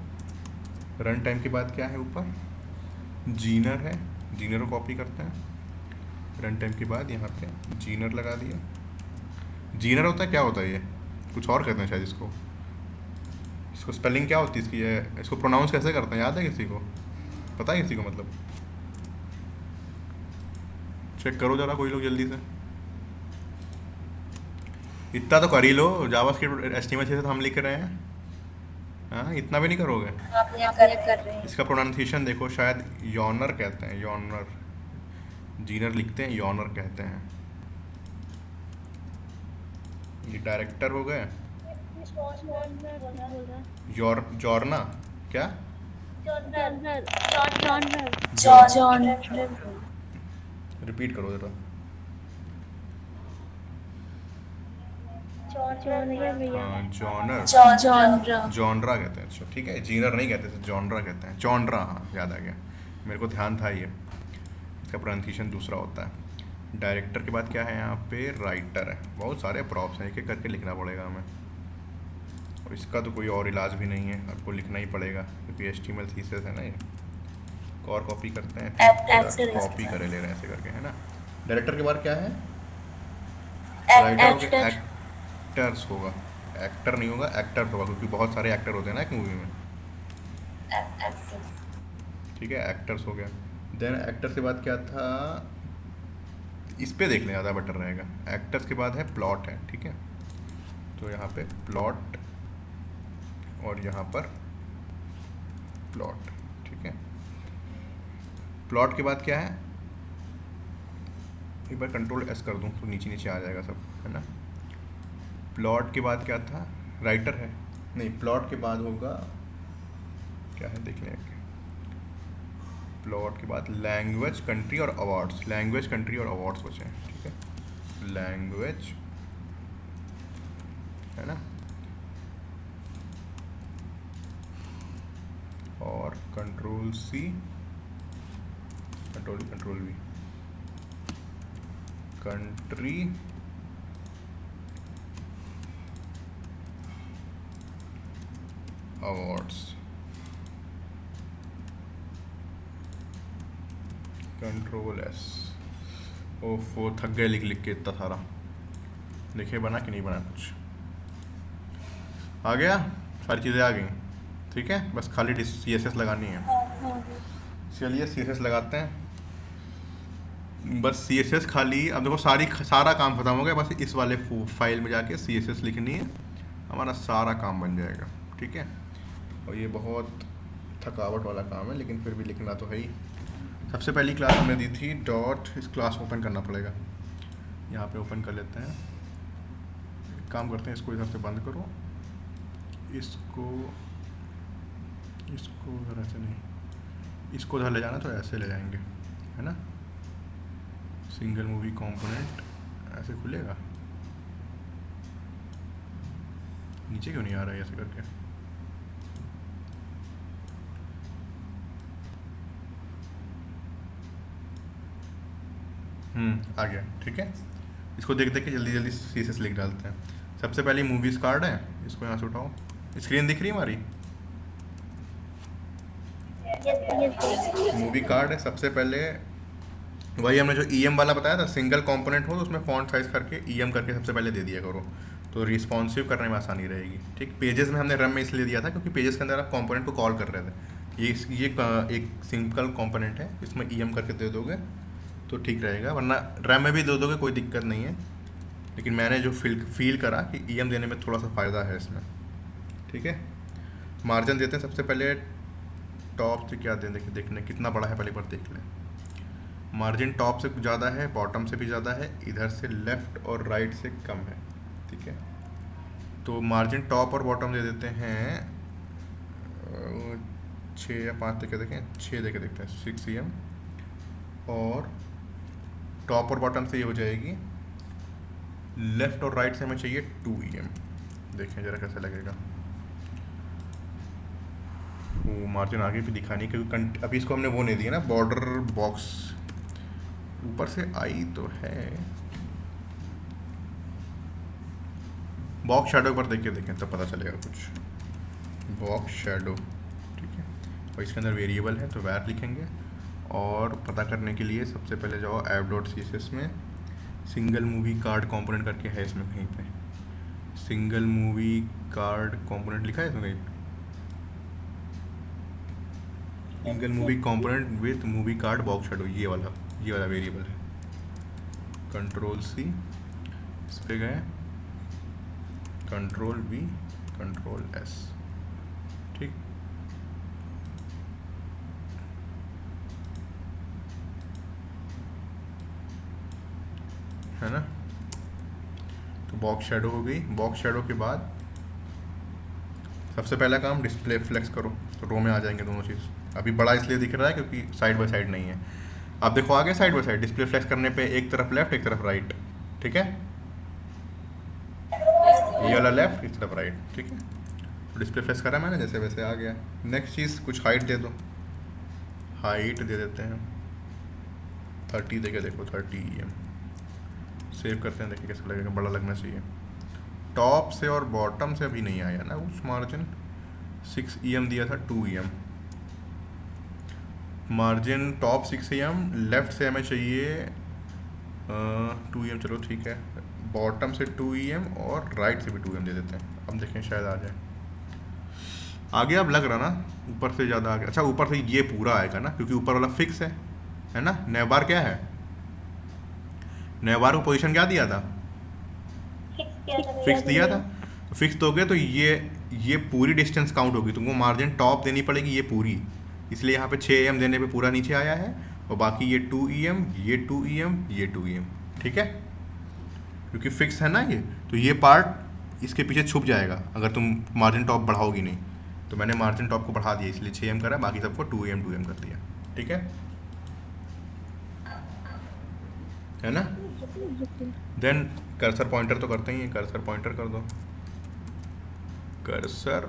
Speaker 2: रन टाइम के बाद क्या है ऊपर, जीनर है, जीनर को कॉपी करते हैं। रन टाइम के बाद यहाँ पे जीनर लगा दिया। जीनर होता है, क्या होता है ये, कुछ और कहते हैं शायद इसको, इसको स्पेलिंग क्या होती है इसकी, ये इसको प्रोनाउंस कैसे करते हैं, याद है किसी को, पता है किसी को, मतलब चेक करो जरा कोई लोग जल्दी से। इतना तो कर ही लो, जावास्क्रिप्ट HTML से तो हम लिख रहे हैं, हाँ इतना भी नहीं करोगे।
Speaker 1: आप यहाँ कर रहे हैं।
Speaker 2: इसका प्रोनाउंसिएशन देखो, शायद यॉनर कहते हैं, यॉनर, जीनर लिखते हैं, यॉनर कहते हैं। ये डायरेक्टर हो गए, जॉर्ना, क्या रिपीट करो जरा। हाँ, जॉनर, जॉनरा कहते हैं। अच्छा ठीक है, जीनर नहीं कहते थे, जॉनरा कहते हैं, जॉनरा, हाँ याद आ गया, मेरे को ध्यान था ये, इसका प्रोनाउंसिएशन दूसरा होता है। डायरेक्टर के बाद क्या है यहाँ पे, राइटर है। बहुत सारे प्रॉप्स हैं, एक एक करके लिखना पड़ेगा हमें, और इसका तो कोई और इलाज भी नहीं है, आपको लिखना ही पड़ेगा क्योंकि HTML थीसिस है ना ये। और कॉपी करते हैं, कॉपी करे ले रहे हैं ऐसे करके, है ना। डायरेक्टर के बाद क्या है, राइटर, एक्टर्स होगा, एक्टर नहीं होगा, एक्टर होगा, क्योंकि बहुत सारे एक्टर होते हैं ना एक मूवी में। ठीक है, एक्टर्स हो गया। देन एक्टर्स के बाद क्या था, इस पे देख लें ज़्यादा बेटर रहेगा। एक्टर्स के बाद है प्लॉट है, ठीक है, तो यहाँ पे प्लॉट और यहाँ पर प्लॉट, ठीक है। प्लॉट के बाद क्या है, एक बार Ctrl+S कर दूँ तो नीचे नीचे आ जाएगा सब, है ना। प्लॉट के बाद क्या था, राइटर है, नहीं प्लॉट के बाद होगा क्या है, देख लें। प्लॉट के बाद लैंग्वेज, कंट्री और अवार्ड्स, लैंग्वेज, कंट्री और अवार्ड्स बचे हैं, ठीक है। लैंग्वेज, है ना, और Ctrl+C, Ctrl+V, country, awards, Ctrl+S। ओफो, थक गए लिख लिख के इतना सारा। लिखे बना कि नहीं बना, कुछ आ गया, सारी चीज़ें आ गई। ठीक है, बस खाली CSS लगानी है। चलिए CSS लगाते हैं। बस CSS खाली, अब देखो सारा काम खत्म हो गया, बस इस वाले फाइल में जाके CSS लिखनी है, हमारा सारा काम बन जाएगा। ठीक है, और ये बहुत थकावट वाला काम है, लेकिन फिर भी लिखना तो है ही। सबसे पहली क्लास हमने दी थी डॉट, इस क्लास ओपन करना पड़ेगा, यहाँ पे ओपन कर लेते हैं। एक काम करते हैं, इसको इधर से बंद करो, इसको इधर ऐसे नहीं, इसको उधर ले जाना तो ऐसे ले जाएंगे, है ना। सिंगल मूवी कंपोनेंट ऐसे खुलेगा, नीचे क्यों नहीं आ रहा है ऐसे करके। आ गया। ठीक है, इसको देख देख के जल्दी जल्दी CSS लिख डालते हैं। सबसे पहले मूवीज कार्ड है, इसको यहाँ से उठाओ। स्क्रीन दिख रही है हमारी? मूवी कार्ड है। सबसे पहले वही हमने जो EM वाला बताया था, सिंगल कंपोनेंट हो तो उसमें फॉन्ट साइज करके EM करके सबसे पहले दे दिया करो, तो रिस्पॉन्सिव करने में आसानी रहेगी। ठीक, पेजेस में हमने रम में इसलिए दिया था क्योंकि पेजेस के अंदर आप कंपोनेंट को कॉल कर रहे थे। ये एक सिंपल कंपोनेंट है, इसमें EM करके दे दोगे तो ठीक रहेगा, वरना रैम में भी दे दोगे कोई दिक्कत नहीं है, लेकिन मैंने जो फील करा कि EM देने में थोड़ा सा फ़ायदा है इसमें। ठीक है, मार्जिन देते हैं सबसे पहले। टॉप से क्या दें, देखिए देखने कितना बड़ा है, पहले पर देख लें। मार्जिन टॉप से ज़्यादा है, बॉटम से भी ज़्यादा है, इधर से लेफ़्ट और राइट से कम है। ठीक है, तो मार्जिन टॉप और बॉटम दे देते हैं 6 या 5 देके देखें, 6 देके देखते हैं, 6 EM। और टॉप और बॉटम से ये हो जाएगी, लेफ़्ट और राइट से हमें चाहिए 2 EM। देखें ज़रा कैसा लगेगा। वो मार्जिन आगे भी दिखा नहीं, क्योंकि अभी इसको हमने वो नहीं दिया ना, बॉर्डर बॉक्स ऊपर से आई तो है। बॉक्स शैडो पर देख के देखें तब पता चलेगा कुछ। बॉक्स शैडो, ठीक है, और इसके अंदर वेरिएबल है तो वैर लिखेंगे। और पता करने के लिए सबसे पहले जाओ app.css में, सिंगल मूवी कार्ड कंपोनेंट करके है इसमें कहीं पे, सिंगल मूवी कार्ड कंपोनेंट लिखा है इसमें कहीं पे, single movie component with movie card box shadow, ये वाला वेरिएबल है। Ctrl+C, इस पे गए, Ctrl+V, Ctrl+S। ठीक, है ना। तो बॉक्स शैडो हो गई। बॉक्स शैडो के बाद सबसे पहला काम डिस्प्ले फ्लेक्स करो, तो रो में आ जाएंगे दोनों चीज़। अभी बड़ा इसलिए दिख रहा है क्योंकि साइड बाय साइड नहीं है। आप देखो आगे side by side display flex करने पे एक तरफ लेफ्ट एक तरफ राइट। ठीक है, ये वाला लेफ्ट इस तरफ राइट। ठीक है, तो डिस्प्ले फ्लेक्स करा मैंने, जैसे वैसे आ गया। नेक्स्ट चीज़ कुछ हाइट दे दो, हाइट दे देते हैं 30 दे के देखो, 30 EM। सेव करते हैं, देखिए कैसा लगेगा, बड़ा लगना चाहिए। टॉप से और बॉटम से अभी नहीं आया ना उस मार्जिन, 6 EM दिया था, 2 EM margin. Top 6 EM, left से हमें चाहिए 2 EM, चलो ठीक है। बॉटम से 2 EM और राइट से भी 2 EM दे देते हैं। अब देखें शायद आ जाए आगे। अब लग रहा ना ऊपर से ज़्यादा आगे। अच्छा, ऊपर से ये पूरा आएगा ना, क्योंकि ऊपर वाला फिक्स है ना। नेबार क्या है, नेबार को पोजीशन क्या दिया था, फिक्स दिया था। तो फिक्स दोगे तो ये पूरी डिस्टेंस काउंट होगी, तुमको मार्जिन टॉप देनी पड़ेगी ये पूरी, इसलिए यहाँ पे 6 EM देने पे पूरा नीचे आया है। और बाकी ये 2 EM, ये 2 EM, ये 2 EM। ठीक है, क्योंकि फिक्स है ना ये, तो ये पार्ट इसके पीछे छुप जाएगा अगर तुम मार्जिन टॉप बढ़ाओगी नहीं। तो मैंने मार्जिन टॉप को बढ़ा दिया, इसलिए 6 EM करा, बाकी सबको 2 EM 2 EM कर दिया। ठीक है ना। देन कर्सर पॉइंटर तो करते ही हैं, कर्सर पॉइंटर कर दो, कर्सर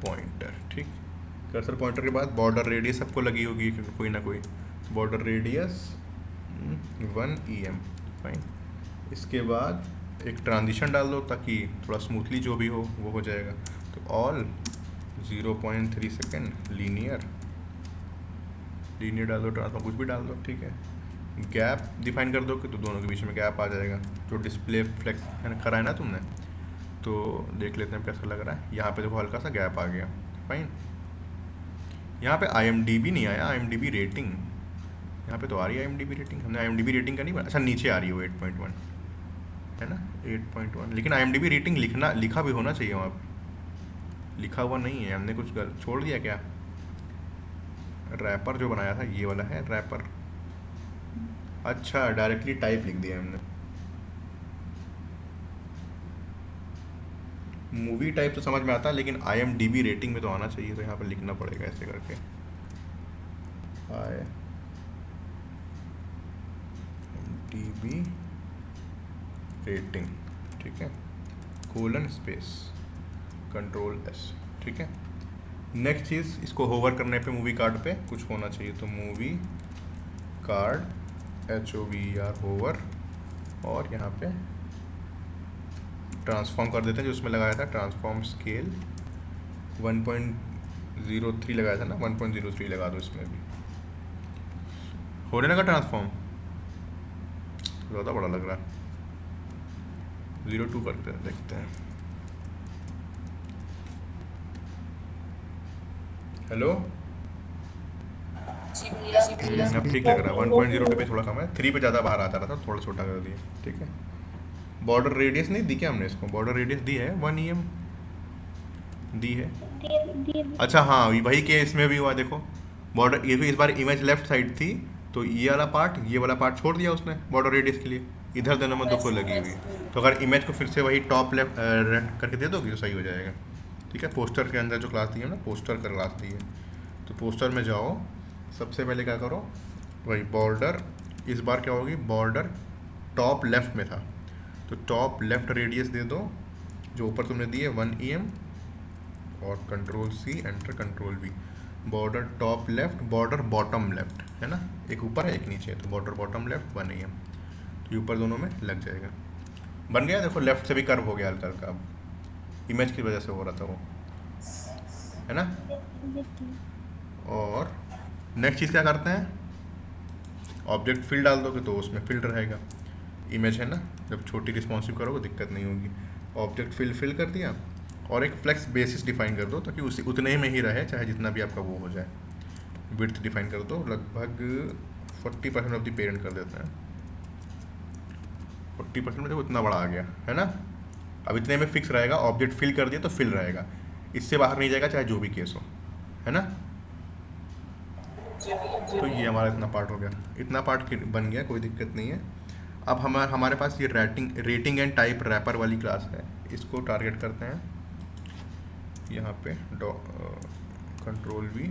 Speaker 2: पॉइंटर। ठीक, कर्सर पॉइंटर के बाद बॉर्डर रेडियस सबको लगी होगी कोई ना कोई, बॉर्डर रेडियस 1 EM, फाइन। इसके बाद एक ट्रांजिशन डाल दो ताकि थोड़ा स्मूथली जो भी हो वो हो जाएगा। तो ऑल 0.3 सेकेंड, लीनियर डाल दो, ट्रांसफॉर्म कुछ भी डाल दो। ठीक है, गैप डिफाइन कर दो कि तो दोनों के बीच में गैप आ जाएगा। जो डिस्प्ले फ्लेक्स करा है ना तुमने, तो देख लेते हैं कैसा लग रहा है। यहाँ पे देखो हल्का सा गैप आ गया, फाइन। यहाँ पे IMDb नहीं आया, IMDb रेटिंग यहाँ पे तो आ रही है। IMDb रेटिंग हमने IMDb रेटिंग का नहीं अच्छा नीचे आ रही है वो 8.1 है ना 8.1, लेकिन IMDb रेटिंग लिखा भी होना चाहिए वहाँ पे, लिखा हुआ नहीं है। हमने कुछ छोड़ दिया क्या? रैपर जो बनाया था ये वाला है रैपर, अच्छा डायरेक्टली टाइप लिख दिया हमने। मूवी टाइप तो समझ में आता है, लेकिन IMDb रेटिंग में तो आना चाहिए, तो यहाँ पर लिखना पड़ेगा ऐसे करके IMDb रेटिंग, ठीक है, कोलन स्पेस Ctrl+S, ठीक है। नेक्स्ट चीज़, इसको होवर करने पे मूवी कार्ड पे कुछ होना चाहिए, तो मूवी कार्ड HOVER होवर, और यहाँ पे ट्रांसफॉर्म कर देते हैं जो उसमें लगाया था, ट्रांसफॉर्म स्केल 1.03 लगाया था ना, 1.03 लगा दो इसमें भी। होने लगा ट्रांसफॉर्म, ज़्यादा बड़ा लग रहा है, 0.2 करते हैं, देखते हैं। हेलो,
Speaker 5: जी भैया
Speaker 2: अब ठीक लग रहा है। 1.02 पे थोड़ा कम है, 3 पे ज़्यादा बाहर आता रहा था, थोड़ा छोटा कर दिया, ठीक है। बॉर्डर रेडियस नहीं दी क्या हमने इसको? बॉर्डर रेडियस दी है 1 EM दी है। अच्छा हाँ, वही के इसमें भी हुआ, देखो बॉर्डर, ये भी इस बार इमेज लेफ्ट साइड थी, तो ये वाला पार्ट छोड़ दिया उसने बॉर्डर रेडियस के लिए, इधर दोनों में दो लगी हुई है। तो अगर इमेज को फिर से वही टॉप लेफ्ट करके दे दोगे तो सही हो जाएगा, ठीक है। पोस्टर के अंदर जो क्लास दी है ना, पोस्टर का क्लास दी है, तो पोस्टर में जाओ, सबसे पहले क्या करो, वही बॉर्डर, इस बार क्या होगी, बॉर्डर टॉप लेफ्ट में था, तो टॉप लेफ्ट रेडियस दे दो, जो ऊपर तुमने दी है 1 EM, और Ctrl+C enter Ctrl+V, border top left, border bottom left है ना, एक ऊपर है एक नीचे है, तो बॉर्डर बॉटम लेफ्ट 1 EM, तो ये ऊपर दोनों में लग जाएगा। बन गया, देखो लेफ्ट से भी कर्व हो गया हल्का हल्का, अब इमेज की वजह से हो रहा था वो, है ना। और नेक्स्ट चीज़ क्या करते हैं, ऑब्जेक्ट फील्ड डाल दोगे तो उसमें फील्ड रहेगा, इमेज है ना, जब छोटी रिस्पॉन्सिव करोगे दिक्कत नहीं होगी। ऑब्जेक्ट फिल कर दिया, और एक फ्लेक्स बेसिस डिफाइन कर दो, ताकि उसी उतने में ही रहे, चाहे जितना भी आपका वो हो जाए। विड्थ डिफाइन कर दो, लगभग 40% ऑफ द पेरेंट कर देते हैं, 40% में देखो इतना बड़ा आ गया है ना। अब इतने में फिक्स रहेगा, ऑब्जेक्ट फिल कर दिया तो फिल रहेगा, इससे बाहर नहीं जाएगा, चाहे जो भी केस हो, है ना। तो ये हमारा इतना पार्ट हो गया, इतना पार्ट बन गया, कोई दिक्कत नहीं है। अब हमारे पास ये रेटिंग एंड टाइप रैपर वाली क्लास है, इसको टारगेट करते हैं यहाँ पे, Ctrl+V,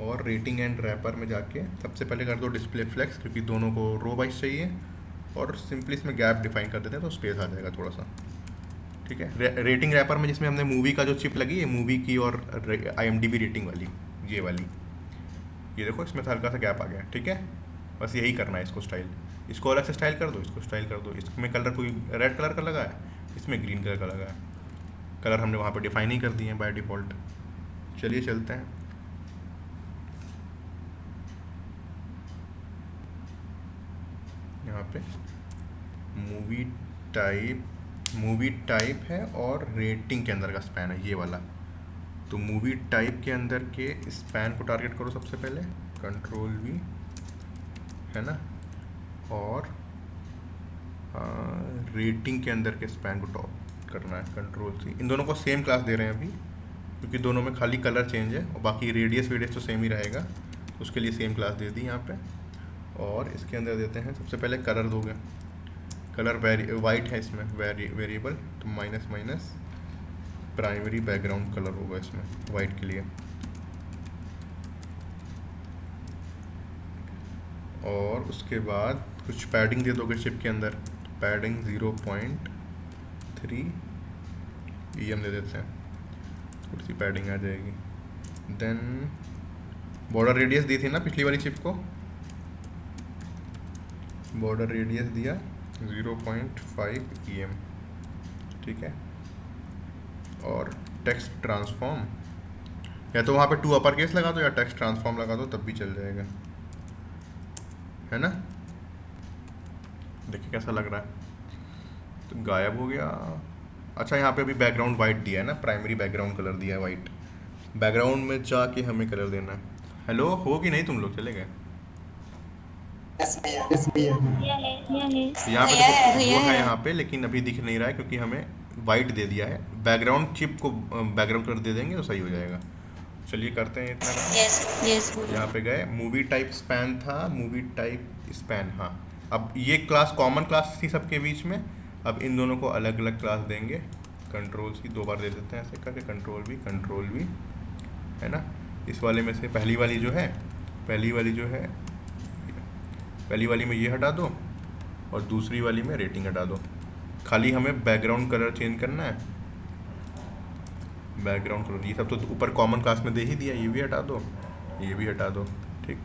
Speaker 2: और रेटिंग एंड रैपर में जाके सबसे पहले कर दो डिस्प्ले फ्लेक्स, क्योंकि दोनों को रो वाइज चाहिए, और सिंपली इसमें गैप डिफाइन कर देते हैं तो स्पेस आ जाएगा थोड़ा सा, ठीक है। रेटिंग रैपर में जिसमें हमने मूवी का जो चिप लगी है, मूवी की और IMDb रेटिंग वाली, ये वाली, ये देखो इसमें हल्का सा गैप आ गया, ठीक है। बस यही करना है इसको स्टाइल, इसको अलग से स्टाइल कर दो, इसको स्टाइल कर दो, इसमें कलर कोई रेड कलर का लगा है, इसमें ग्रीन कलर का लगा है, कलर हमने वहाँ पे डिफाइन ही कर दिए हैं बाय डिफ़ॉल्ट। चलिए चलते हैं, यहाँ पे मूवी टाइप है और रेटिंग के अंदर का स्पैन है ये वाला, तो मूवी टाइप के अंदर के स्पैन को टारगेट करो सबसे पहले, Ctrl+V, है ना, और रेटिंग के अंदर के स्पैन को टॉप करना है, Ctrl+C। इन दोनों को सेम क्लास दे रहे हैं अभी, क्योंकि दोनों में खाली कलर चेंज है, और बाकी रेडियस तो सेम ही रहेगा, तो उसके लिए सेम क्लास दे दी यहाँ पे। और इसके अंदर देते हैं, सबसे पहले कलर दोगे, कलर वाइट है इसमें वेरिएबल, तो माइनस प्राइमरी बैकग्राउंड कलर होगा इसमें वाइट के लिए, और उसके बाद कुछ पैडिंग दे दोगे चिप के अंदर, पैडिंग 0.3 EM दे देते हैं, थोड़ी सी पैडिंग आ जाएगी। देन बॉर्डर रेडियस दी थी ना पिछली वाली चिप को, बॉर्डर रेडियस दिया 0.5 EM, ठीक है। और टेक्स्ट ट्रांसफॉर्म, या तो वहाँ पे 2 अपर केस लगा दो या टेक्स्ट ट्रांसफॉर्म लगा दो, तब भी चल जाएगा, है ना। देखिए कैसा लग रहा है, तो गायब हो गया। अच्छा यहाँ पे अभी बैकग्राउंड वाइट दिया है ना, प्राइमरी बैकग्राउंड कलर दिया है वाइट, बैकग्राउंड में जाके हमें कलर देना है। हेलो, हो कि नहीं, तुम लोग चले गए?
Speaker 3: यस भैया।
Speaker 2: यहाँ पे देखो वो है यहाँ पे, लेकिन अभी दिख नहीं रहा है क्योंकि हमें वाइट दे दिया है। बैकग्राउंड चिप को बैकग्राउंड कलर दे देंगे तो सही हो जाएगा। चलिए करते हैं इतना काम।
Speaker 4: यस
Speaker 2: यहाँ पे गए, मूवी टाइप स्पैन था, मूवी टाइप स्पैन, हाँ। अब ये क्लास कॉमन क्लास थी सबके बीच में, अब इन दोनों को अलग अलग क्लास देंगे। कंट्रोल सी 2 बार दे देते हैं ऐसे करके, कंट्रोल भी, है ना। इस वाले में से पहली वाली जो है, पहली वाली में ये हटा दो और दूसरी वाली में रेटिंग हटा दो। खाली हमें बैकग्राउंड कलर चेंज करना है। बैकग्राउंड कलर ये सब तो ऊपर कॉमन क्लास में दे ही दिया, ये भी हटा दो, ये भी हटा दो, ठीक।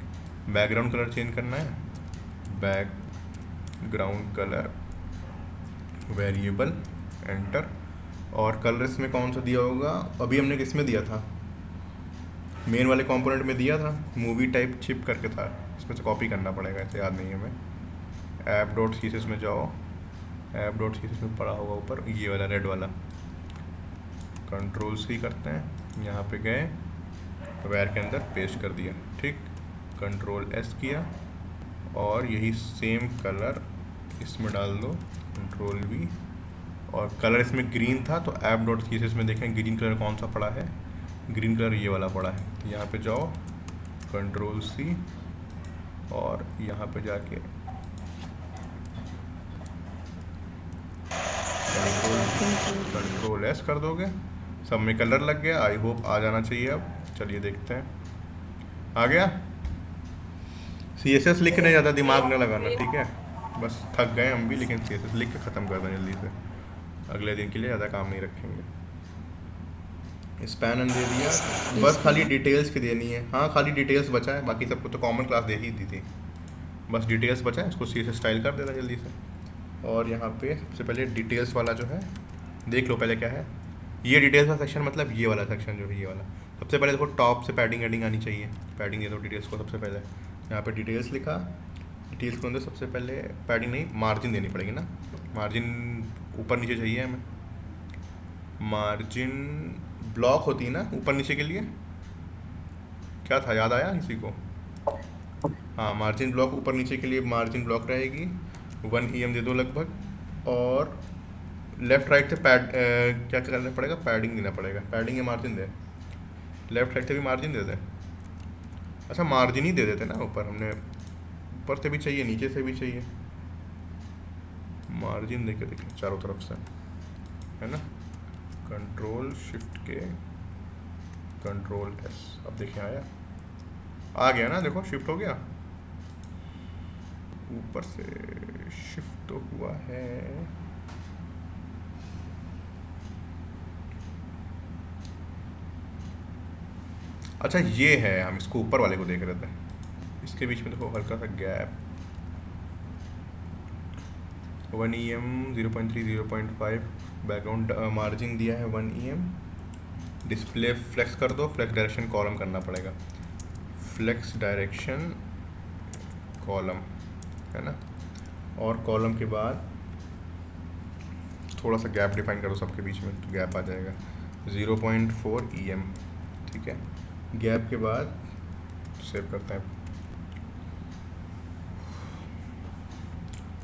Speaker 2: बैकग्राउंड कलर चेंज करना है, बैकग्राउंड कलर वेरिएबल, एंटर। और कलर इसमें कौन सा दिया होगा, अभी हमने किस में दिया था, मेन वाले कंपोनेंट में दिया था, मूवी टाइप चिप करके था, इसमें से कॉपी करना पड़ेगा, ऐसे याद नहीं है हमें। ऐप डॉट सीएसएस में जाओ, ऐप डॉट सीएसएस में पड़ा होगा ऊपर ये वाला रेड वाला, कंट्रोल सी करते हैं, यहाँ पे गए, वेयर के अंदर पेस्ट कर दिया, ठीक। कंट्रोल एस किया और यही सेम कलर इसमें डाल दो, कंट्रोल वी। और कलर इसमें ग्रीन था तो ऐप डॉट सीएसएस में देखें ग्रीन कलर कौन सा पड़ा है, ग्रीन कलर ये वाला पड़ा है। यहाँ पे जाओ, कंट्रोल सी और यहाँ पे जाके कंट्रोल एस कर दोगे, सब में कलर लग गया। आई होप आ जाना चाहिए अब, चलिए देखते हैं। आ गया? CSS लिख के ज़्यादा दिमाग न लगाना, ठीक है। बस थक गए हम भी, लेकिन CSS लिख के ख़त्म कर दें जल्दी से, अगले दिन के लिए ज़्यादा काम नहीं रखेंगे। स्पैन दे दिया, बस खाली डिटेल्स की देनी है। हाँ, खाली डिटेल्स बचा है, बाकी सबको तो कॉमन क्लास दे ही दी थी, बस डिटेल्स बचा है, इसको CSS स्टाइल कर देना जल्दी से। और यहाँ पे सबसे पहले डिटेल्स वाला जो है देख लो पहले क्या है। ये डिटेल्स का सेक्शन मतलब ये वाला सेक्शन जो है, ये वाला। सबसे पहले देखो टॉप से पैडिंग एडिंग आनी चाहिए, पैडिंग दे दो डिटेल्स को सबसे पहले। यहाँ पे डिटेल्स लिखा, डिटेल्स के अंदर सबसे पहले पैडिंग नहीं मार्जिन देनी पड़ेगी ना, मार्जिन ऊपर नीचे चाहिए हमें। मार्जिन ब्लॉक होती है ना ऊपर नीचे के लिए, क्या था याद आया किसी को? हाँ, मार्जिन ब्लॉक ऊपर नीचे के लिए मार्जिन ब्लॉक रहेगी, 1 EM दे दो लगभग। और लेफ़्ट राइट से क्या करना पड़ेगा, पैडिंग देना पड़ेगा, पैडिंग या मार्जिन दे, लेफ़्ट राइट से भी मार्जिन दे दे। अच्छा, मार्जिन ही दे देते ना ऊपर, हमने ऊपर से भी चाहिए नीचे से भी चाहिए, मार्जिन देके देखिए चारों तरफ से, है ना। कंट्रोल शिफ्ट के कंट्रोल एस, अब देखिए आ गया ना, देखो शिफ्ट हो गया, ऊपर से शिफ्ट तो हुआ है। अच्छा ये है, हम इसको ऊपर वाले को देख रहे थे, इसके बीच में देखो हल्का सा गैप, 1 EM 0.3 0.5, बैकग्राउंड मार्जिन दिया है 1 EM। डिस्प्ले फ्लेक्स कर दो, फ्लेक्स डायरेक्शन कॉलम करना पड़ेगा, फ्लेक्स डायरेक्शन कॉलम, है ना। और कॉलम के बाद थोड़ा सा गैप डिफाइन करो सबके बीच में, तो गैप आ जाएगा 0.4 EM, ठीक है। गैप के बाद सेव करते हैं,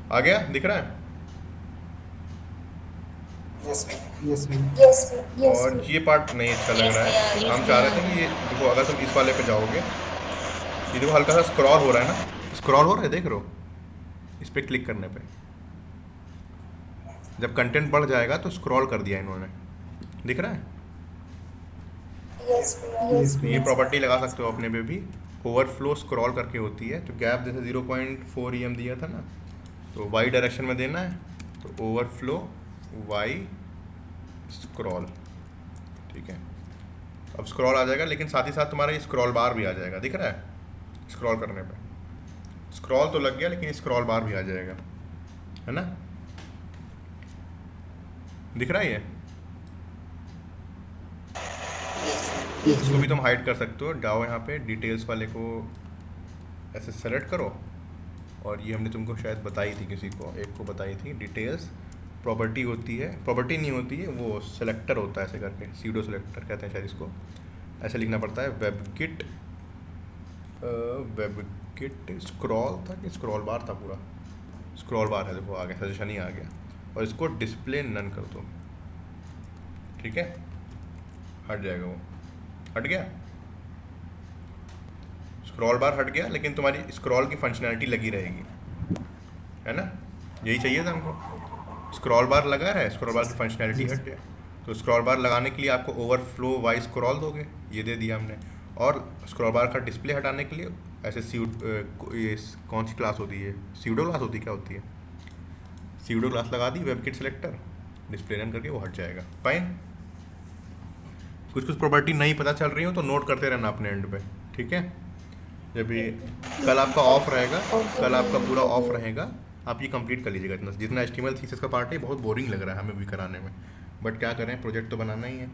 Speaker 2: आ गया, दिख रहा है। और ये पार्ट नहीं अच्छा लग रहा है, हम चाह रहे थे कि ये देखो, अगर तुम इस वाले पे जाओगे, ये देखो हल्का सा स्क्रॉल हो रहा है ना, स्क्रॉल हो रहा है, देख रहे हो, इस पर क्लिक करने पे जब कंटेंट बढ़ जाएगा तो स्क्रॉल कर दिया इन्होंने, दिख रहा है। ये प्रॉपर्टी लगा सकते हो अपने पे भी, ओवरफ्लो स्क्रॉल करके होती है। तो गैप जैसे 0.4 EM दिया था ना, तो वाई डायरेक्शन में देना है, तो ओवरफ्लो वाई स्क्रॉल, ठीक है। अब स्क्रॉल आ जाएगा, लेकिन साथ ही साथ तुम्हारा ये स्क्रॉल बार भी आ जाएगा, दिख रहा है। स्क्रॉल करने पे स्क्रॉल तो लग गया, लेकिन स्क्रॉल बार भी आ जाएगा, है ना, दिख रहा है ये। इसको भी तुम हाइड कर सकते हो, जाओ यहाँ पे डिटेल्स वाले को ऐसे सेलेक्ट करो, और ये हमने तुमको शायद बताई थी, किसी को एक को बताई थी, डिटेल्स प्रॉपर्टी होती है, प्रॉपर्टी नहीं होती है, वो सेलेक्टर होता है ऐसे करके, सीडो सेलेक्टर कहते हैं शायद इसको। ऐसे लिखना पड़ता है वेबकिट, वेबकिट स्क्रॉल था कि स्क्रॉल बार था, पूरा स्क्रॉल बार है, देखो आ गया, सजेशन ही आ गया। और इसको डिस्प्ले नन कर दो, ठीक है, हट जाएगा वो, हट गया, स्क्रॉल बार हट गया, लेकिन तुम्हारी स्क्रॉल की फंक्शनैलिटी लगी रहेगी, है ना, यही चाहिए था हमको। स्क्रॉल बार लगा रहा है, स्क्रॉल बार की फंक्शनैलिटी हट जाए, तो स्क्रॉल बार लगाने के लिए आपको ओवरफ्लो वाइज स्क्रॉल दोगे, ये दे दिया हमने। और स्क्रॉल बार का डिस्प्ले हटाने के लिए ऐसे ये कौन सी क्लास होती है, सीडो क्लास होती है, क्या होती है, सीडो क्लास लगा दी, वेबकिट सिलेक्टर, डिस्प्ले रन करके वो हट जाएगा। फाइन, कुछ कुछ प्रॉपर्टी नहीं पता चल रही हो तो नोट करते रहना अपने एंड पे, ठीक है। जब ये कल आपका ऑफ रहेगा, कल आपका पूरा ऑफ रहेगा, आप ये कंप्लीट कर लीजिएगा। इतना जितना HTML थीसिस का पार्ट है बहुत बोरिंग लग रहा है हमें भी कराने में, बट क्या करें, प्रोजेक्ट तो बनाना ही है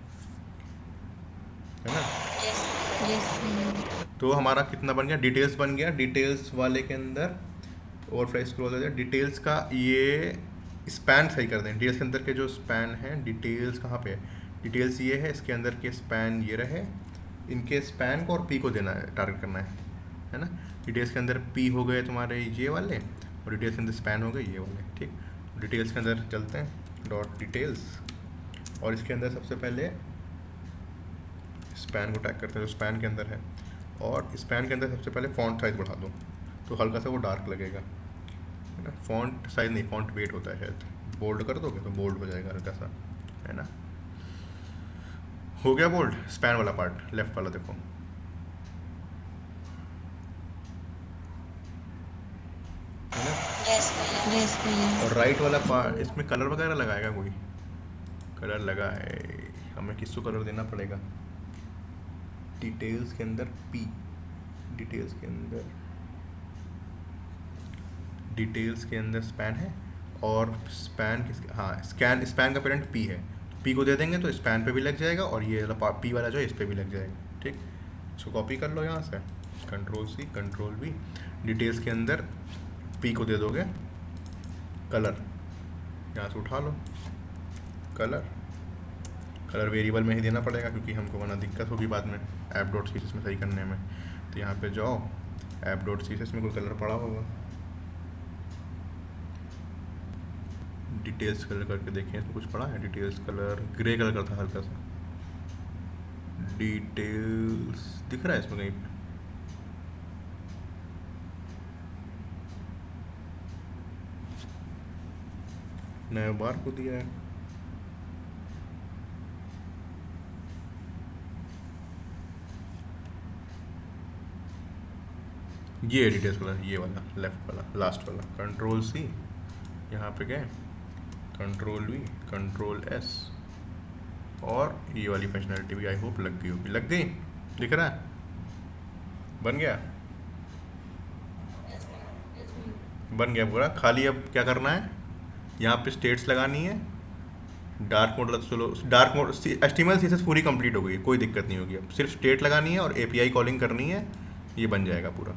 Speaker 2: ना। तो हमारा कितना बन गया, डिटेल्स बन गया। डिटेल्स वाले के अंदर और फ्लाई स्क्रॉल हो जाए, डिटेल्स का ये स्पैन सही कर दें। डिटेल्स के अंदर के जो स्पैन है, डिटेल्स कहाँ पे है, डिटेल्स ये है, इसके अंदर के स्पैन ये रहे, इनके स्पैन को और पी को देना है, टारगेट करना है ना। डिटेल्स के अंदर पी हो गए तुम्हारे ये वाले, और डिटेल्स के अंदर स्पैन हो गए ये वाले, ठीक। डिटेल्स के अंदर चलते हैं, डॉट डिटेल्स, और इसके अंदर सबसे पहले स्पैन को टैग करते हैं जो स्पैन के अंदर है, और स्पैन के अंदर सबसे पहले फ़ॉन्ट साइज़ बढ़ा दो तो हल्का सा वो डार्क लगेगा, है ना। फ़ॉन्ट साइज़ नहीं, फ़ॉन्ट वेट होता है शायद, बोल्ड कर दोगे तो बोल्ड हो जाएगा हल्का सा, है ना। हो गया बोल्ड, स्पैन वाला पार्ट लेफ्ट वाला देखो, है ना। और राइट वाला पार्ट, इसमें कलर वगैरह लगाएगा कोई, कलर लगा है, हमें किसको कलर देना पड़ेगा। डिटेल्स के अंदर पी, डिटेल्स के अंदर, डिटेल्स के अंदर स्पैन है, और स्पैन किस, हाँ स्कैन, स्पैन का पेरेंट पी है, पी को दे देंगे तो स्पैन पे भी लग जाएगा, और ये पी वाला जो है इस पे भी लग जाएगा, ठीक। इसको कॉपी कर लो यहाँ से, Ctrl+C Ctrl+V, डिटेल्स के अंदर पी को दे दोगे कलर, यहाँ से उठा लो कलर, कलर वेरिएबल में ही देना पड़ेगा क्योंकि हमको वरना दिक्कत होगी बाद में app.css में सही करने में। तो यहाँ पे जाओ, app.css में कोई कलर पड़ा होगा, डिटेल्स कलर करके देखें तो कुछ पड़ा है, डिटेल्स कलर ग्रे कलर का था हल्का सा, डिटेल्स दिख रहा है इसमें कहीं पे, नए बार को दिया है, ये डिटेल्स कलर, ये वाला लेफ्ट वाला लास्ट वाला, Ctrl+C, यहाँ पे गए Ctrl+V Ctrl+S, और ये वाली फंक्शनैलिटी भी आई होप लग गई होगी, लग गई, दिख रहा है, बन गया, बन गया पूरा। खाली अब क्या करना है, यहाँ पे स्टेट्स लगानी है, डार्क मोड, चलो डार्क मोड, HTML CSS पूरी कंप्लीट हो गई, कोई दिक्कत नहीं होगी, अब सिर्फ स्टेट लगानी है और API कॉलिंग करनी है, ये बन जाएगा पूरा,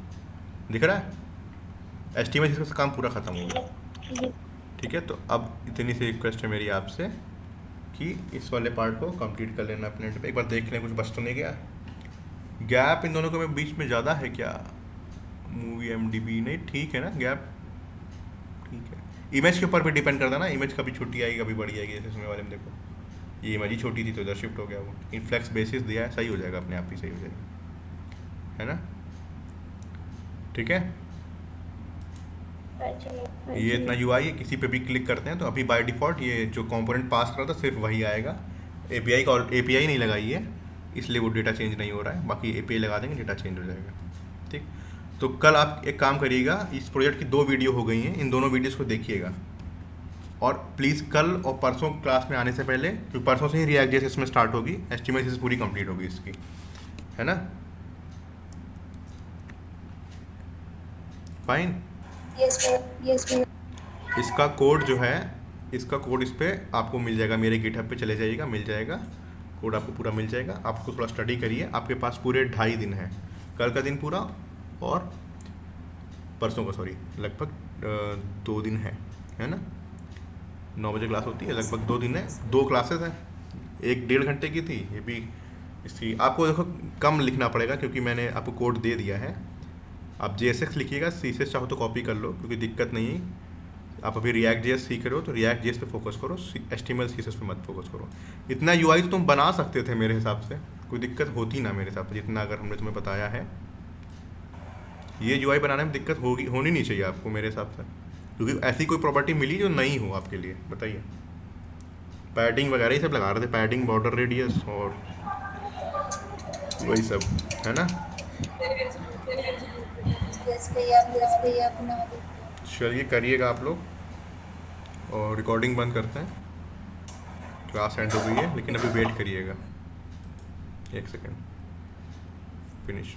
Speaker 2: दिख रहा है, HTML CSS का काम पूरा ख़त्म हो गया, ठीक है। तो अब इतनी सी रिक्वेस्ट है मेरी आपसे कि इस वाले पार्ट को कंप्लीट कर लेना अपने पे, एक बार देख लें कुछ बच तो नहीं गया, गैप इन दोनों के बीच में ज़्यादा है क्या, मूवी MDB नहीं, ठीक है ना गैप, ठीक है। इमेज के ऊपर भी डिपेंड करता है ना, इमेज कभी छोटी आएगी कभी बड़ी आएगी, जैसे इसमें वाले में देखो ये इमेज ही छोटी थी तो इधर शिफ्ट हो गया, वो इनफ्लेक्स बेसिस दिया है, सही हो जाएगा अपने आप ही, सही हो जाएगा, है ना, ठीक है। ये इतना UI है, किसी पे भी क्लिक करते हैं तो अभी बाय डिफ़ॉल्ट ये जो कंपोनेंट पास कर रहा था सिर्फ वही आएगा, API नहीं लगाई है इसलिए वो डेटा चेंज नहीं हो रहा है, बाकी API लगा देंगे डेटा चेंज हो जाएगा, ठीक। तो कल आप एक काम करिएगा, इस प्रोजेक्ट की 2 वीडियो हो गई हैं, इन दोनों वीडियोस को देखिएगा, और प्लीज़ कल और परसों क्लास में आने से पहले, क्योंकि परसों से ही React.js में स्टार्ट होगी, HTML CSS पूरी कंप्लीट होगी इसकी, है ना, फाइन। इसका कोड जो है, इसका कोड इस पर आपको मिल जाएगा, मेरे गिटहब पे चले जाइएगा, मिल जाएगा कोड, आपको पूरा मिल जाएगा। आपको थोड़ा स्टडी करिए, आपके पास पूरे 2.5 दिन है, कल का दिन पूरा और परसों का, सॉरी लगभग 2 दिन है ना, 9 बजे क्लास होती है, लगभग 2 दिन है, 2 क्लासेस हैं, एक 1.5 घंटे की थी, ये भी इसकी आपको देखो कम लिखना पड़ेगा क्योंकि मैंने आपको कोड दे दिया है। आप JSX लिखिएगा, CSS चाहो तो कॉपी कर लो क्योंकि दिक्कत नहीं है। आप अभी React JS सीख रहे हो तो React JS पे फोकस करो, HTML CSS पे मत फोकस करो। इतना UI तो तुम बना सकते थे मेरे हिसाब से, कोई दिक्कत होती ना मेरे हिसाब से, जितना अगर हमने तुम्हें बताया है। ये UI बनाने में दिक्कत होनी नहीं चाहिए आपको मेरे हिसाब से, क्योंकि ऐसी कोई प्रॉपर्टी मिली जो नहीं हो आपके लिए। बताइए, पैडिंग वगैरह ही सब लगा रहे थे, पैडिंग, बॉर्डर रेडियस और वही सब, है ना।
Speaker 1: यस भैया बना देते
Speaker 2: चलिए करिएगा आप लोग, और रिकॉर्डिंग बंद करते हैं। क्लास एंड हो गई है लेकिन अभी वेट करिएगा 1 सेकेंड। फिनिश।